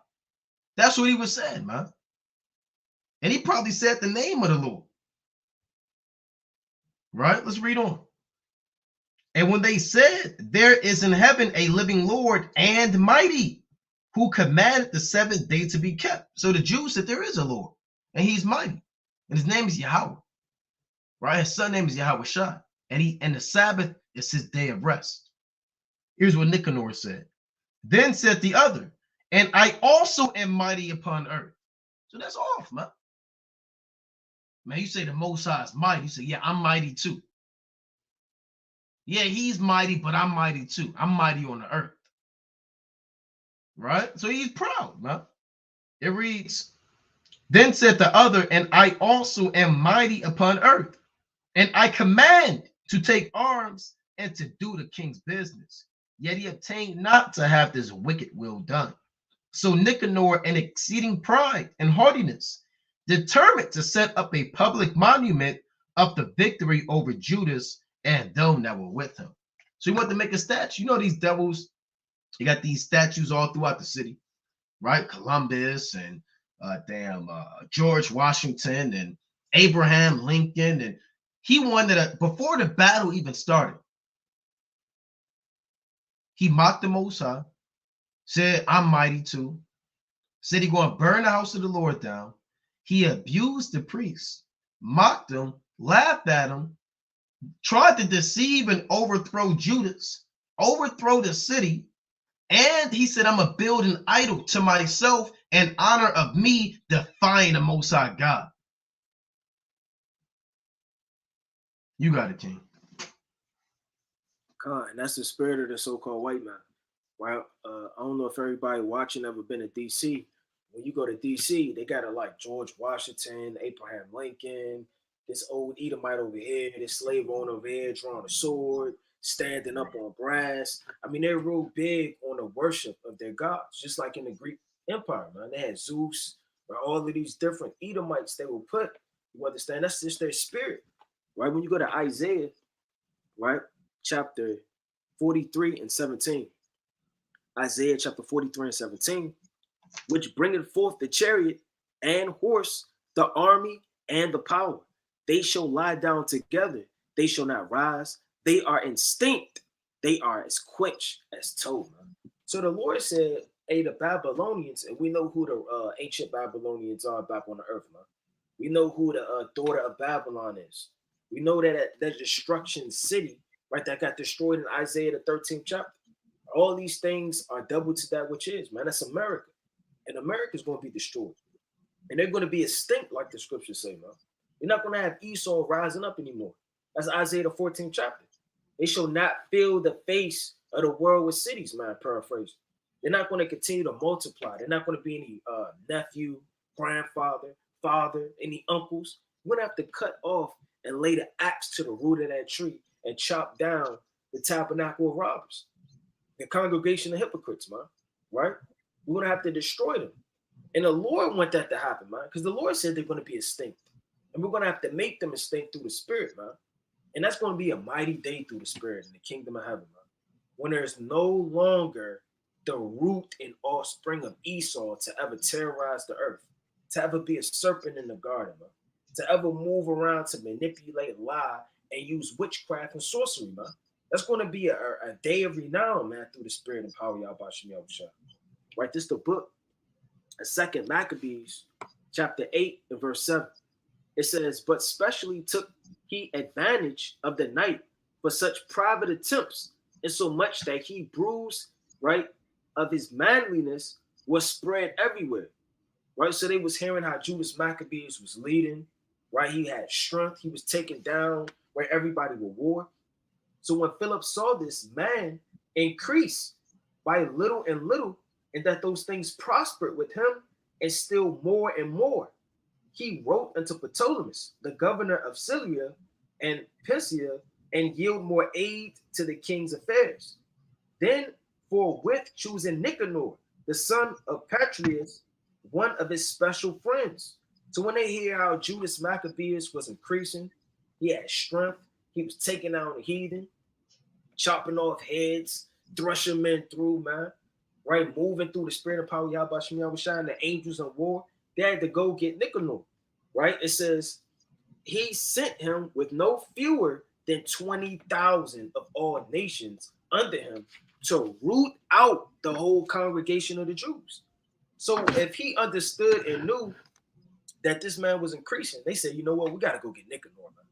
That's what he was saying, man. And he probably said the name of the Lord. Right? Let's read on. And when they said, there is in heaven a living Lord and mighty, who commanded the 7th day to be kept. So the Jews said there is a Lord, and he's mighty, and his name is Yahweh. Right? His son name is Yahweh Shai, and the Sabbath is his day of rest. Here's what Nicanor said. Then said the other, and I also am mighty upon earth. So that's off, man. Man, you say the Most High is mighty. You say, yeah, I'm mighty too. Yeah, he's mighty, but I'm mighty too. I'm mighty on the earth. Right? So he's proud, man. It reads, then said the other, and I also am mighty upon earth, and I command to take arms and to do the king's business. Yet he obtained not to have this wicked will done. So Nicanor, in exceeding pride and haughtiness, determined to set up a public monument of the victory over Judas and them that were with him. So he wanted to make a statue. You know these devils, you got these statues all throughout the city, right? Columbus and George Washington and Abraham Lincoln. And he wanted before the battle even started, he mocked the Most High, said, I'm mighty too. Said he's going to burn the house of the Lord down. He abused the priests, mocked them, laughed at them, tried to deceive and overthrow Judas, overthrow the city. And he said, I'm going to build an idol to myself in honor of me defying the Most High God. You got it, King. And that's the spirit of the so-called white man. Right? I don't know if everybody watching ever been to D.C. When you go to D.C., they got like George Washington, Abraham Lincoln, this old Edomite over here, this slave owner over here drawing a sword, standing up on brass. I mean, they're real big on the worship of their gods, just like in the Greek Empire, man. They had Zeus, or all of these different Edomites they will put. You understand? That's just their spirit, right? When you go to Isaiah, right, chapter 43 and 17, Isaiah chapter 43 and 17, which bringeth forth the chariot and horse, the army and the power. They shall lie down together. They shall not rise. They are instinct. They are as quench as tow. So the Lord said, hey, the Babylonians, and we know who the ancient Babylonians are back on the earth, man. We know who the daughter of Babylon is. We know that destruction city, right, that got destroyed in Isaiah the 13th chapter. All these things are double to that which is, man. That's America. And America is going to be destroyed. And they're going to be extinct, like the scriptures say, man. You're not going to have Esau rising up anymore. That's Isaiah the 14th chapter. They shall not fill the face of the world with cities, man, paraphrase. They're not going to continue to multiply. They're not going to be any nephew, grandfather, father, any uncles. We're going to have to cut off and lay the axe to the root of that tree and chop down the tabernacle of robbers, the congregation of hypocrites, man, right? We're going to have to destroy them. And the Lord want that to happen, man, because the Lord said they're going to be extinct. And we're going to have to make them extinct through the Spirit, man. And that's going to be a mighty day through the Spirit in the kingdom of heaven, man. When there's no longer the root and offspring of Esau to ever terrorize the earth, to ever be a serpent in the garden, man, to ever move around to manipulate, lie, and use witchcraft and sorcery, man. That's going to be a day of renown, man, through the Spirit and power of Yahweh Shem Yahushua. Right? This is the book, 2 Maccabees, chapter 8 and verse 7. It says, but specially took he advantage of the night for such private attempts, and so much that he bruised, right, of his manliness was spread everywhere. Right? So they was hearing how Judas Maccabees was leading, right? He had strength, he was taken down where everybody would war. So when Philip saw this man increase by little and little, and that those things prospered with him, and still more and more, he wrote unto Ptolemy, the governor of Syria and Persia, and yield more aid to the king's affairs. Then forthwith choosing Nicanor, the son of Patrius, one of his special friends. So when they hear how Judas Maccabeus was increasing, he had strength, he was taking out the heathen, chopping off heads, thrusting men through, man, right? Moving through the spirit of power, Yahweh Shem Yahushua, and the angels of war. They had to go get Nicanor, right? It says he sent him with no fewer than 20,000 of all nations under him to root out the whole congregation of the Jews. So if he understood and knew that this man was increasing, they said, you know what, we got to go get Nicanor, man.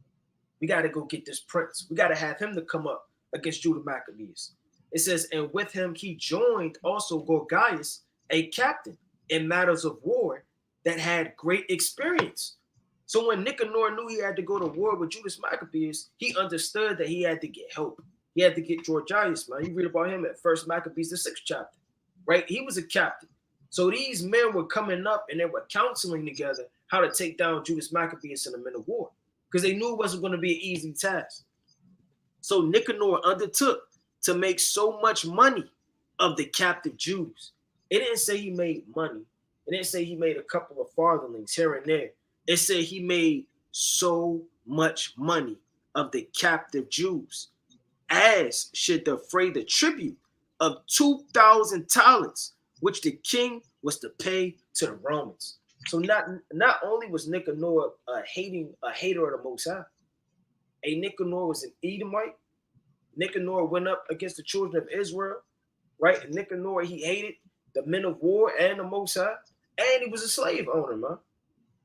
We got to go get this prince. We got to have him to come up against Judah Maccabees. It says, and with him he joined also Gorgias, a captain in matters of war that had great experience. So when Nicanor knew he had to go to war with Judas Maccabees, he understood that he had to get help. He had to get Gorgias, man. You read about him at 1 Maccabees, the 6th chapter, right? He was a captain. So these men were coming up and they were counseling together how to take down Judas Maccabeus and the men of war, because they knew it wasn't going to be an easy task. So Nicanor undertook to make so much money of the captive Jews. It didn't say he made money. It didn't say he made a couple of farthings here and there. It said he made so much money of the captive Jews, as should defray the tribute of 2,000 talents, which the king was to pay to the Romans. So not only was Nicanor a hater of the Most High, Nicanor was an Edomite. Nicanor went up against the children of Israel, right? And Nicanor, he hated the men of war and the Most High, and he was a slave owner, man.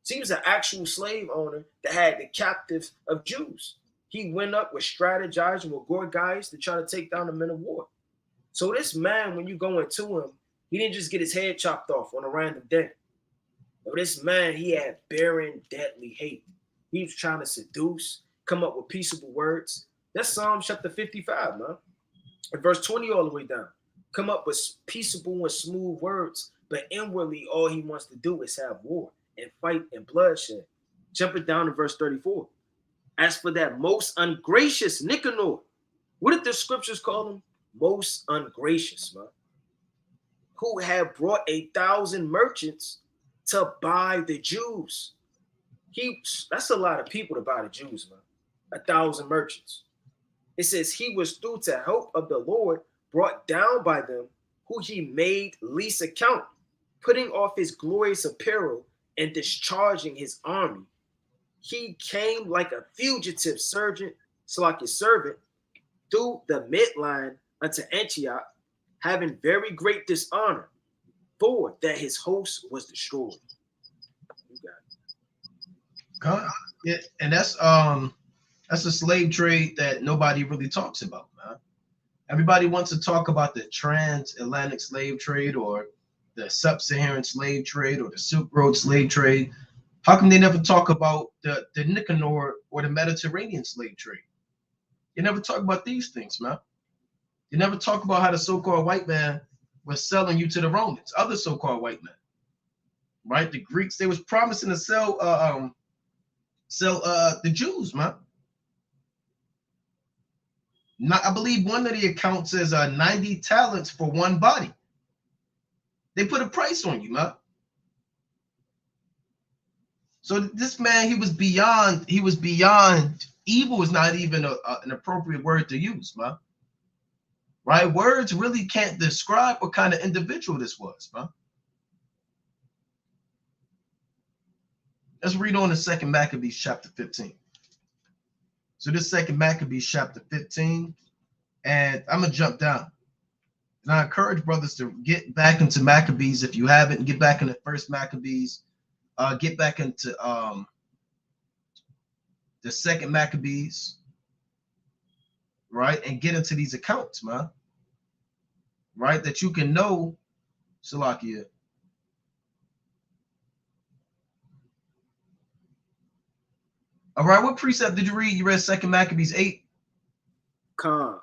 So he was an actual slave owner that had the captives of Jews. He went up with strategizing with Gorgias to try to take down the men of war. So this man, when you go into him, he didn't just get his head chopped off on a random day. No, this man, he had barren, deadly hate. He was trying to seduce, come up with peaceable words. That's Psalm chapter 55, man. And verse 20 all the way down. Come up with peaceable and smooth words, but inwardly all he wants to do is have war and fight and bloodshed. Jumping down to verse 34. As for that most ungracious Nicanor, what did the scriptures call him? Most ungracious, man. Who had brought 1,000 merchants to buy the Jews. That's a lot of people to buy the Jews, man. 1,000 merchants. It says he was through to help of the Lord brought down by them, who he made least account, putting off his glorious apparel and discharging his army. He came like a fugitive servant through the midline unto Antioch, having very great dishonor, for that his host was destroyed. You got God. Yeah, and that's a slave trade that nobody really talks about, man. Everybody wants to talk about the transatlantic slave trade or the sub-Saharan slave trade or the Silk Road slave trade. How come they never talk about the Nicanor or the Mediterranean slave trade? You never talk about these things, man. You never talk about how the so-called white man was selling you to the Romans, other so-called white men, right? The Greeks, they was promising to sell the Jews, man. Not, I believe one of the accounts says 90 talents for one body. They put a price on you, man. So this man, he was beyond evil is not even an appropriate word to use, man. Right? Words really can't describe what kind of individual this was, man. Let's read on in 2 Maccabees chapter 15. So this 2 Maccabees chapter 15, and I'm gonna jump down. And I encourage brothers to get back into Maccabees if you haven't. Get back into First Maccabees. Get back into the 2 Maccabees, right? And get into these accounts, man. Right? That you can know, Salakia. All right, what precept did you read? You read 2 Maccabees 8? I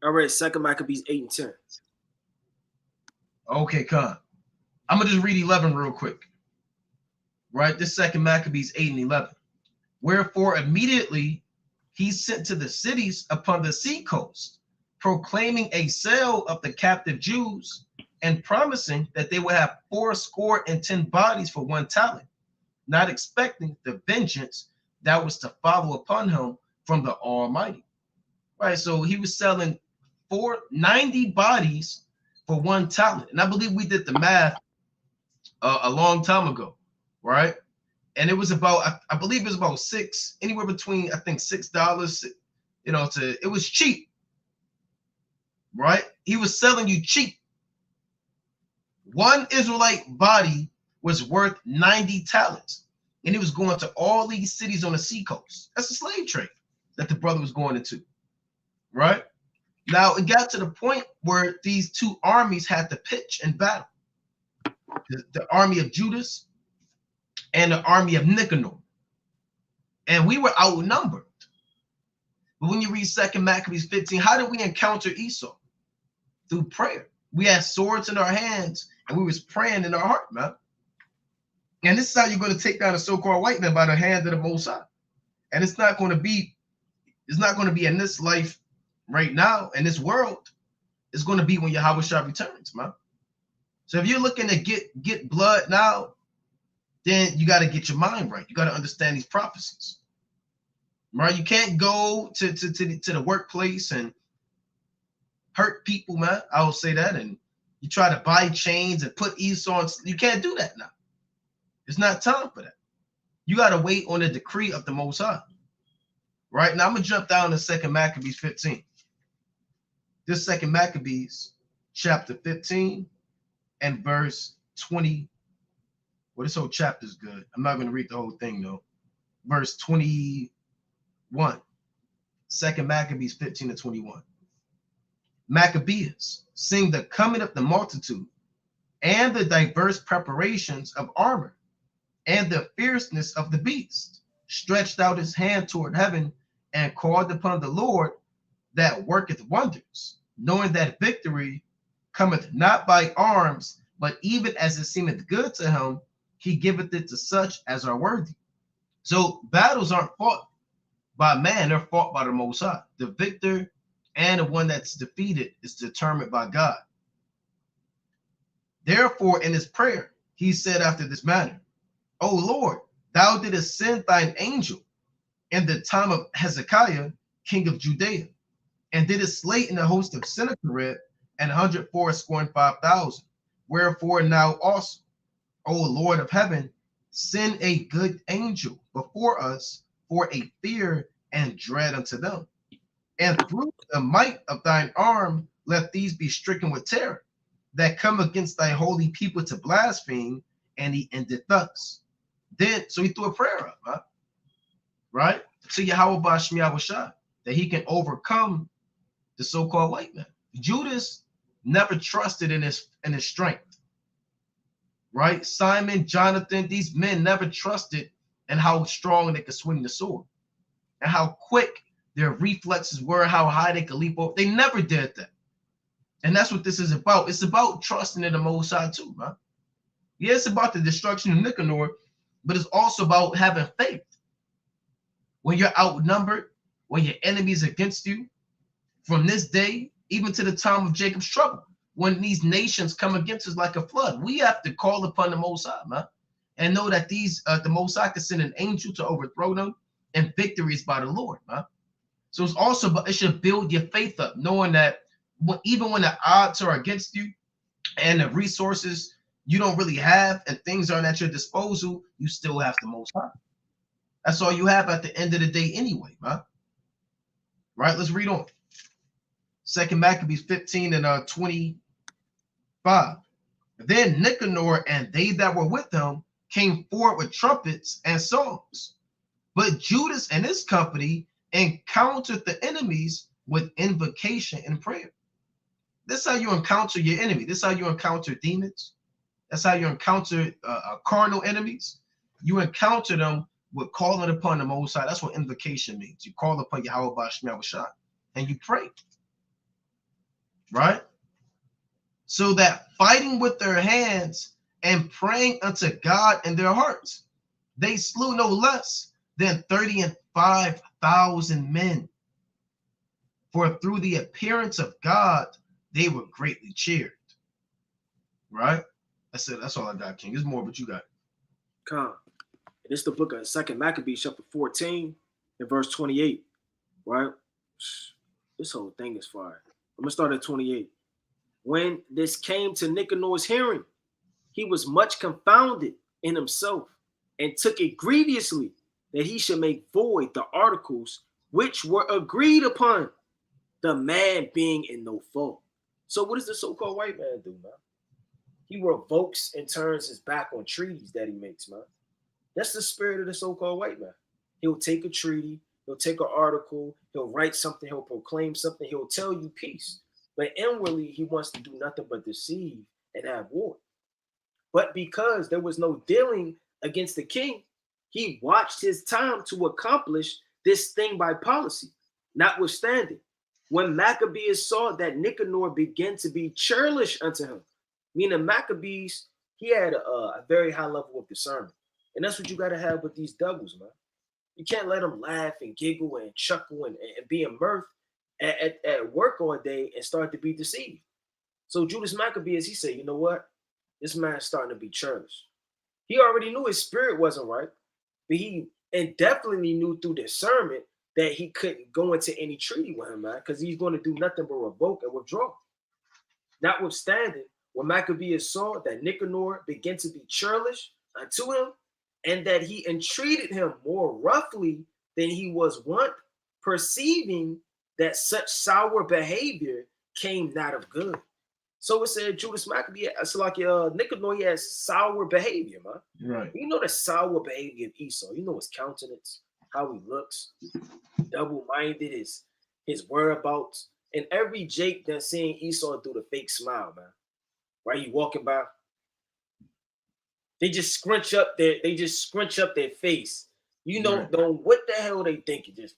read 2 Maccabees 8 and 10. Okay, Khan. I'm gonna just read 11 real quick. Right, this 2 Maccabees 8 and 11. Wherefore immediately he sent to the cities upon the sea coast, proclaiming a sale of the captive Jews and promising that they would have 80 bodies for 1 talent, not expecting the vengeance that was to follow upon him from the Almighty. Right, so he was selling 90 bodies for 1 talent. And I believe we did the math a long time ago, right? And it was about, I believe it was about anywhere between, I think $6, it was cheap, right? He was selling you cheap. 1 Israelite body was worth 90 talents. And he was going to all these cities on the seacoast. That's a slave trade that the brother was going into, right? Now, it got to the point where these 2 armies had to pitch and battle. The army of Judas and the army of Nicanor. And we were outnumbered. But when you read 2 Maccabees 15, how did we encounter Esau? Through prayer. We had swords in our hands and we was praying in our heart, man. And this is how you're going to take down a so-called white man, by the hand of the Most High. And it's not going to be in this life right now, in this world. It's going to be when Yahweh Shah returns, man. So if you're looking to get blood now, then you got to get your mind right. You got to understand these prophecies, right? You can't go to the workplace and hurt people, man. I will say that. And you try to buy chains and put Esau on. You can't do that now. It's not time for that. You got to wait on the decree of the Most High. Right? Now I'm going to jump down to 2 Maccabees 15. This 2 Maccabees chapter 15 and verse 20. Well, this whole chapter is good. I'm not going to read the whole thing, though. Verse 21. 2 Maccabees 15 and 21. Maccabees, seeing the coming of the multitude and the diverse preparations of armor and the fierceness of the beast, stretched out his hand toward heaven and called upon the Lord that worketh wonders, knowing that victory cometh not by arms, but even as it seemeth good to him, he giveth it to such as are worthy. So battles aren't fought by man, they're fought by the Most High. The victor and the one that's defeated is determined by God. Therefore, in his prayer, he said after this manner, O Lord, thou didst send thine angel in the time of Hezekiah, king of Judea, and didst slay in the host of Sennacherib and 185,000. Wherefore now also, O Lord of heaven, send a good angel before us for a fear and dread unto them. And through the might of thine arm, let these be stricken with terror, that come against thy holy people to blaspheme, and he ended thus. Then, so he threw a prayer up, huh? Right? To Yahweh Bashmi Yahushua, that he can overcome the so-called white man. Judas never trusted in his strength, right? Simon, Jonathan, these men never trusted in how strong they could swing the sword and how quick their reflexes were, how high they could leap over. They never did that. And that's what this is about. It's about trusting in the Most High too, man. Yeah, it's about the destruction of Nicanor, but it's also about having faith. When you're outnumbered, when your enemies against you, from this day, even to the time of Jacob's trouble, when these nations come against us like a flood, we have to call upon the Most High, man, and know that the Most High can send an angel to overthrow them, and victory is by the Lord, man. So it's also, it should build your faith up, knowing that even when the odds are against you and the resources you don't really have and things aren't at your disposal, you still have the Most High. That's all you have at the end of the day anyway, man. Right, let's read on. 2 Maccabees 15 and 25. Then Nicanor and they that were with him came forward with trumpets and songs. But Judas and his company encountered the enemies with invocation and prayer. This is how you encounter your enemy. This is how you encounter demons. That's how you encounter carnal enemies. You encounter them with calling upon the Most High. That's what invocation means. You call upon Yahweh Bashmi Yahushua and you pray. Right? So that fighting with their hands and praying unto God in their hearts, they slew no less than 35,000 men. For through the appearance of God, they were greatly cheered. Right? That's it. That's all I got, King. There's more, but you got it. Come. It's the book of 2 Maccabees, chapter 14, and verse 28. Right? This whole thing is fire. I'm going to start at 28. When this came to Nicanor's hearing, he was much confounded in himself and took it grievously that he should make void the articles which were agreed upon, the man being in no fault. So what does the so-called white man do, man? He revokes and turns his back on treaties that he makes, man. That's the spirit of the so-called white man. He'll take a treaty, he'll take an article, he'll write something, he'll proclaim something, he'll tell you peace. But inwardly, he wants to do nothing but deceive and have war. But because there was no dealing against the king, he watched his time to accomplish this thing by policy. Notwithstanding, when Maccabees saw that Nicanor began to be churlish unto him, meaning Maccabees, he had a very high level of discernment. And that's what you got to have with these devils, man. You can't let them laugh and giggle and chuckle and be in mirth at work all day and start to be deceived. So Judas Maccabees, he said, you know what? This man's starting to be churlish. He already knew his spirit wasn't right, but he definitely knew through discernment that he couldn't go into any treaty with him, man, because he's going to do nothing but revoke and withdraw. Notwithstanding, when Maccabees saw that Nicanor began to be churlish unto him, and that he entreated him more roughly than he was wont, perceiving that such sour behavior came not of good. So it said Judas Maccabees, it's like Nicanor, he has sour behavior, man. Right. You know the sour behavior of Esau. You know his countenance, how he looks, double-minded, his whereabouts. And every Jake that's seeing Esau do the fake smile, man. Right? He walking by. They just scrunch up their face. You know, Right. what the hell they thinking? Just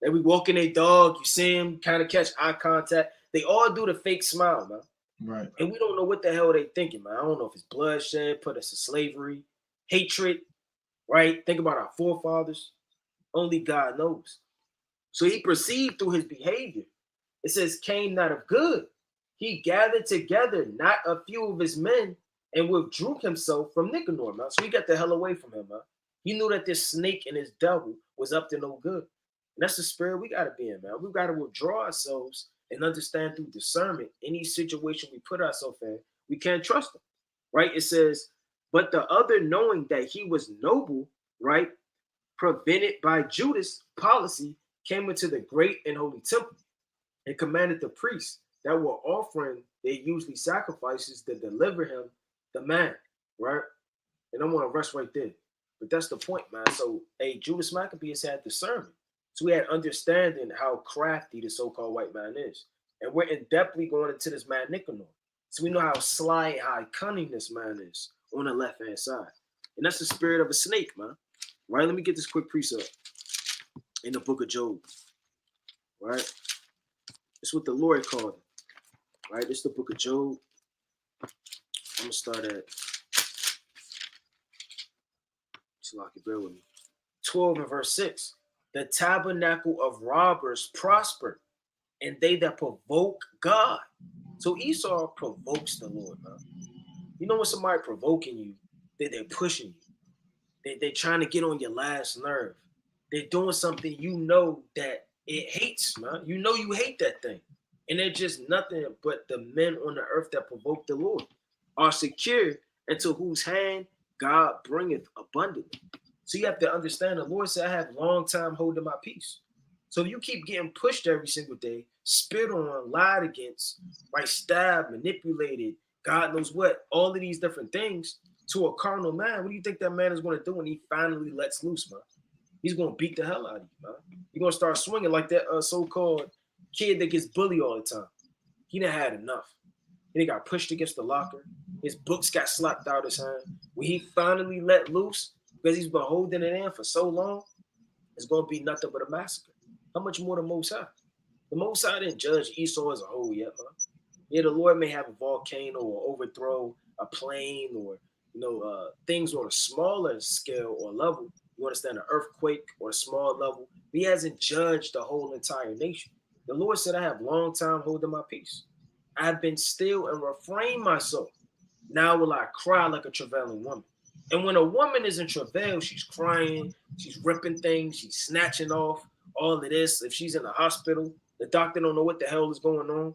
they be walking their dog, you see him kind of catch eye contact. They all do the fake smile, man. Right. And we don't know what the hell they thinking, man. I don't know if it's bloodshed, put us to slavery, hatred, right? Think about our forefathers. Only God knows. So he perceived through his behavior. It says, came not of good. He gathered together not a few of his men and withdrew himself from Nicanor, man. So he got the hell away from him, man. He knew that this snake and his devil was up to no good. And that's the spirit we got to be in, man. We got to withdraw ourselves and understand through discernment any situation we put ourselves in, we can't trust him, right? It says, but the other knowing that he was noble, right, prevented by Judas' policy, came into the great and holy temple. and commanded the priests that were offering their usually sacrifices to deliver him the man, right? And I want to rest right there. But that's the point, man. So, Judas Maccabeus had discernment. So we had understanding how crafty the so-called white man is. And we're in-depthly going into this man Nicanor. So we know how sly, how cunning this man is on the left-hand side. And that's the spirit of a snake, man. Right? Let me get this quick precept in the book of Job. Right? It's what the Lord called it. Right? This is the book of Job. I'm going to start at, so I can bear with me, 12 and verse 6. The tabernacle of robbers prospered, and they that provoke God. So Esau provokes the Lord, man. You know when somebody provoking you, they're pushing you. They're trying to get on your last nerve. They're doing something you know that it hates, man. You know you hate that thing. And they're just nothing but the men on the earth that provoke the Lord are secure, into whose hand God bringeth abundantly. So you have to understand the Lord said, I have long time holding my peace. So if you keep getting pushed every single day, spit on, lied against, right, stabbed, manipulated, God knows what, all of these different things to a carnal man, what do you think that man is going to do when he finally lets loose, man? He's going to beat the hell out of you, man. You're going to start swinging like that so-called kid that gets bullied all the time. He done had enough. He got pushed against the locker. His books got slapped out of his hand. When he finally let loose, because he's been holding it in for so long, it's going to be nothing but a massacre. How much more the Most High? The Most High didn't judge Esau as a whole yet, man. Yeah, the Lord may have a volcano or overthrow a plane or, things on a smaller scale or level. You understand, an earthquake or a small level. He hasn't judged the whole entire nation. The Lord said, I have long time holding my peace. I have been still and refrained myself. Now will I cry like a travailing woman. And when a woman is in travail, she's crying, she's ripping things, she's snatching off all of this. If she's in the hospital, the doctor don't know what the hell is going on.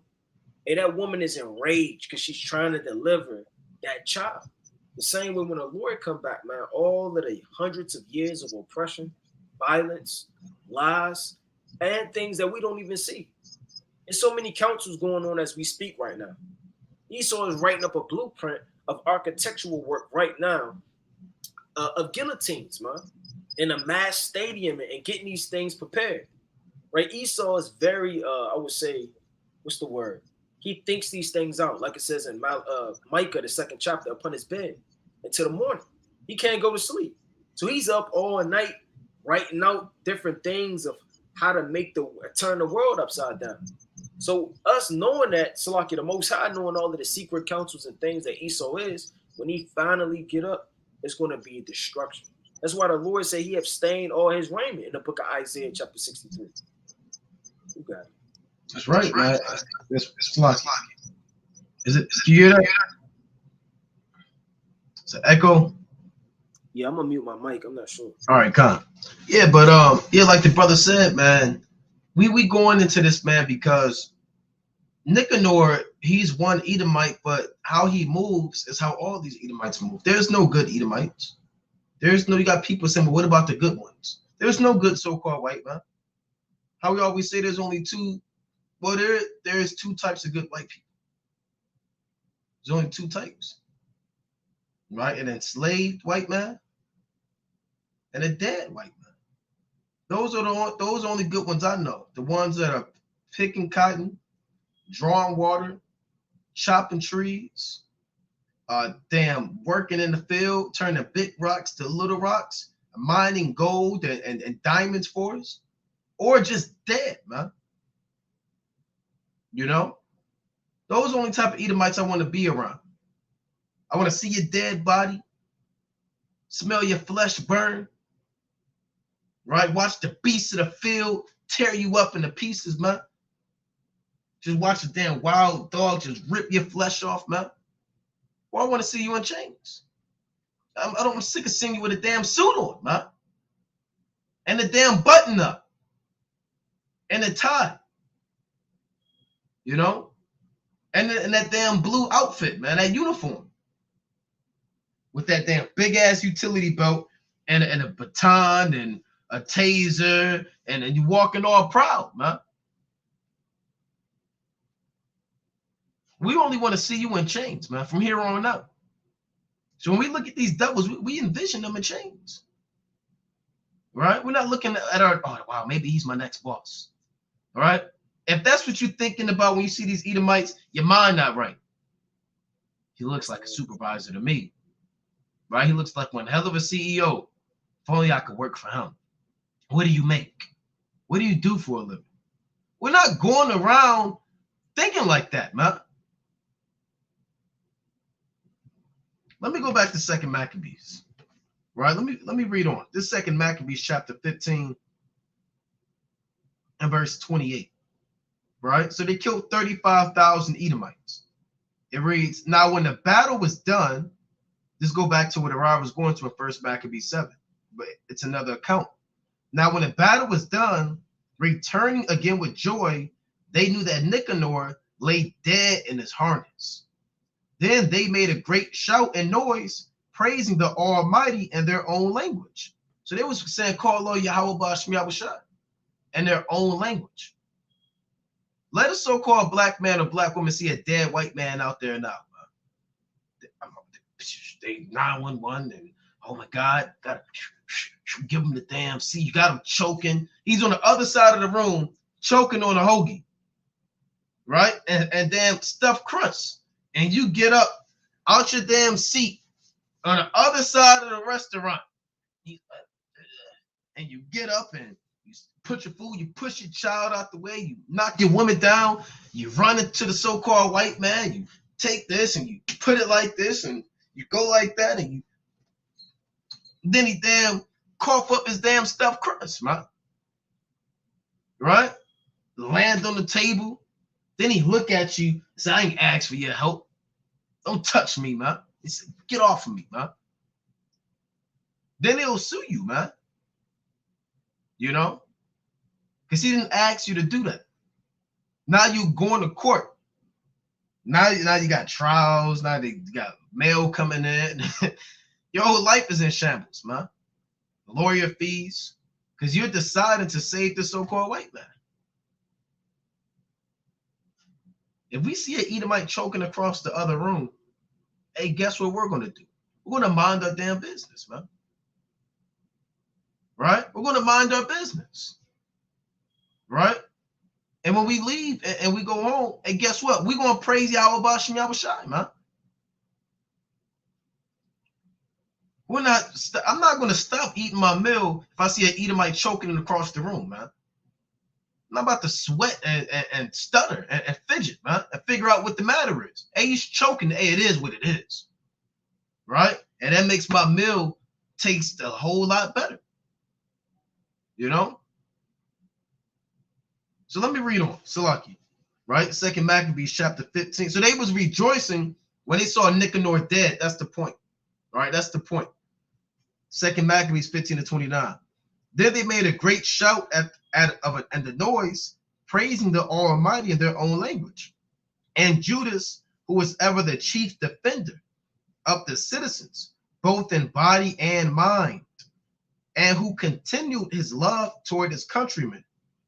And that woman is enraged because she's trying to deliver that child. The same way when the Lord come back, man, all of the hundreds of years of oppression, violence, lies, and things that we don't even see. There's so many councils going on as we speak right now. Esau is writing up a blueprint of architectural work right now of guillotines, man, in a mass stadium and getting these things prepared. Right? Esau is very, I would say, what's the word? He thinks these things out, like it says in Micah, the 2nd chapter, upon his bed until the morning. He can't go to sleep. So he's up all night writing out different things of how to turn the world upside down. So us knowing that, Salaki, the Most High, knowing all of the secret counsels and things that Esau is, when he finally get up, it's going to be destruction. That's why the Lord said he abstained all his raiment in the book of Isaiah chapter 63. You got it. That's right, man. It's Salaki. Is it? Do you hear that? It's an echo. Yeah, I'm gonna mute my mic. I'm not sure. All right, come. Yeah, but like the brother said, man, we going into this, man, because Nicanor, he's one Edomite, but how he moves is how all these Edomites move. There's no good Edomites. You got people saying, but what about the good ones? There's no good so-called white man. How we always say there's only two. Well, there's two types of good white people. There's only two types, right? An enslaved white man and a dead white man. Those are those only good ones I know. The ones that are picking cotton, drawing water, chopping trees, working in the field, turning big rocks to little rocks, mining gold and diamonds for us, or just dead, man. You know, those are the only type of Edomites I want to be around. I want to see your dead body, smell your flesh burn, right? Watch the beasts of the field tear you up into pieces, man. Just watch the damn wild dog just rip your flesh off, man. Well, I want to see you in chains. I'm sick of seeing you with a damn suit on, man. And the damn button up. And the tie. You know? And that damn blue outfit, man, that uniform. With that damn big ass utility belt and a baton and a taser and you walking all proud, man. We only want to see you in chains, man, from here on out. So when we look at these devils, we envision them in chains, right? We're not looking at our, oh, wow, maybe he's my next boss, all right? If that's what you're thinking about when you see these Edomites, your mind not right. He looks like a supervisor to me, right? He looks like one hell of a CEO. If only I could work for him. What do you make? What do you do for a living? We're not going around thinking like that, man. Let me go back to 2 Maccabees, right? Let me read on. This 2 Maccabees chapter 15 and verse 28, right? So they killed 35,000 Edomites. It reads, now when the battle was done, this go back to what Uriah was going to in 1 Maccabees 7, but it's another account. Now when the battle was done, returning again with joy, they knew that Nicanor lay dead in his harness. Then they made a great shout and noise, praising the Almighty in their own language. So they was saying, call Lord Yahweh Ba'Shem Yahushua in their own language. Let a so-called black man or black woman see a dead white man out there now. They 911 and oh my God, gotta give him the damn see. You got him choking. He's on the other side of the room, choking on a hoagie, right? And damn stuffed crust. And you get up out your damn seat on the other side of the restaurant, and you get up and you put your food, you push your child out the way, you knock your woman down, you run into the so-called white man, you take this and you put it like this, and you go like that, and then he damn cough up his damn stuffed crust, man. Right? Land on the table. Then he look at you, say, I ain't asked for your help. Don't touch me, man. He said, get off of me, man. Then he'll sue you, man. You know? Because he didn't ask you to do that. Now you going to court. Now you got trials. Now they got mail coming in. Your whole life is in shambles, man. Lawyer fees. Because you're deciding to save the so-called white man. If we see an Edomite choking across the other room, hey, guess what we're going to do? We're going to mind our damn business, man. Right? We're going to mind our business. Right? And when we leave and we go home, and guess what? We're going to praise Yahweh Ba'Shem Yahushua, man. I'm not going to stop eating my meal if I see an Edomite choking across the room, man. I'm not about to sweat and stutter and fidget, man, and figure out what the matter is. Hey, he's choking. Hey, it is what it is. Right? And that makes my meal taste a whole lot better. You know? So let me read on. Salaki. Right? 2 Maccabees chapter 15. So they was rejoicing when they saw Nicanor dead. That's the point. All right? That's the point. 2 Maccabees 15 to 29. Then they made a great shout and the noise, praising the Almighty in their own language. And Judas, who was ever the chief defender of the citizens, both in body and mind, and who continued his love toward his countrymen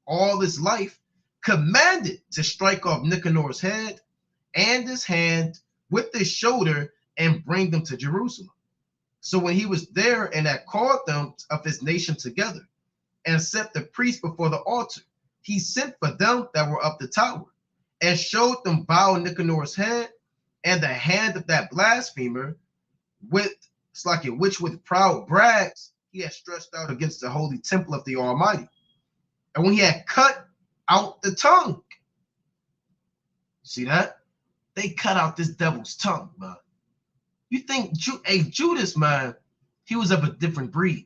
all his life, commanded to strike off Nicanor's head and his hand with his shoulder and bring them to Jerusalem. So when he was there and had called them of his nation together and set the priests before the altar, he sent for them that were up the tower and showed them bow Nicanor's head and the hand of that blasphemer which with proud brags he had stretched out against the holy temple of the Almighty. And when he had cut out the tongue, see that? They cut out this devil's tongue, man. You think Judas, man, he was of a different breed.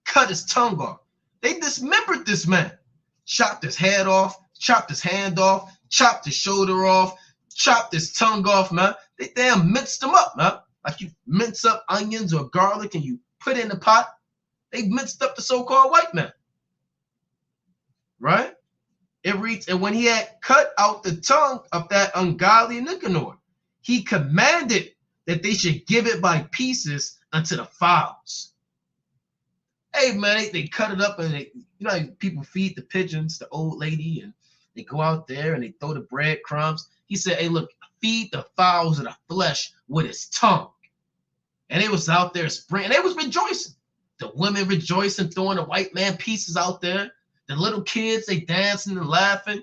Cut his tongue off. They dismembered this man. Chopped his head off, chopped his hand off, chopped his shoulder off, chopped his tongue off, man. They damn minced him up, man. Like you mince up onions or garlic and you put it in the pot. They minced up the so-called white man. Right? It reads, and when he had cut out the tongue of that ungodly Nicanor, he commanded that they should give it by pieces unto the fowls. Hey, man, they cut it up and people feed the pigeons, the old lady, and they go out there and they throw the breadcrumbs. He said, hey, look, feed the fowls of the flesh with his tongue. And they was out there spraying. They was rejoicing. The women rejoicing, throwing the white man pieces out there. The little kids, they dancing and laughing.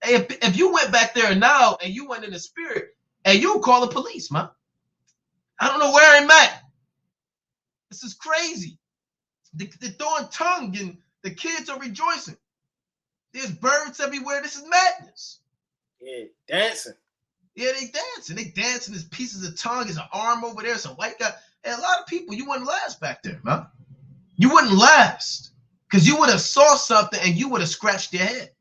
Hey, if you went back there now and you went in the spirit, and you call the police, man. I don't know where I'm at. This is crazy. They're throwing tongue and the kids are rejoicing. There's birds everywhere. This is madness. Yeah, dancing. Yeah, they dancing. They dancing. There's pieces of tongue. There's an arm over there. Some white guy. And a lot of people, you wouldn't last back there, man. You wouldn't last because you would have saw something and you would have scratched your head.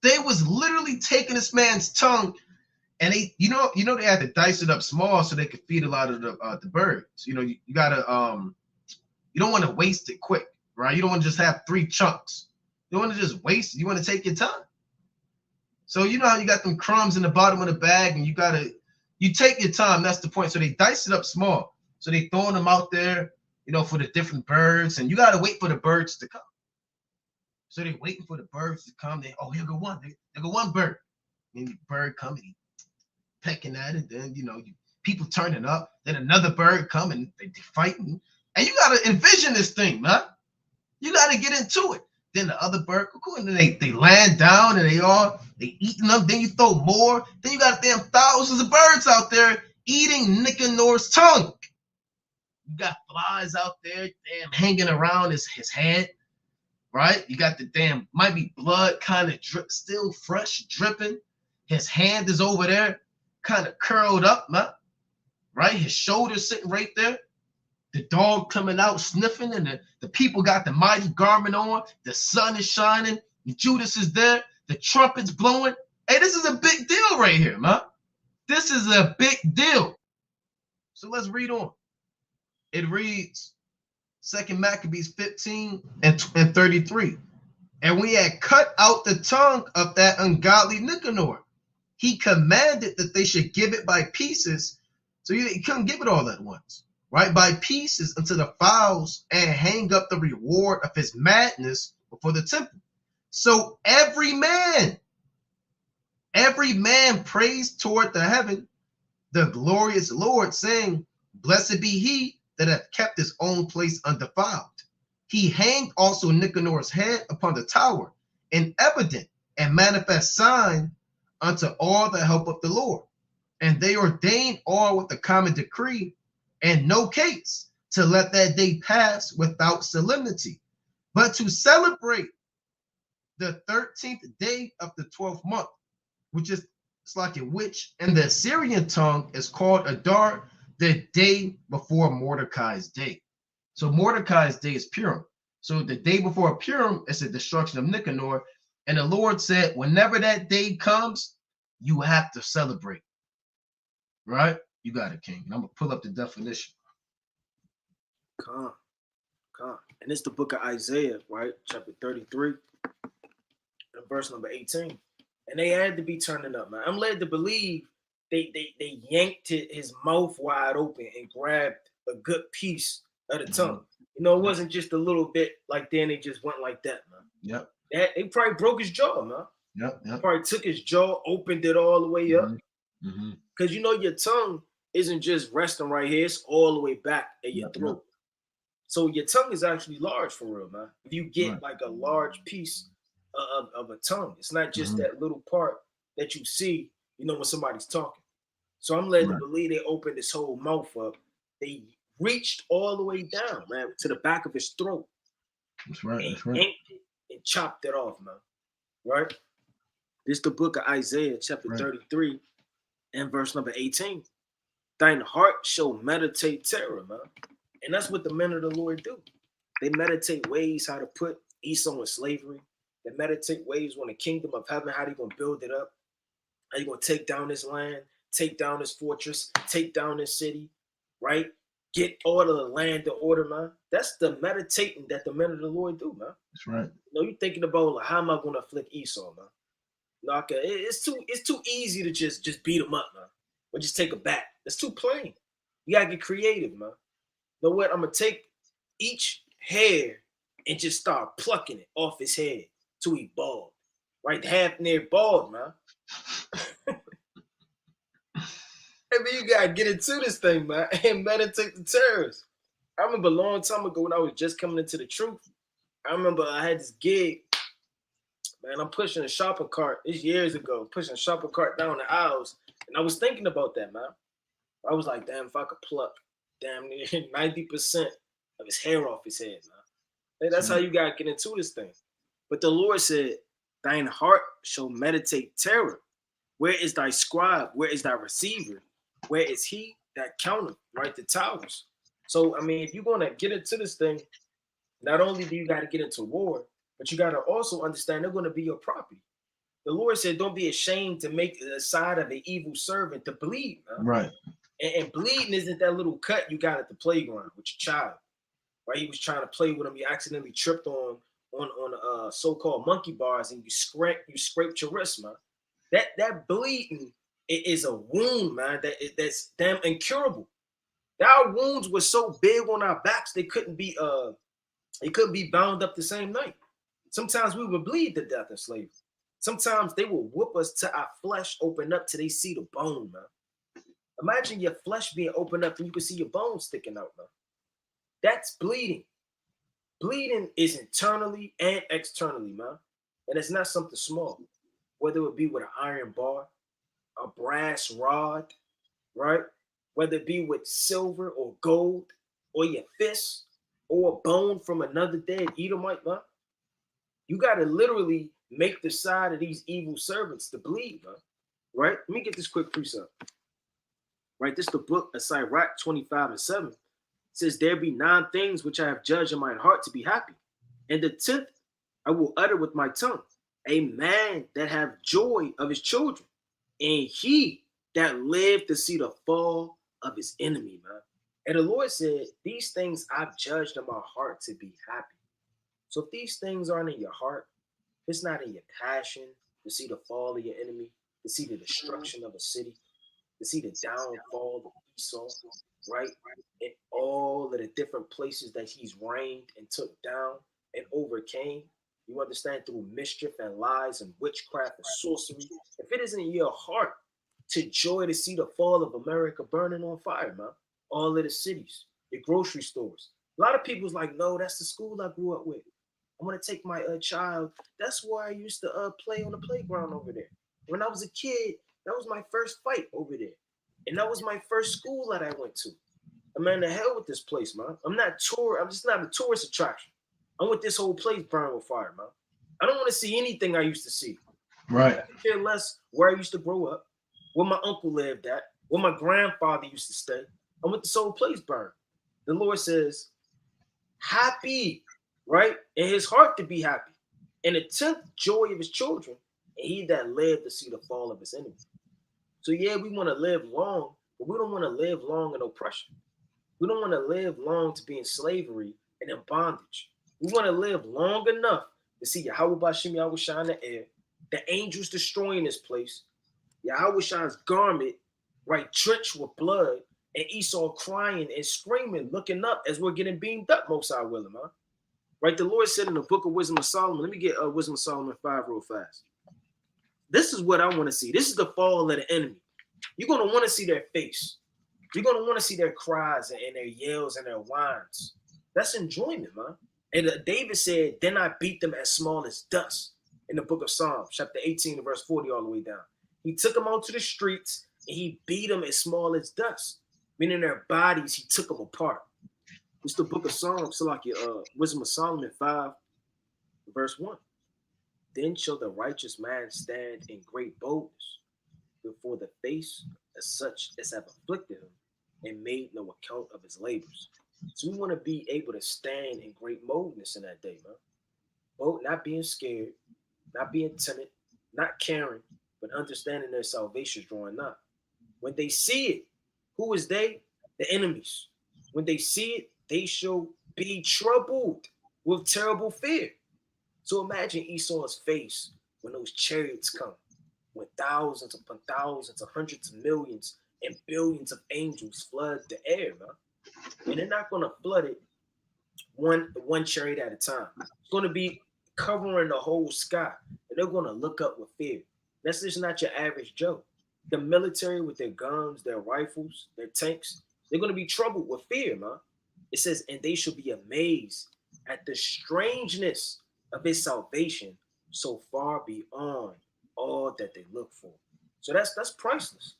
They was literally taking this man's tongue, and they, you know, they had to dice it up small so they could feed a lot of the birds. You know, you gotta you don't want to waste it quick, right? You don't want to just have 3 chunks. You don't want to just waste it. You want to take your time. So you know how you got them crumbs in the bottom of the bag, and you take your time. That's the point. So they dice it up small. So they throwing them out there, you know, for the different birds, and you got to wait for the birds to come. So they're waiting for the birds to come. Here go one. There go one bird. Then the bird come and he pecking at it. Then, you know, people turning up. Then another bird come and they fighting. And you got to envision this thing, man. You got to get into it. Then the other bird, and then they land down and they eating them. Then you throw more. Then you got damn thousands of birds out there eating Nicanor's tongue. You got flies out there, damn, hanging around his head. Right? You got the damn, might be blood kind of still fresh, dripping. His hand is over there, kind of curled up, man. Right? His shoulder's sitting right there. The dog coming out sniffing, and the people got the mighty garment on. The sun is shining. Judas is there. The trumpet's blowing. Hey, this is a big deal right here, man. This is a big deal. So let's read on. It reads, 2 Maccabees 15 and 33. And we had cut out the tongue of that ungodly Nicanor. He commanded that they should give it by pieces. So you couldn't give it all at once, right? By pieces unto the fowls, and hang up the reward of his madness before the temple. So every man prays toward the heaven, the glorious Lord, saying, blessed be he that hath kept his own place undefiled. He hanged also Nicanor's head upon the tower, an evident and manifest sign unto all the help of the Lord. And they ordained all with a common decree, and no case, to let that day pass without solemnity, but to celebrate the 13th day of the 12th month, which is which in the Assyrian tongue is called Adar, the day before Mordecai's day. So Mordecai's day is Purim. So the day before Purim is the destruction of Nicanor. And the Lord said, whenever that day comes, you have to celebrate. Right? You got it, King. And I'm going to pull up the definition. Come. And it's the book of Isaiah, right? Chapter 33, and verse number 18. And they had to be turning up, man. I'm led to believe they yanked his mouth wide open and grabbed a good piece of the tongue. You know, it wasn't just a little bit like then they just went like that, man. Yep. They probably broke his jaw, man. Yep. Probably took his jaw, opened it all the way up. Because you know your tongue isn't just resting right here, it's all the way back at your throat. So your tongue is actually large for real, man. If you get like a large piece of a tongue, it's not just that little part that you see, you know, when somebody's talking. So I'm led to believe they opened his whole mouth up. They reached all the way down, man, to the back of his throat. That's right. Yanked it and chopped it off, man. Right? This is the book of Isaiah, chapter 33, and verse number 18. Thine heart shall meditate terror, man. And that's what the men of the Lord do. They meditate ways how to put Esau in slavery. They meditate ways on the kingdom of heaven, how they going to build it up. How you going to take down this land, take down this fortress, take down this city, right? Get order the land to order, man. That's the meditating that the men of the Lord do, man. That's right. You know, you're thinking about, like, how am I going to afflict Esau, man? Like, it's too easy to just beat him up, man. Or just take a bat. It's too plain. You got to get creative, man. You know what? I'm going to take each hair and just start plucking it off his head till he bald, right? Half near bald, man. I mean, you gotta get into this thing, man, and meditate the terrors. I remember a long time ago when I was just coming into the truth. I remember I had this gig, man. I'm pushing a shopping cart. It's years ago, pushing a shopping cart down the aisles, and I was thinking about that, man. I was like, damn, if I could pluck damn near 90% of his hair off his head, man. Hey, that's how you gotta get into this thing. But the Lord said, thine heart shall meditate terror. Where is thy scribe? Where is thy receiver? Where is he that counteth, right, the towers? So, I mean, if you're going to get into this thing, not only do you got to get into war, but you got to also understand they're going to be your property. The Lord said, don't be ashamed to make the side of an evil servant to bleed. Man. Right. And bleeding isn't that little cut you got at the playground with your child, right? He was trying to play with him. You accidentally tripped on so-called monkey bars and you scraped your wrist, man. That bleeding is a wound, man. That's damn incurable. Our wounds were so big on our backs they couldn't be bound up the same night. Sometimes we would bleed to death in slavery. Sometimes they will whoop us till our flesh open up till they see the bone, man. Imagine your flesh being opened up and you can see your bones sticking out, man. That's bleeding. Bleeding is internally and externally, man. And it's not something small. Whether it be with an iron bar, a brass rod, right? Whether it be with silver or gold, or your fist, or a bone from another dead Edomite, man. You got to literally make the side of these evil servants to bleed, man. Right? Let me get this quick precept. Right? This is the book of Sirach 25:7. It says, there be 9 things which I have judged in mine heart to be happy. And the 10th I will utter with my tongue. A man that have joy of his children, and he that lived to see the fall of his enemy, man. And the Lord said, these things I've judged in my heart to be happy. So if these things aren't in your heart, if it's not in your passion to see the fall of your enemy, to see the destruction of a city, to see the downfall of Esau, right? And all of the different places that he's reigned and took down and overcame, you understand, through mischief and lies and witchcraft and sorcery. If it isn't in your heart to joy to see the fall of America burning on fire, man, all of the cities, the grocery stores. A lot of people's like, no, that's the school I grew up with. I'm going to take my child. That's where I used to play on the playground over there. When I was a kid, that was my first fight over there. And that was my first school that I went to. I mean, the hell with this place, man. I'm just not a tourist attraction. I want this whole place burned with fire, man. I don't want to see anything I used to see. Right. I care less where I used to grow up, where my uncle lived at, where my grandfather used to stay. I want this whole place burned. The Lord says, happy, right? In his heart to be happy. And the 10th joy of his children, and he that lived to see the fall of his enemy. So yeah, we want to live long, but we don't want to live long in oppression. We don't want to live long to be in slavery and in bondage. We want to live long enough to see Yahweh Bashim Yahweh Shah in the air, the angels destroying this place, Yahweh Shah's garment, right, drenched with blood, and Esau crying and screaming, looking up as we're getting beamed up, most I will, man. Right, the Lord said in the book of Wisdom of Solomon, let me get Wisdom of Solomon 5 real fast. This is what I want to see. This is the fall of the enemy. You're going to want to see their face. You're going to want to see their cries and their yells and their whines. That's enjoyment, man. And David said, then I beat them as small as dust in the book of Psalms, chapter 18, verse 40, all the way down. He took them out to the streets and he beat them as small as dust, meaning their bodies, he took them apart. It's the book of Psalms, so like Wisdom of Solomon 5, verse 1. Then shall the righteous man stand in great boldness before the face of such as have afflicted him and made no account of his labors. So we want to be able to stand in great boldness in that day, man. Bold, not being scared, not being timid, not caring, but understanding their salvation is drawing nigh. When they see it, who is they? The enemies. When they see it, they shall be troubled with terrible fear. So imagine Esau's face when those chariots come, when thousands upon thousands of hundreds of millions and billions of angels flood the air, man. And they're not going to flood it one chariot at a time. It's going to be covering the whole sky, and they're going to look up with fear. That's just not your average Joe. The military with their guns, their rifles, their tanks, they're going to be troubled with fear, man. It says, and they shall be amazed at the strangeness of his salvation, so far beyond all that they look for. So that's priceless.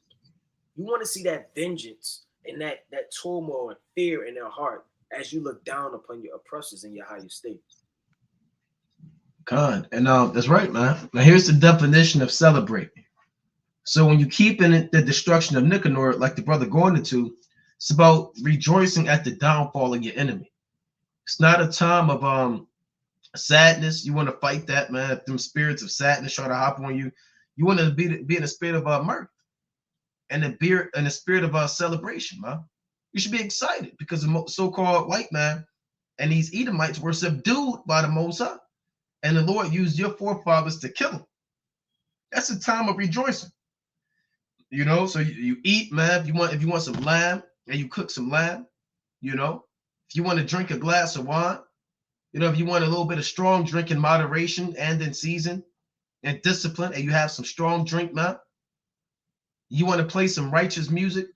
You want to see that vengeance and that turmoil and fear in their heart as you look down upon your oppressors in your higher state. God, and that's right, man. Now here's the definition of celebrate. So when you keep in it the destruction of Nicanor, like the brother going into, it's about rejoicing at the downfall of your enemy. It's not a time of sadness. You want to fight that, man. If them spirits of sadness try to hop on you, you want to be in a spirit of mirth and a spirit of celebration, man. You should be excited because the so-called white man and these Edomites were subdued by the Most High, and the Lord used your forefathers to kill them. That's a time of rejoicing. You know, so you eat, man. If you want some lamb, and you cook some lamb, you know. If you want to drink a glass of wine, you know, if you want a little bit of strong drink in moderation and in season and discipline, and you have some strong drink, man. You want to play some righteous music,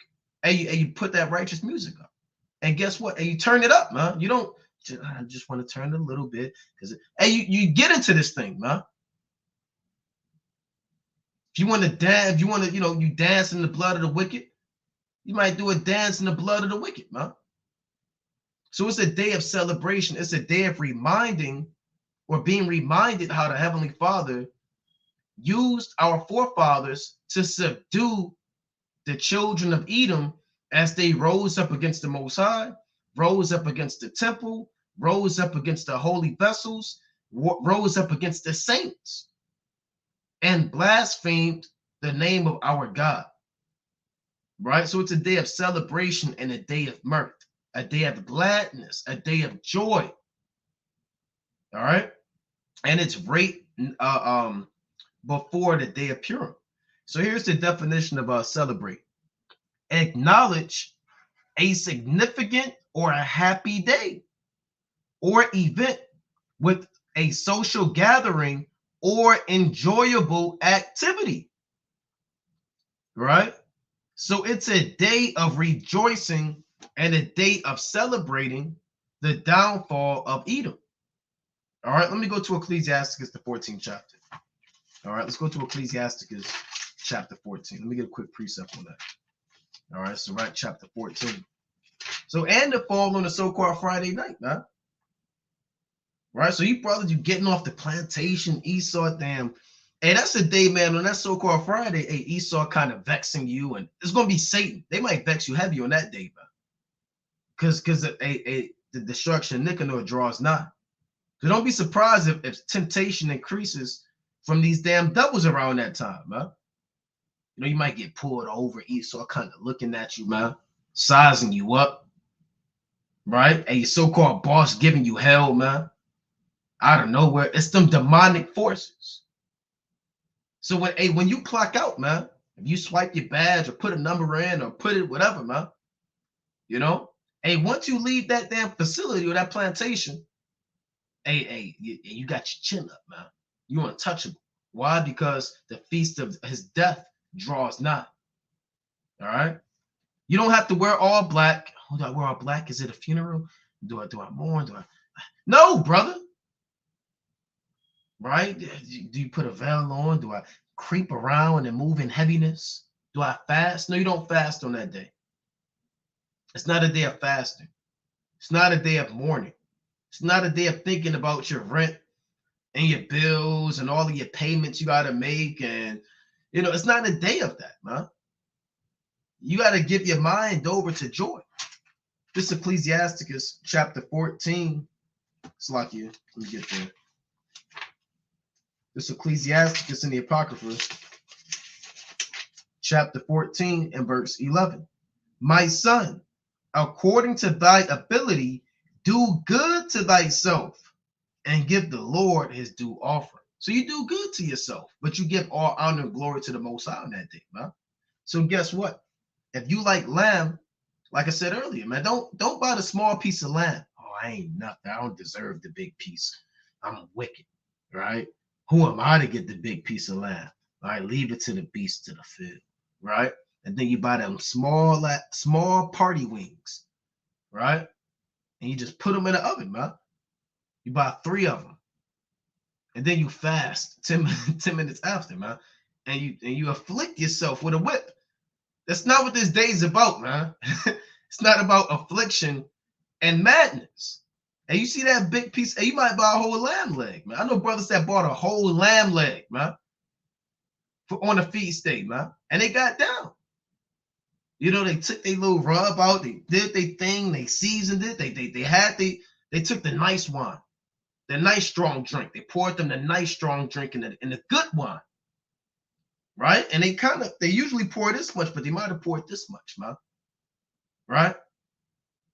and you put that righteous music up. And guess what? And you turn it up, man. You don't I just want to turn it a little bit because you get into this thing, man. If you want to dance, if you want to, you dance in the blood of the wicked, you might do a dance in the blood of the wicked, man. So it's a day of celebration. It's a day of reminding or being reminded how the Heavenly Father used our forefathers to subdue the children of Edom as they rose up against the Most High, rose up against the temple, rose up against the holy vessels, rose up against the saints, and blasphemed the name of our God. Right? So it's a day of celebration and a day of mirth, a day of gladness, a day of joy. All right? And it's right before the day of Purim. So here's the definition of celebrate. Acknowledge a significant or a happy day or event with a social gathering or enjoyable activity. Right? So it's a day of rejoicing and a day of celebrating the downfall of Edom. All right, let me go to Ecclesiasticus, the 14th chapter. All right, let's go to Ecclesiasticus chapter 14. Let me get a quick precept on that. All right, so right, chapter 14. So, and the fall on the so-called Friday night, man. Right, so you brothers, you getting off the plantation, Esau, damn. Hey, that's the day, man, on that so-called Friday, hey, Esau kind of vexing you, and it's going to be Satan. They might vex you heavy on that day, man. Because the destruction of Nicanor draws nigh. So don't be surprised if temptation increases from these damn devils around that time, man. You know, you might get pulled over, Esau kind of looking at you, man, sizing you up, right? A so-called boss giving you hell, man, out of nowhere. It's them demonic forces. So when you clock out, man, if you swipe your badge or put a number in or put it whatever, man, once you leave that damn facility or that plantation, you got your chin up, man. You untouchable. Why? Because the feast of his death draws nigh. All right. You don't have to wear all black. Oh, do I wear all black? Is it a funeral? Do I mourn? No, brother. Right? Do you put a veil on? Do I creep around and move in heaviness? Do I fast? No, you don't fast on that day. It's not a day of fasting. It's not a day of mourning. It's not a day of thinking about your rent and your bills and all of your payments you got to make. And, it's not a day of that, man. You got to give your mind over to joy. This Ecclesiasticus chapter 14. It's like you. Let me get there. This Ecclesiasticus in the Apocrypha, chapter 14 and verse 11. My son, according to thy ability, do good to thyself and give the Lord his due offering. So you do good to yourself, but you give all honor and glory to the Most High on that day, man. So guess what? If you like lamb, like I said earlier, man, don't buy the small piece of lamb. Oh, I ain't nothing. I don't deserve the big piece. I'm wicked. right? Who am I to get the big piece of land? All right, leave it to the beast to the field, right? And then you buy them small party wings, right? And you just put them in the oven, man. You buy 3 of them, and then you fast 10 minutes after, man. And you afflict yourself with a whip. That's not what this day is about, man. It's not about affliction and madness. And you see that big piece, and you might buy a whole lamb leg, man. I know brothers that bought a whole lamb leg, man, on a feast day, man. And they got down. You know, they took their little rub out, they did their thing, they seasoned it, they took the nice wine, the nice strong drink. They poured them the nice strong drink in the good wine. Right? And they usually pour this much, but they might have poured this much, man. Right?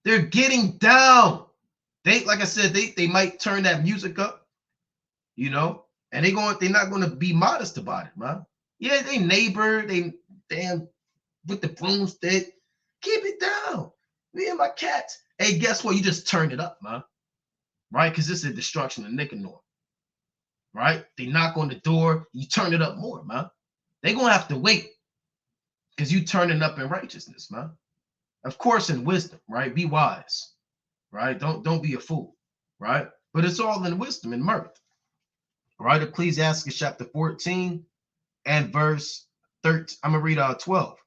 They're getting down. Like I said, they might turn that music up, you know, and they're not gonna be modest about it, man. Yeah, they neighbor, they damn with the broomstick. Keep it down. Me and my cats. Hey, guess what? You just turned it up, man. Right? Because this is a destruction of Nicanor. Right? They knock on the door, you turn it up more, man. They're gonna have to wait because you turning up in righteousness, man. Of course, in wisdom, right? Be wise, right? Don't be a fool, right? But it's all in wisdom and mirth, right? Ecclesiastes chapter 14 and verse 13. I'm gonna read 12.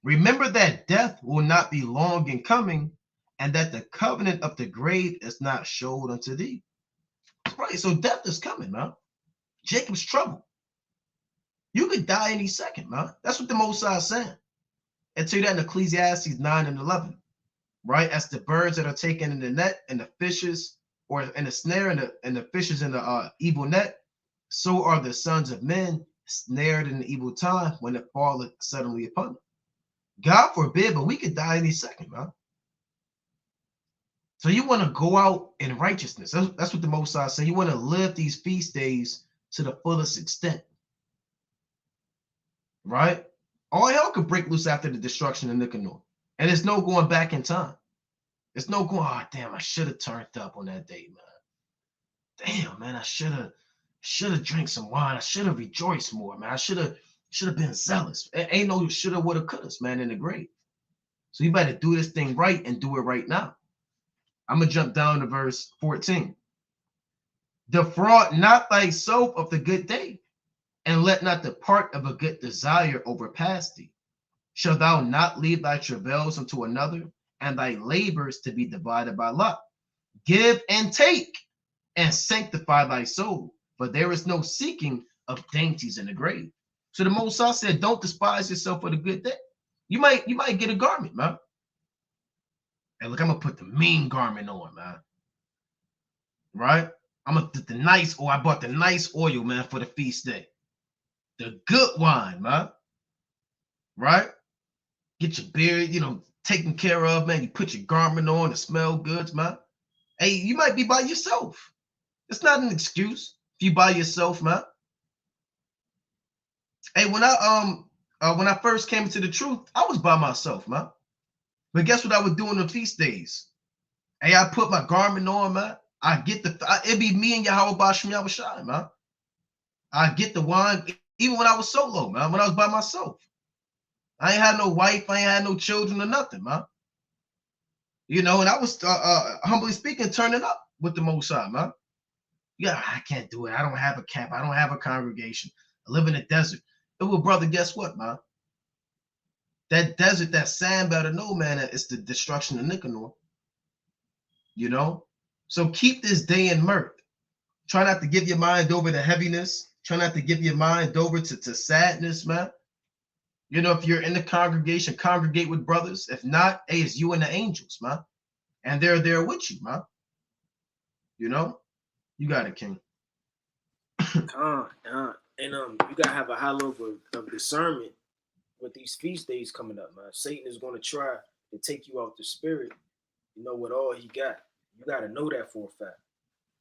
Remember that death will not be long in coming, and that the covenant of the grave is not showed unto thee. Right, so death is coming, man. Jacob's trouble. You could die any second, man. That's what the Most High is saying. And tell you that in Ecclesiastes 9 and 11, right? As the birds that are taken in the net and the fishes, or in the snare and the fishes in the evil net, so are the sons of men snared in the evil time when it falleth suddenly upon them. God forbid, but we could die any second, man. So you want to go out in righteousness. That's what the Most High said. You want to live these feast days to the fullest extent. Right? All hell could break loose after the destruction of Nicanor. And there's no going back in time. There's no going, oh, damn, I should have turned up on that day, man. Damn, man, I should have drank some wine. I should have rejoiced more, man. I should have been zealous. Ain't no shoulda, woulda, couldas, man, in the grave. So you better do this thing right and do it right now. I'm going to jump down to verse 14. Defraud not thyself of the good day, and let not the part of a good desire overpass thee. Shall thou not leave thy travails unto another, and thy labors to be divided by lot? Give and take, and sanctify thy soul, for there is no seeking of dainties in the grave. So the Most High said, don't despise yourself for the good day. You might get a garment, man. And look, I'm gonna put the mean garment on, man. Right? I'm gonna put the nice oil. I bought the nice oil, man, for the feast day. The good wine, man. Right? Get your beard, taken care of, man. You put your garment on, it smell good, man. Hey, you might be by yourself. It's not an excuse if you by yourself, man. Hey, when I first came into the truth, I was by myself, man. But guess what I would do on the feast days? Hey, I put my garment on, man. It'd be me and Yahweh Bashim Yahushai, man. I get the wine, even when I was solo, man, when I was by myself. I ain't had no wife, I ain't had no children or nothing, man. And I was, humbly speaking, turning up with the Most High, man. Yeah, I can't do it. I don't have a camp. I don't have a congregation. I live in the desert. Well, brother, guess what, man? That desert, that sand better know, man, that it's the destruction of Nicanor. So keep this day in mirth. Try not to give your mind over to heaviness. Try not to give your mind over to sadness, man. If you're in the congregation, congregate with brothers. If not, hey, it's you and the angels, man. And they're there with you, man. You got it, King. And you gotta have a high level of discernment with these feast days coming up, man. Satan is going to try to take you out the spirit, with all he got. You gotta know that for a fact.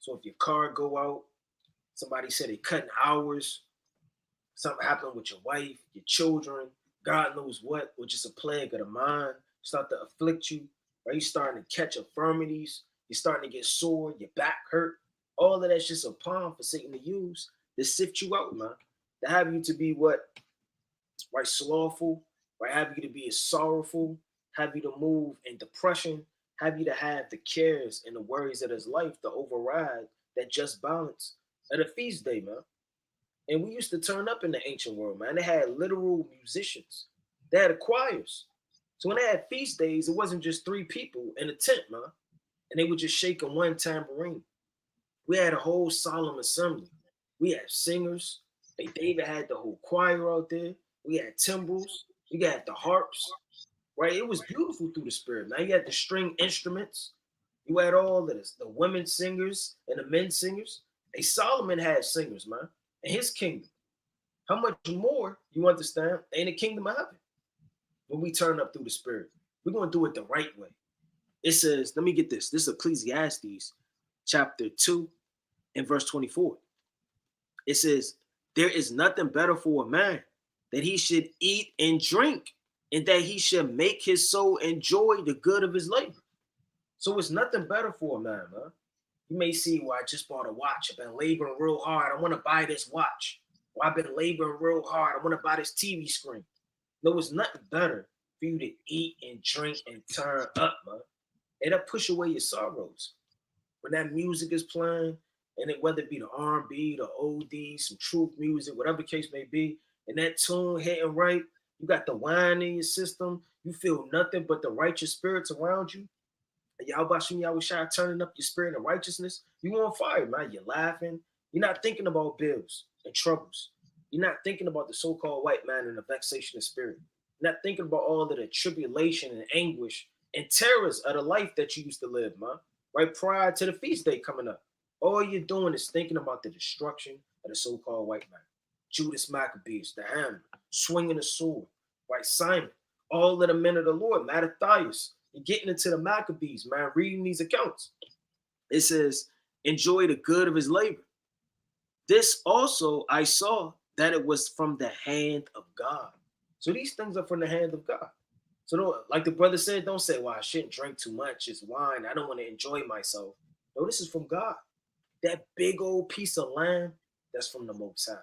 So if your car go out, somebody said they cutting hours, something happened with your wife, your children, God knows what, or just a plague of the mind, start to afflict you, right? You're starting to catch infirmities, you're starting to get sore, your back hurt. All of that's just a pawn for Satan to use to sift you out, man. To have you to be what? Right, slothful, right? Have you to be sorrowful, have you to move in depression, have you to have the cares and the worries of his life to override that just balance at a feast day, man. And we used to turn up in the ancient world, man. They had literal musicians, they had choirs. So when they had feast days, it wasn't just 3 people in a tent, man. And they would just shake on one tambourine. We had a whole solemn assembly. We had singers. Like David had the whole choir out there. We had timbrels. We got the harps. Right? It was beautiful through the spirit, man. You had the string instruments. You had all of this, the women singers and the men singers. Hey, Solomon had singers, man, in his kingdom. How much more, you understand, in the kingdom of heaven when we turn up through the spirit? We're going to do it the right way. It says, let me get this. This is Ecclesiastes chapter 2 and verse 24. It says, there is nothing better for a man that he should eat and drink, and that he should make his soul enjoy the good of his labor. So it's nothing better for a man, man. You may see, well, I just bought a watch. I've been laboring real hard. I want to buy this watch. Or I've been laboring real hard. I want to buy this TV screen. No, it's nothing better for you to eat and drink and turn up, man. It'll push away your sorrows. When that music is playing, and it, whether it be the R&B, the OD, some truth music, whatever the case may be, and that tune hitting right, you got the wine in your system, you feel nothing but the righteous spirits around you. And Yahweh Shai turning up your spirit of righteousness, you on fire, man. You're laughing. You're not thinking about bills and troubles. You're not thinking about the so-called white man and the vexation of spirit. You're not thinking about all of the tribulation and anguish and terrors of the life that you used to live, man. Right prior to the feast day coming up. All you're doing is thinking about the destruction of the so-called white man. Judas Maccabeus, the hammer, swinging the sword, right? Simon, all of the men of the Lord, Mattathias. You're getting into the Maccabees, man, reading these accounts. It says, enjoy the good of his labor. This also I saw that it was from the hand of God. So these things are from the hand of God. So like the brother said, don't say, well, I shouldn't drink too much. It's wine. I don't want to enjoy myself. No, this is from God. That big old piece of lamb, that's from the Most High.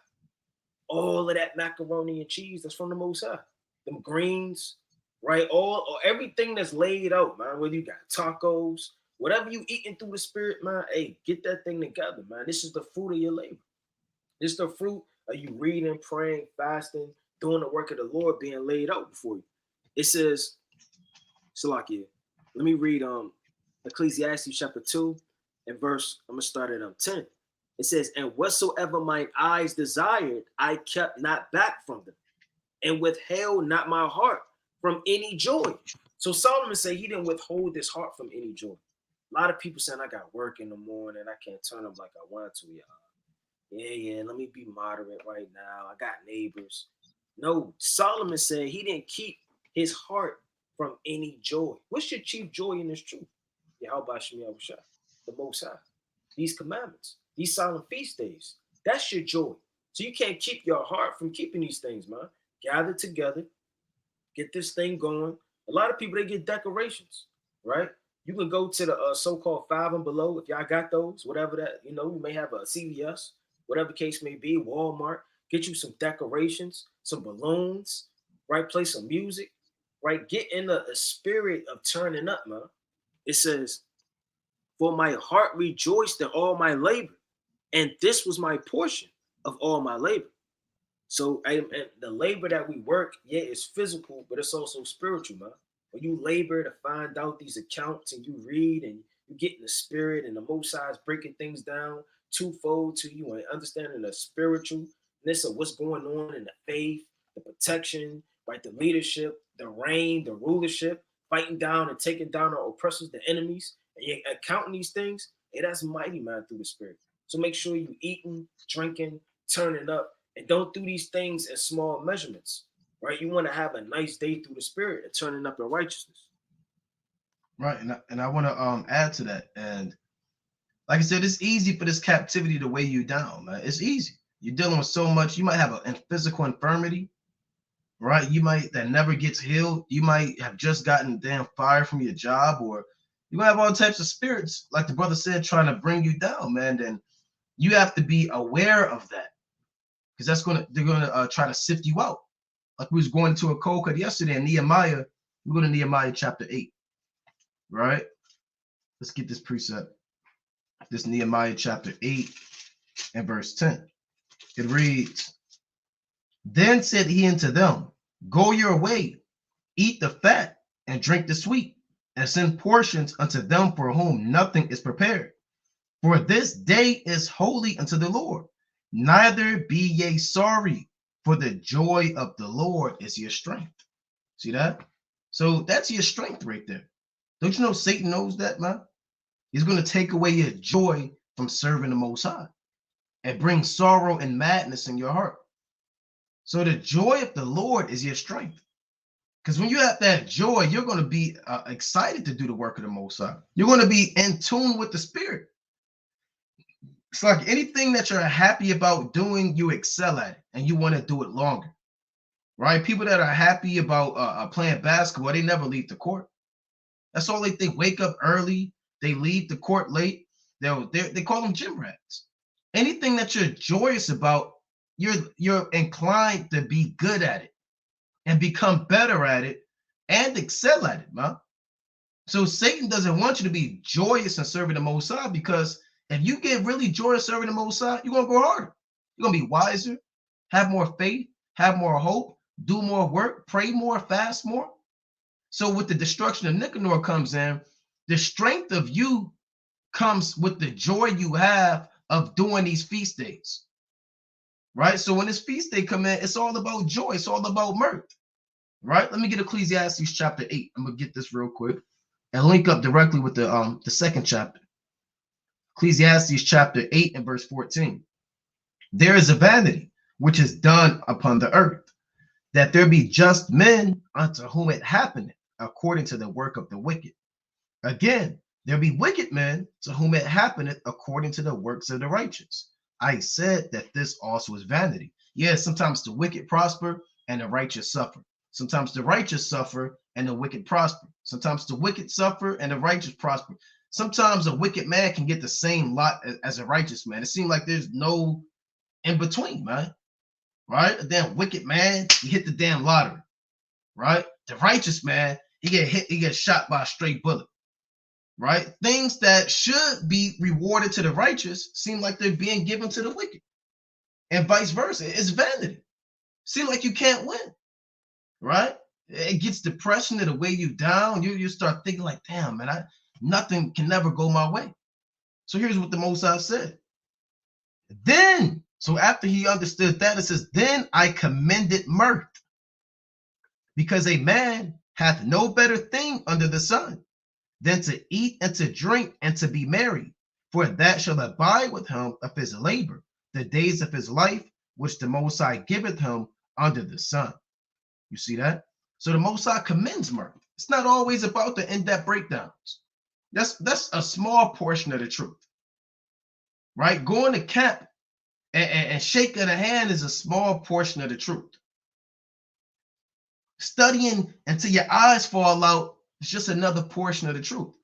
All of that macaroni and cheese, that's from the Most High. Them greens, right? All or everything that's laid out, man. Whether you got tacos, whatever you eating through the spirit, man. Hey, get that thing together, man. This is the fruit of your labor. This is the fruit of you reading, praying, fasting, doing the work of the Lord being laid out before you. It says, Salakia, let me read Ecclesiastes chapter 2 and verse, I'm going to start at 10. It says, and whatsoever mine eyes desired, I kept not back from them, and withheld not my heart from any joy. So Solomon said he didn't withhold his heart from any joy. A lot of people saying, I got work in the morning, I can't turn up like I want to, y'all. Yeah, let me be moderate right now. I got neighbors. No, Solomon said he didn't keep his heart from any joy. What's your chief joy in this truth? Yahweh Shai, the Most High. These commandments, these solemn feast days, that's your joy. So you can't keep your heart from keeping these things, man. Gather together, get this thing going. A lot of people, they get decorations, right? You can go to the so-called 5 and below if y'all got those, whatever that, you may have a CVS, whatever the case may be, Walmart, get you some decorations, some balloons, right? Play some music, right? Get in the spirit of turning up, man. It says, for my heart rejoiced in all my labor, and this was my portion of all my labor. So the labor that we work, yeah, it's physical, but it's also spiritual, man. When you labor to find out these accounts and you read and you get in the spirit and the Most High is breaking things down twofold to you and understanding the spiritualness of what's going on in the faith, the protection, right, the leadership, the reign, the rulership, fighting down and taking down our oppressors, the enemies, and you're accounting these things, hey, that's mighty, man, through the spirit. So make sure you eating, drinking, turning up, and don't do these things in small measurements, right? You want to have a nice day through the spirit and turning up in righteousness. Right, and I want to add to that. And like I said, it's easy for this captivity to weigh you down, man. It's easy. You're dealing with so much. You might have a physical infirmity, right? You might that never gets healed. You might have just gotten damn fired from your job, or You're gonna have all types of spirits, like the brother said, trying to bring you down, man. And you have to be aware of that, because they're gonna try to sift you out. Like we was going into a cold cut yesterday in Nehemiah. We're going to Nehemiah chapter 8, right? Let's get this precept. This Nehemiah chapter 8 and verse 10. It reads, "Then said he unto them, Go your way, eat the fat, and drink the sweet, and send portions unto them for whom nothing is prepared. For this day is holy unto the Lord. Neither be ye sorry, for the joy of the Lord is your strength." See that? So that's your strength right there. Don't you know Satan knows that, man? He's going to take away your joy from serving the Most High and bring sorrow and madness in your heart. So the joy of the Lord is your strength. Because when you have that joy, you're going to be excited to do the work of the Most High. You're going to be in tune with the Spirit. It's like anything that you're happy about doing, you excel at it and you want to do it longer. Right? People that are happy about playing basketball, they never leave the court. That's all they wake up early, they leave the court late. They call them gym rats. Anything that you're joyous about, you're inclined to be good at it and become better at it and excel at it, man. So Satan doesn't want you to be joyous in serving the Most High, because if you get really joyous serving the Most High, you're going to go harder. You're going to be wiser, have more faith, have more hope, do more work, pray more, fast more. So with the destruction of Nicanor comes in, the strength of you comes with the joy you have of doing these feast days, right? So when this feast day come in, it's all about joy. It's all about mirth, right? Let me get Ecclesiastes chapter 8. I'm going to get this real quick and link up directly with the second chapter. Ecclesiastes chapter 8 and verse 14. "There is a vanity which is done upon the earth, that there be just men unto whom it happeneth according to the work of the wicked. Again, there be wicked men to whom it happeneth according to the works of the righteous. I said that this also is vanity." Yeah, sometimes the wicked prosper and the righteous suffer. Sometimes the righteous suffer and the wicked prosper. Sometimes the wicked suffer and the righteous prosper. Sometimes a wicked man can get the same lot as a righteous man. It seems like there's no in between, man. Right? A damn wicked man, he hit the damn lottery. Right? The righteous man, he gets shot by a straight bullet. Right? Things that should be rewarded to the righteous seem like they're being given to the wicked. And vice versa. It's vanity. Seem like you can't win. Right? It gets depression, it'll weigh you down. You start thinking like, damn, man, nothing can never go my way. So here's what the Most High said. Then, so after he understood that, it says, "Then I commended mirth, because a man hath no better thing under the sun than to eat and to drink and to be merry, for that shall abide with him of his labor, the days of his life, which the Most High giveth him under the sun." You see that? So the Most High commends mirth. It's not always about the in-depth breakdowns. That's a small portion of the truth. Right? Going to camp and shaking a hand is a small portion of the truth. Studying until your eyes fall out is just another portion of the truth.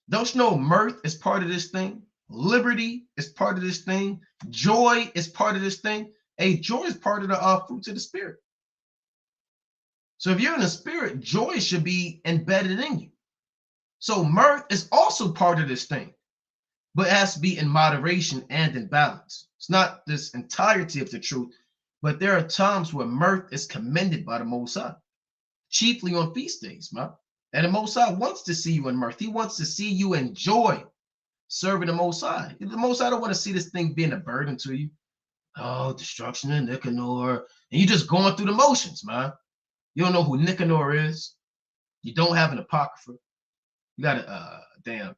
Don't you know mirth is part of this thing? Liberty is part of this thing. Joy is part of this thing. Hey, joy is part of the fruits of the Spirit. So if you're in the Spirit, joy should be embedded in you. So mirth is also part of this thing, but it has to be in moderation and in balance. It's not this entirety of the truth, but there are times where mirth is commended by the Most High, chiefly on feast days, man. And the Most High wants to see you in mirth. He wants to see you enjoy serving the Most High. The Most High don't want to see this thing being a burden to you. Oh, destruction of Nicanor. And you just going through the motions, man. You don't know who Nicanor is. You don't have an apocrypha. You got a damn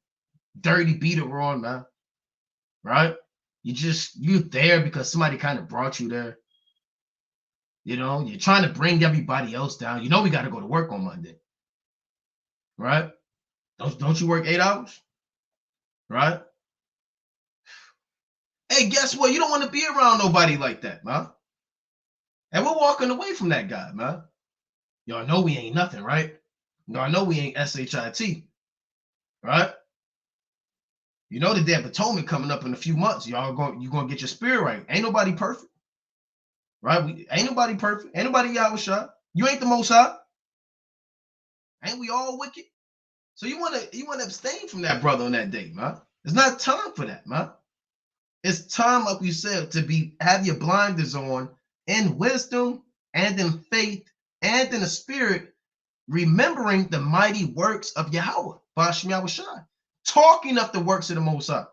dirty beater on, man. Right? You're there because somebody kind of brought you there. You know, you're trying to bring everybody else down. You know we got to go to work on Monday. Right? Don't you work 8 hours? Right? Hey, guess what? You don't want to be around nobody like that, man. And we're walking away from that guy, man. Y'all know we ain't nothing, right? Y'all know we ain't SHIT. right? You know the Day of Atonement coming up in a few months. You're gonna get your spirit right. Ain't nobody perfect, right? Ain't nobody perfect. Ain't nobody Yahweh. You ain't the Most High. Ain't we all wicked? So you wanna abstain from that brother on that day, man. It's not time for that, man. It's time, like we said, to have your blinders on in wisdom and in faith and in the spirit, remembering the mighty works of Yahweh, Bashim Yahushua, talking of the works of the Most High.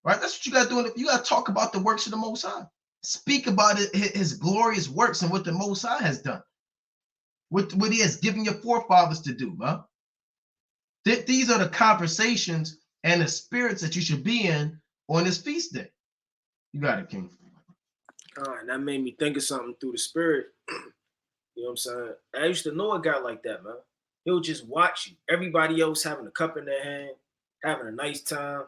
Right? That's what you got to do. You got to talk about the works of the Most High. Speak about it, his glorious works and what the Most High has done. What he has given your forefathers to do, man. These are the conversations and the spirits that you should be in on this feast day. You got it, King. All right, that made me think of something through the spirit. You know what I'm saying? I used to know a guy like that, man. He'll just watch you. Everybody else having a cup in their hand, having a nice time,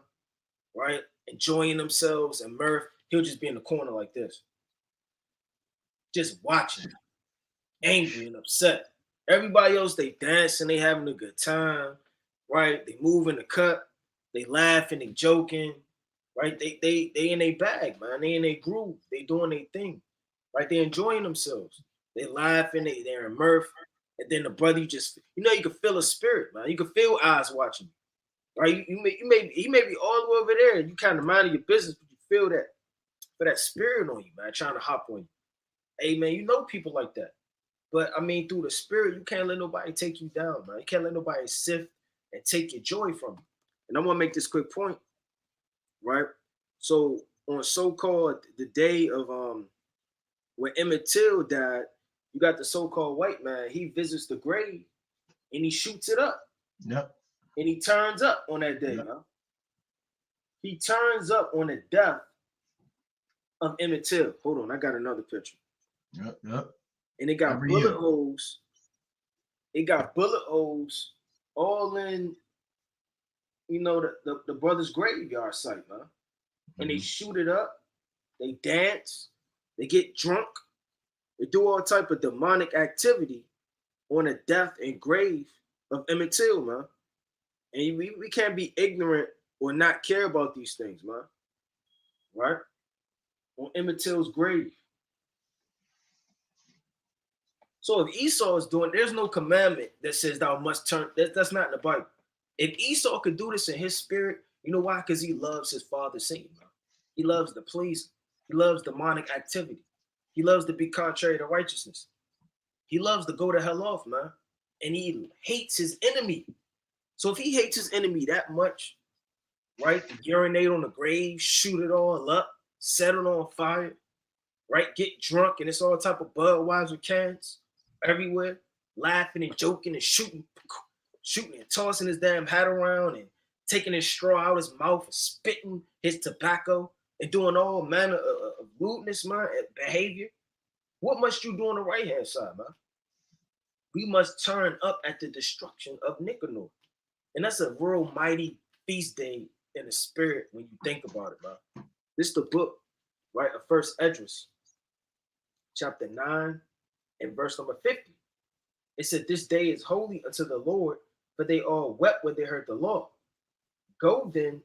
right? Enjoying themselves and mirth. He'll just be in the corner like this. Just watching. Angry and upset. Everybody else, they dancing, they having a good time, right? They moving the cut, they laughing, they joking, right? They in their bag, man. They in their groove. They doing their thing, right? They enjoying themselves. They laughing, they're in mirth. And then the brother, you can feel a spirit, man. You can feel eyes watching you, right? He may be all the way over there, and you kind of minding your business, but you feel that spirit on you, man, trying to hop on you. Hey, man, you know people like that. But I mean, through the spirit, you can't let nobody take you down, man. You can't let nobody sift and take your joy from you. And I'm gonna make this quick point, right? So on so-called the day of when Emmett Till died, you got the so-called white man. He visits the grave and he shoots it up. Yep. And he turns up on that day, man. He turns up on the death of Emmett Till. Hold on, I got another picture. Yep. And it got bullet holes. It got bullet holes all in, the brother's graveyard site, man. And they shoot it up. They dance. They get drunk. They do all type of demonic activity on the death and grave of Emmett Till, man. And we can't be ignorant or not care about these things, man. Right? On Emmett Till's grave. So if Esau is doing, there's no commandment that says thou must turn. That's not in the Bible. If Esau could do this in his spirit, you know why? Because he loves his father Satan, man. He loves to please. He loves demonic activity. He loves to be contrary to righteousness. He loves to go to hell off, man. And he hates his enemy. So if he hates his enemy that much, right? Urinate on the grave, shoot it all up, set it on fire, right? Get drunk, and it's all type of Budweiser cans everywhere, laughing and joking and shooting and tossing his damn hat around and taking his straw out his mouth and spitting his tobacco and doing all manner of rudeness, man, and behavior. What must you do on the right-hand side, man? We must turn up at the destruction of Nicanor. And that's a real mighty feast day in the spirit when you think about it, man. This is the book, right, of First Esdras, chapter 9 and verse number 50. It said, this day is holy unto the Lord, for they all wept when they heard the law. Go then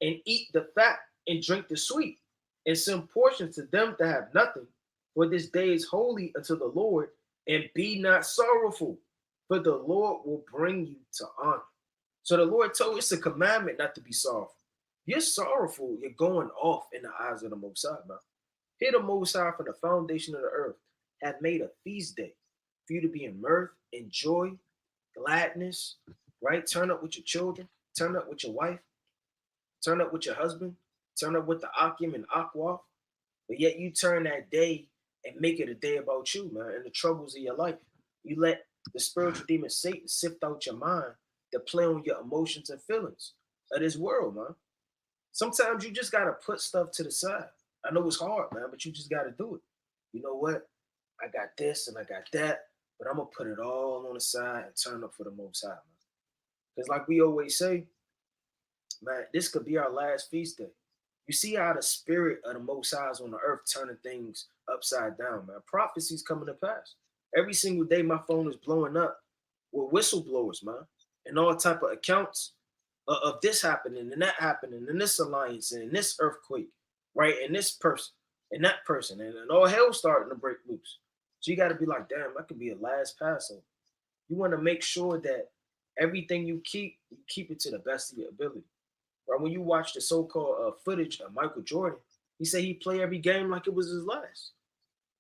and eat the fat and drink the sweet, and send portions to them that have nothing, for this day is holy unto the Lord, and be not sorrowful, for the Lord will bring you to honor. So the Lord told us a commandment not to be sorrowful. You're sorrowful, you're going off in the eyes of the Most High, man. Here the Most High from the foundation of the earth have made a feast day for you to be in mirth, in joy, gladness, right? Turn up with your children, turn up with your wife, turn up with your husband, turn up with the Akim and Akwaf, but yet you turn that day and make it a day about you, man, and the troubles of your life. You let the spiritual demon Satan sift out your mind to play on your emotions and feelings of this world, man. Sometimes you just got to put stuff to the side. I know it's hard, man, but you just got to do it. You know what? I got this and I got that, but I'm going to put it all on the side and turn up for the Most High, man. Because like we always say, man, this could be our last feast day. You see how the spirit of the Most High is on the earth turning things upside down, man. Prophecies coming to pass. Every single day my phone is blowing up with whistleblowers, man. and all type of accounts of this happening and that happening and this alliance and this earthquake, right? And this person and that person and all hell starting to break loose. So you got to be like, damn, that could be a last Passover. You want to make sure that everything you keep it to the best of your ability. Right? When you watch the so-called footage of Michael Jordan, he said he play every game like it was his last.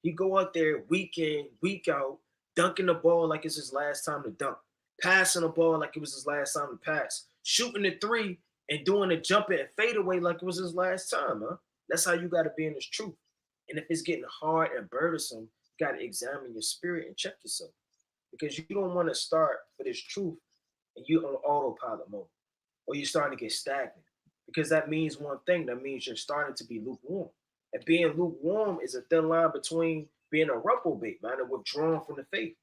He go out there week in, week out, dunking the ball like it's his last time to dunk, passing the ball like it was his last time to pass, shooting the three and doing a jump and fade away like it was his last time, huh? That's how you got to be in this truth. And if it's getting hard and burdensome, you got to examine your spirit and check yourself, because you don't want to start for this truth and you on autopilot mode, or you're starting to get stagnant, because that means one thing. That means you're starting to be lukewarm. And being lukewarm is a thin line between being a reprobate, man, and withdrawn from the faith.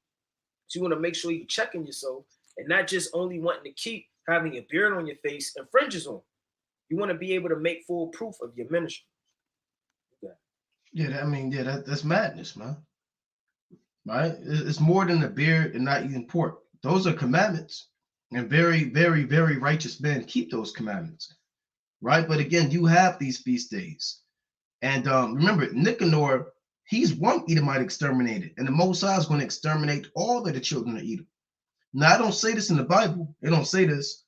So you want to make sure you're checking yourself and not just only wanting to keep having a beard on your face and fringes on. You want to be able to make full proof of your ministry. That's madness, man. Right? It's more than a beard and not eating pork. Those are commandments. And very, very, very righteous men keep those commandments. Right? But again, you have these feast days. And remember, Nicanor, he's one Edomite exterminated. And the Most High is going to exterminate all of the children of Edom. Now, I don't say this in the Bible. They don't say this.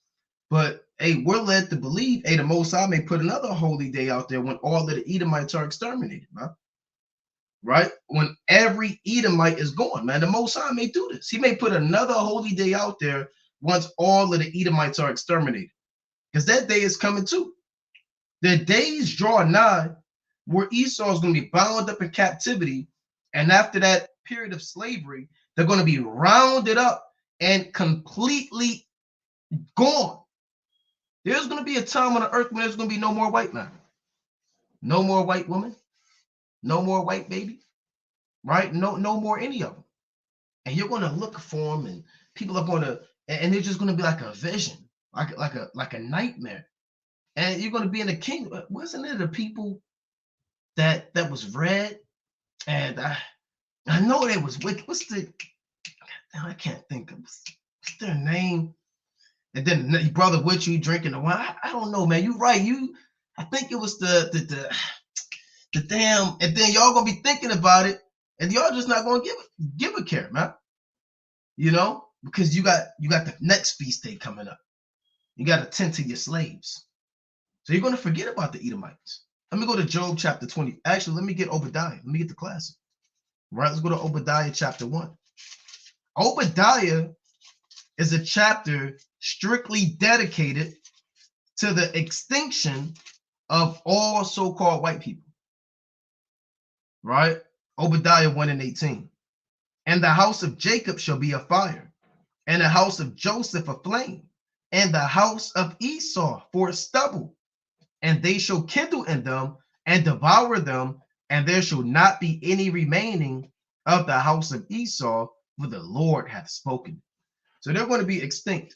But, hey, we're led to believe, hey, the Most High may put another holy day out there when all of the Edomites are exterminated, man. Right? When every Edomite is gone, man, the Most High may do this. He may put another holy day out there once all of the Edomites are exterminated. Because that day is coming too. The days draw nigh where Esau is going to be bound up in captivity. And after that period of slavery, they're going to be rounded up and completely gone. There's going to be a time on the earth when there's going to be no more white man, no more white woman, no more white baby, right? No more any of them. And you're going to look for them, and people are going to, and they're just going to be like a vision, like a nightmare. And you're going to be in the kingdom. Wasn't it the people that was red? And I know they was wicked. I can't think of what's their name. And then your brother with you drinking the wine. I don't know, man. You're right. I think it was the damn. And then y'all gonna be thinking about it, and y'all just not gonna give a care, man. You know, because you got the next feast day coming up. You got to tend to your slaves. So you're gonna forget about the Edomites. Let me go to Job chapter 20. Actually, let me get Obadiah. Let me get the classic. Right, let's go to Obadiah chapter 1. Obadiah is a chapter strictly dedicated to the extinction of all so-called white people. Right? Obadiah 1:18. And the house of Jacob shall be a fire, and the house of Joseph a flame, and the house of Esau for stubble. And they shall kindle in them and devour them, and there shall not be any remaining of the house of Esau, for the Lord hath spoken. So they're going to be extinct.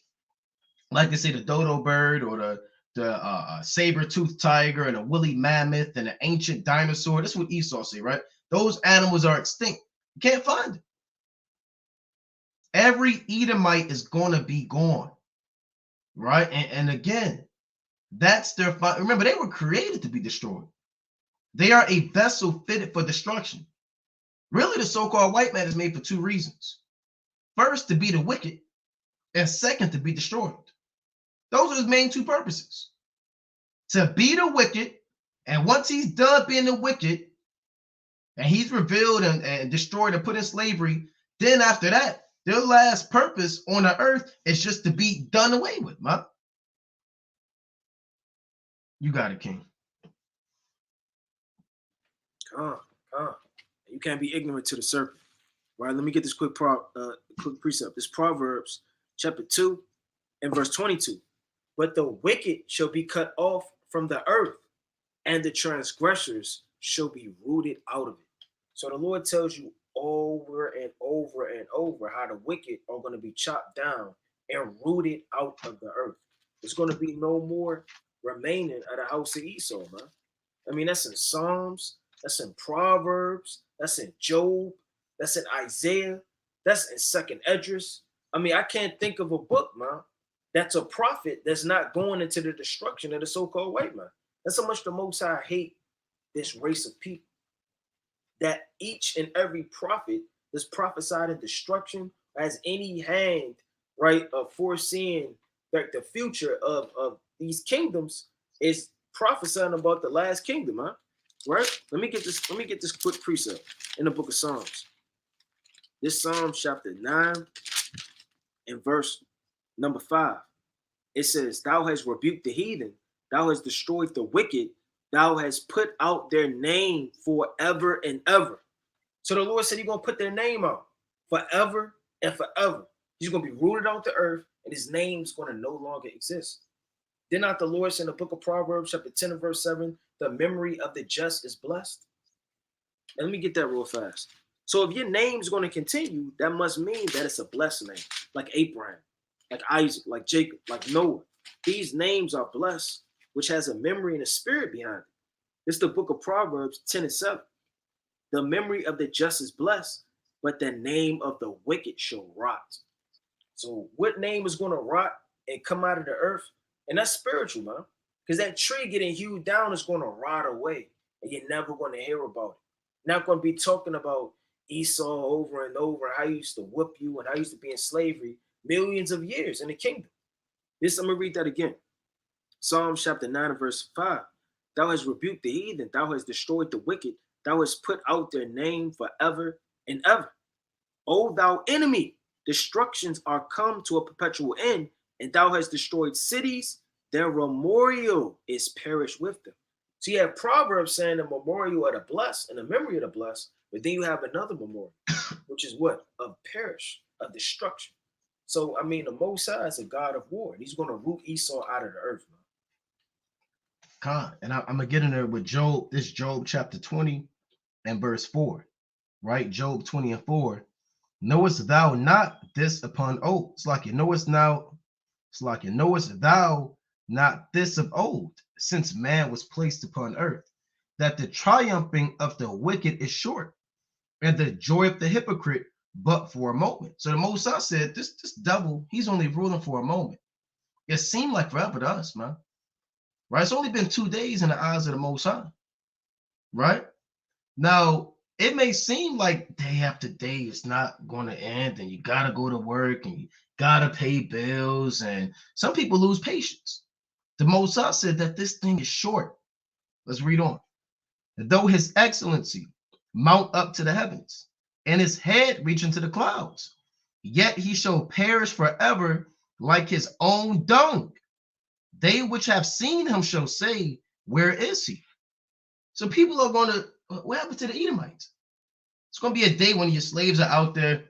Like they say, the dodo bird or the saber-toothed tiger and a woolly mammoth and an ancient dinosaur. That's what Esau say, right? Those animals are extinct. You can't find them. Every Edomite is going to be gone, right? And again, that's their fight. Remember, they were created to be destroyed. They are a vessel fitted for destruction. Really, the so-called white man is made for two reasons. First, to be the wicked, and second, to be destroyed. Those are his main two purposes. To be the wicked, and once he's done being the wicked, and he's revealed and destroyed and put in slavery, then after that, their last purpose on the earth is just to be done away with, man. You got it, King. You can't be ignorant to the serpent. Right? Let me get this quick precept. This Proverbs chapter 2 and verse 22. But the wicked shall be cut off from the earth, and the transgressors shall be rooted out of it. So the Lord tells you over and over and over how the wicked are going to be chopped down and rooted out of the earth. There's going to be no more remaining of the house of Esau, man. I mean, that's in Psalms, that's in Proverbs, that's in Job, that's in Isaiah, that's in Second Esdras. I mean, I can't think of a book, man, that's a prophet that's not going into the destruction of the so-called white man. That's how much the Most High hate this race of people. That each and every prophet that's prophesied in destruction has any hand, right, of foreseeing like the future of these kingdoms is prophesying about the last kingdom, huh? Right? Let me get this quick precept in the book of Psalms. This Psalms chapter 9 and verse number 5. It says, "Thou hast rebuked the heathen, thou hast destroyed the wicked, thou hast put out their name forever and ever." So the Lord said he's going to put their name out forever and forever. He's going to be rooted out the earth, and his name's going to no longer exist. Did not the Lord say in the book of Proverbs, chapter 10 and verse 7, the memory of the just is blessed? And let me get that real fast. So if your name's going to continue, that must mean that it's a blessed name, like Abraham, like Isaac, like Jacob, like Noah. These names are blessed, which has a memory and a spirit behind it. It's the book of Proverbs 10 and 7. The memory of the just is blessed, but the name of the wicked shall rot. So what name is going to rot and come out of the earth? And that's spiritual, man. Because that tree getting hewed down is going to rot away, and you're never going to hear about it. Not going to be talking about Esau over and over, how he used to whip you and how he used to be in slavery millions of years in the kingdom. This, I'm going to read that again. Psalms chapter 9 and verse 5. Thou hast rebuked the heathen, thou hast destroyed the wicked, thou hast put out their name forever and ever. O thou enemy, destructions are come to a perpetual end, and thou hast destroyed cities, their memorial is perished with them. So you have Proverbs saying the memorial of the blessed and the memory of the blessed, but then you have another memorial, which is what? Of perish, of destruction. So, I mean, the Most High is a God of war, and he's going to root Esau out of the earth, man. God, and I'm going to get in there with Job, this Job chapter 20 and verse 4, right? Job 20 and 4. Knowest thou not this upon oath? It's like knowest thou not this of old, since man was placed upon earth, that the triumphing of the wicked is short, and the joy of the hypocrite but for a moment. So the Most High said, this devil, he's only ruling for a moment. It seemed like forever to us, man. Right? It's only been 2 days in the eyes of the Most High. Right? Now, it may seem like day after day is not going to end, and you got to go to work, and you got to pay bills, and some people lose patience. The Most High said that this thing is short. Let's read on. Though his excellency mount up to the heavens, and his head reach into the clouds, yet he shall perish forever like his own dung. They which have seen him shall say, where is he? So people are going to, what happened to the Edomites? It's going to be a day when your slaves are out there,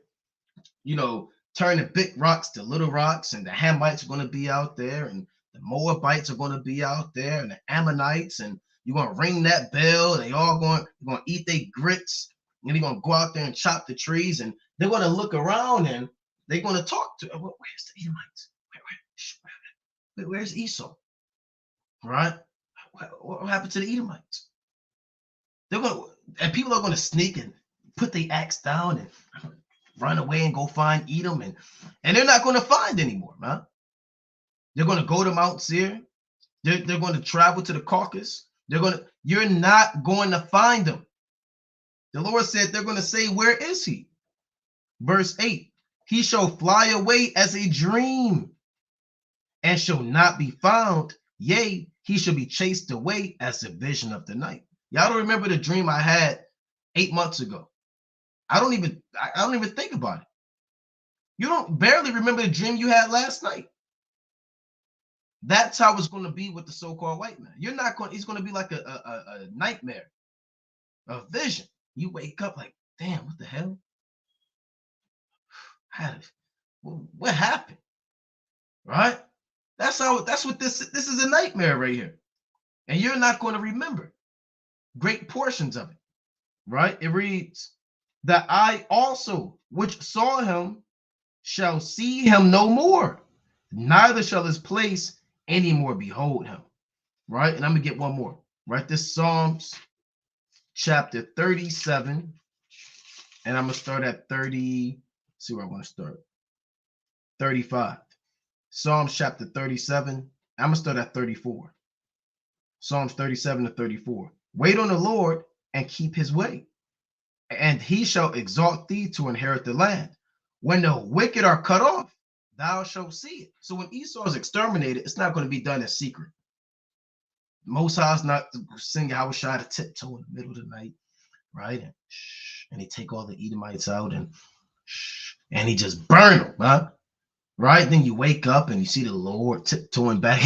turning big rocks to little rocks, and the Hamites are going to be out there, and the Moabites are going to be out there, and the Ammonites, and you're going to ring that bell, and you're going to eat their grits, and they're going to go out there and chop the trees, and they're going to look around, and they're going to talk to, where's the Edomites? Where's Esau? Right? What happened to the Edomites? And people are going to sneak and put their axe down and run away and go find Edom, and they're not going to find anymore, man. They're going to go to Mount Seir. They're going to travel to the Caucasus. You're not going to find them. The Lord said they're going to say, where is he? Verse 8, he shall fly away as a dream and shall not be found. Yea, he shall be chased away as a vision of the night. Y'all don't remember the dream I had 8 months ago. I don't even think about it. You don't barely remember the dream you had last night. That's how it's going to be with the so-called white man. It's going to be like a nightmare, a vision. You wake up like, damn, what the hell? What happened? Right? That's what this is, a nightmare right here. And you're not going to remember great portions of it. Right? It reads, that I also, which saw him, shall see him no more, neither shall his place any more behold him. Right? And I'm going to get one more. Right? This Psalms chapter 37. And I'm going to start at 30. See where I want to start. 35. Psalms chapter 37. I'm gonna start at 34. Psalms 37 to 34. Wait on the Lord and keep his way, and he shall exalt thee to inherit the land. When the wicked are cut off, thou shalt see it. So when Esau is exterminated, it's not going to be done in secret. Most High's not singing how was shy to tiptoe in the middle of the night, right? And they take all the Edomites out and he just burn them, huh? Right? Then you wake up and you see the Lord tiptoeing back.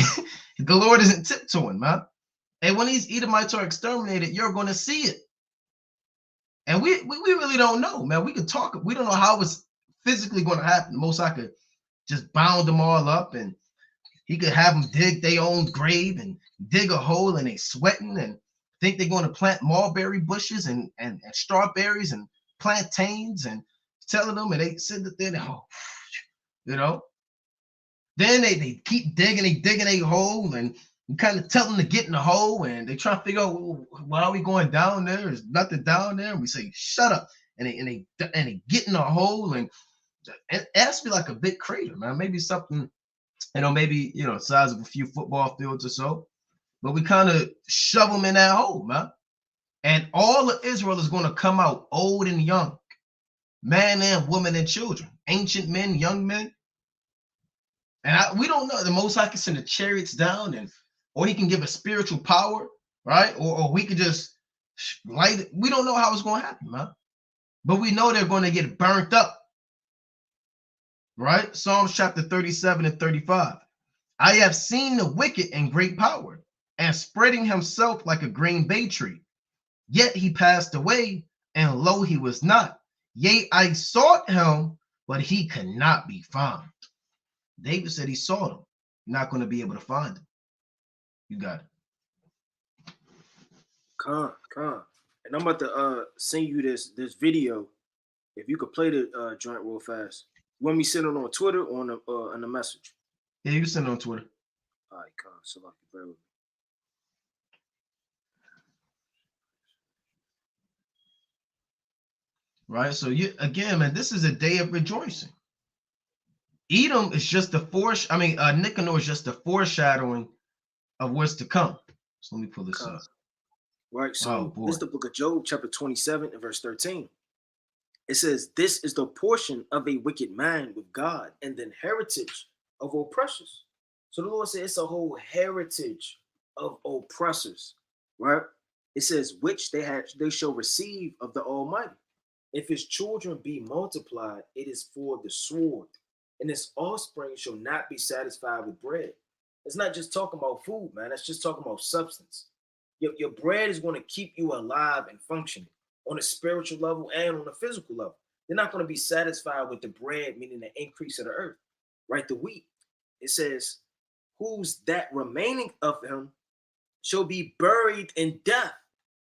The Lord isn't tiptoeing, man. And when these Edomites are exterminated, you're going to see it. And we really don't know, man. We could talk. We don't know how it's physically going to happen. The Most High could just bound them all up, and he could have them dig their own grave and dig a hole, and they sweating and think they're going to plant mulberry bushes and strawberries and plantains and telling them, and they sit there, oh, you know. Then they keep digging a hole, and you kind of tell them to get in the hole, and they try to figure out, well, why are we going down there? There's nothing down there. And we say, shut up. And they get in the hole, and it has to be like a big crater, man. Maybe something, maybe, size of a few football fields or so. But we kind of shove them in that hole, man. And all of Israel is going to come out old and young, man and woman and children, ancient men, young men. And we don't know. The Most High can send the chariots down, or he can give a spiritual power, right? Or we could just light it. We don't know how it's going to happen, man. But we know they're going to get burnt up, right? Psalms chapter 37 and 35. I have seen the wicked in great power, and spreading himself like a green bay tree. Yet he passed away, and lo, he was not. Yea, I sought him, but he could not be found. David said he saw them. You're not going to be able to find them. You got it. Con. And I'm about to send you this video. If you could play the joint real fast. You want me to send it on Twitter or on the message? Yeah, you can send it on Twitter. All right, con. So I can bear with me. Right. So again, man, this is a day of rejoicing. Edom is just Nicanor is just a foreshadowing of what's to come. So let me pull this up. Right. So this is the book of Job, chapter 27 and verse 13. It says, this is the portion of a wicked man with God and the heritage of oppressors. So the Lord said it's a whole heritage of oppressors, right? It says, which they shall receive of the Almighty. If his children be multiplied, it is for the sword, and his offspring shall not be satisfied with bread. It's not just talking about food, man. It's just talking about substance. Your bread is going to keep you alive and functioning on a spiritual level and on a physical level. They're not going to be satisfied with the bread, meaning the increase of the earth, right? The wheat. It says, whose that remaining of him shall be buried in death,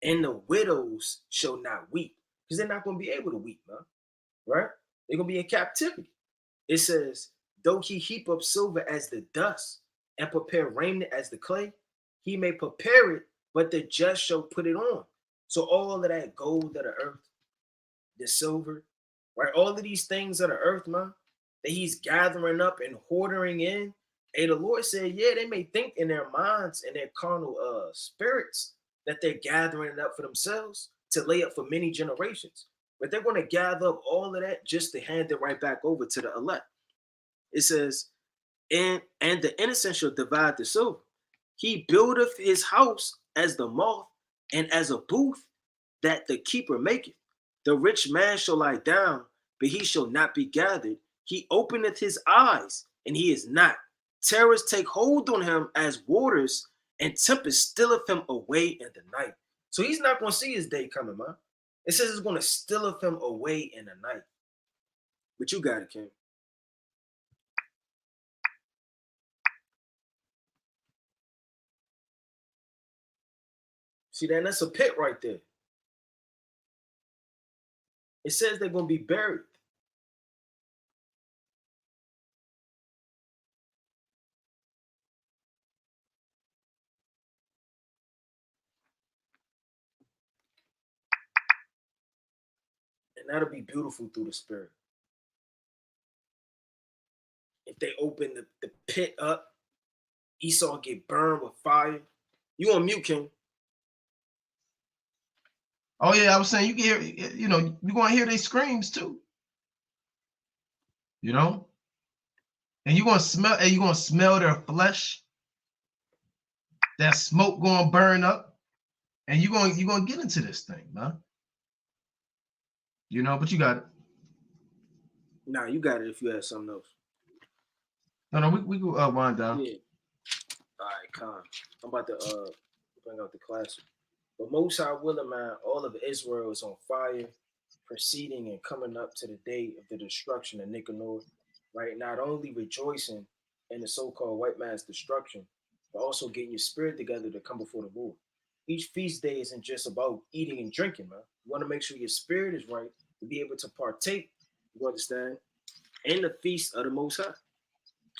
and the widows shall not weep. Because they're not going to be able to weep, man. Right? They're going to be in captivity. It says, though he heap up silver as the dust and prepare raiment as the clay, he may prepare it, but the just shall put it on. So all of that gold of the earth, the silver, right? All of these things of the earth, man, that he's gathering up and hoarding in. And the Lord said, yeah, they may think in their minds and their carnal spirits that they're gathering it up for themselves to lay up for many generations. But they're going to gather up all of that just to hand it right back over to the elect. It says, and the innocent shall divide the silver. He buildeth his house as the moth, and as a booth that the keeper maketh. The rich man shall lie down, but he shall not be gathered. He openeth his eyes, and he is not. Terrors take hold on him as waters, and tempest stealeth him away in the night. So he's not going to see his day coming, man. It says it's going to stealeth him away in the night. But you got it, King. See that? That's a pit right there. It says they're going to be buried. And that'll be beautiful through the spirit. If they open the pit up. Esau get burned with fire. You on mute, King? Oh yeah, I was saying you can hear. You know, you're gonna hear they screams too. You know, and you're gonna smell. And you're gonna smell their flesh. That smoke gonna burn up, and you're gonna get into this thing, man. You know, but you got it. Nah, you got it. If you had something else. No, we go wind down. Yeah. All right, Con. I'm about to bring out the classic. But Most High willing, man, all of Israel is on fire, proceeding and coming up to the day of the destruction of Nicanor, right? Not only rejoicing in the so-called white man's destruction, but also getting your spirit together to come before the Lord. Each feast day isn't just about eating and drinking, man. You want to make sure your spirit is right to be able to partake, you understand, in the feast of the Most High.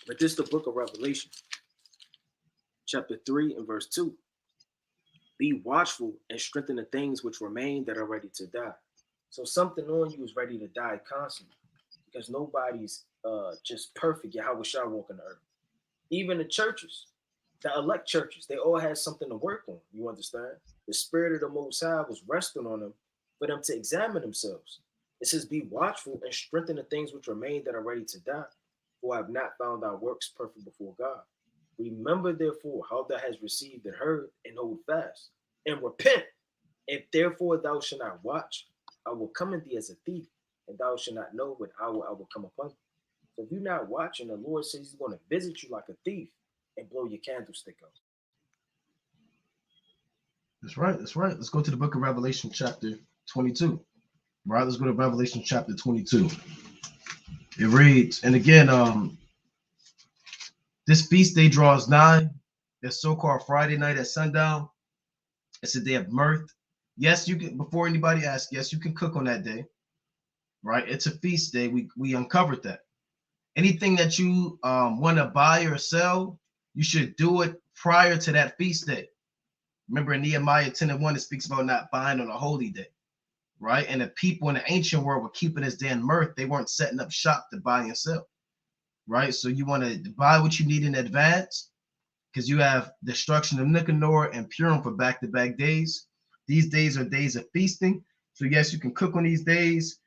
But this is the book of Revelation, chapter 3 and verse 2. Be watchful and strengthen the things which remain that are ready to die. So something on you is ready to die constantly, because nobody's just perfect. Yahweh shall walk on the earth. Even the churches, the elect churches, they all had something to work on. You understand? The spirit of the Most High was resting on them for them to examine themselves. It says, be watchful and strengthen the things which remain that are ready to die, for I have not found our works perfect before God. Remember, therefore, how thou hast received and heard, and hold fast, and repent. If therefore thou shalt not watch, I will come in thee as a thief, and thou shalt not know what hour I will come upon thee. So if you're not watching, the Lord says he's going to visit you like a thief and blow your candlestick out. That's right. That's right. Let's go to the book of Revelation, chapter 22. Right. Let's go to Revelation, chapter 22. It reads, and again, this feast day draws nigh. That so-called Friday night at sundown. It's a day of mirth. Yes, you can. Before anybody asks, yes, you can cook on that day. Right. It's a feast day. We uncovered that. Anything that you want to buy or sell, you should do it prior to that feast day. Remember in Nehemiah 10:1, it speaks about not buying on a holy day, right? And the people in the ancient world were keeping this day in mirth. They weren't setting up shop to buy and sell, right? So you want to buy what you need in advance, because you have destruction of Nicanor and Purim for back-to-back days. These days are days of feasting. So yes, you can cook on these days.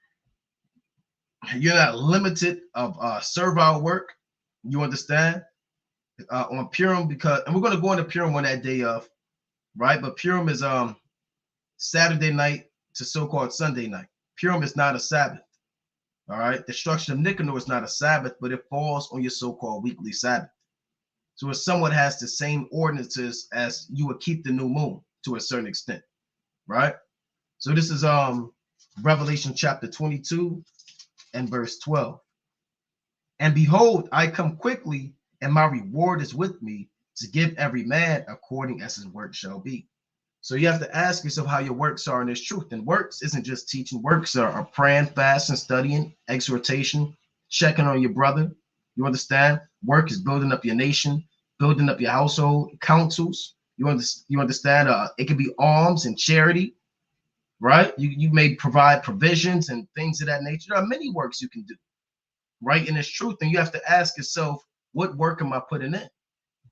You're not limited of servile work. You understand? On Purim, because, and we're going to go into Purim on that day of, right? But Purim is Saturday night to so-called Sunday night. Purim is not a Sabbath. All right. Destruction of Nicanor is not a Sabbath, but it falls on your so-called weekly Sabbath. So it somewhat has the same ordinances as you would keep the new moon to a certain extent, right? So this is Revelation chapter 22 and verse 12. And behold, I come quickly, and my reward is with me to give every man according as his work shall be. So you have to ask yourself how your works are in this truth. And works isn't just teaching. Works are praying, fasting, studying, exhortation, checking on your brother. You understand? Work is building up your nation, building up your household, councils. You understand? It could be alms and charity, right? You may provide provisions and things of that nature. There are many works you can do, right? In this truth. And you have to ask yourself, what work am I putting in?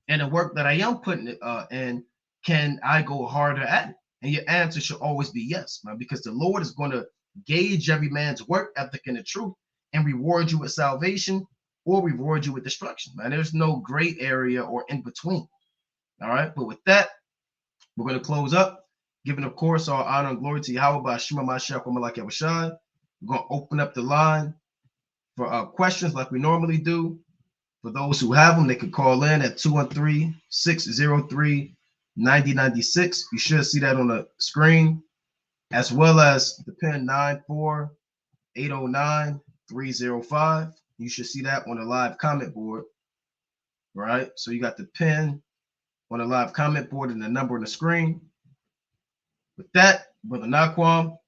And the work that I am putting in, can I go harder at it? And your answer should always be yes, man, because the Lord is going to gauge every man's work ethic in the truth and reward you with salvation or reward you with destruction, man. There's no gray area or in between. All right. But with that, we're going to close up, giving, of course, our honor and glory to Yahweh by Shema Mashiach Malak Yahushai. We're going to open up the line for questions like we normally do. For those who have them, they can call in at 213-603-9096. You should see that on the screen, as well as the pin 94809-305. You should see that on the live comment board, right? So you got the pin on the live comment board and the number on the screen. With that, Brother Naquam.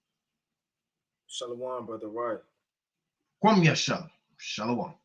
Shalom, Brother Right. Kwam Yasha. Shalom.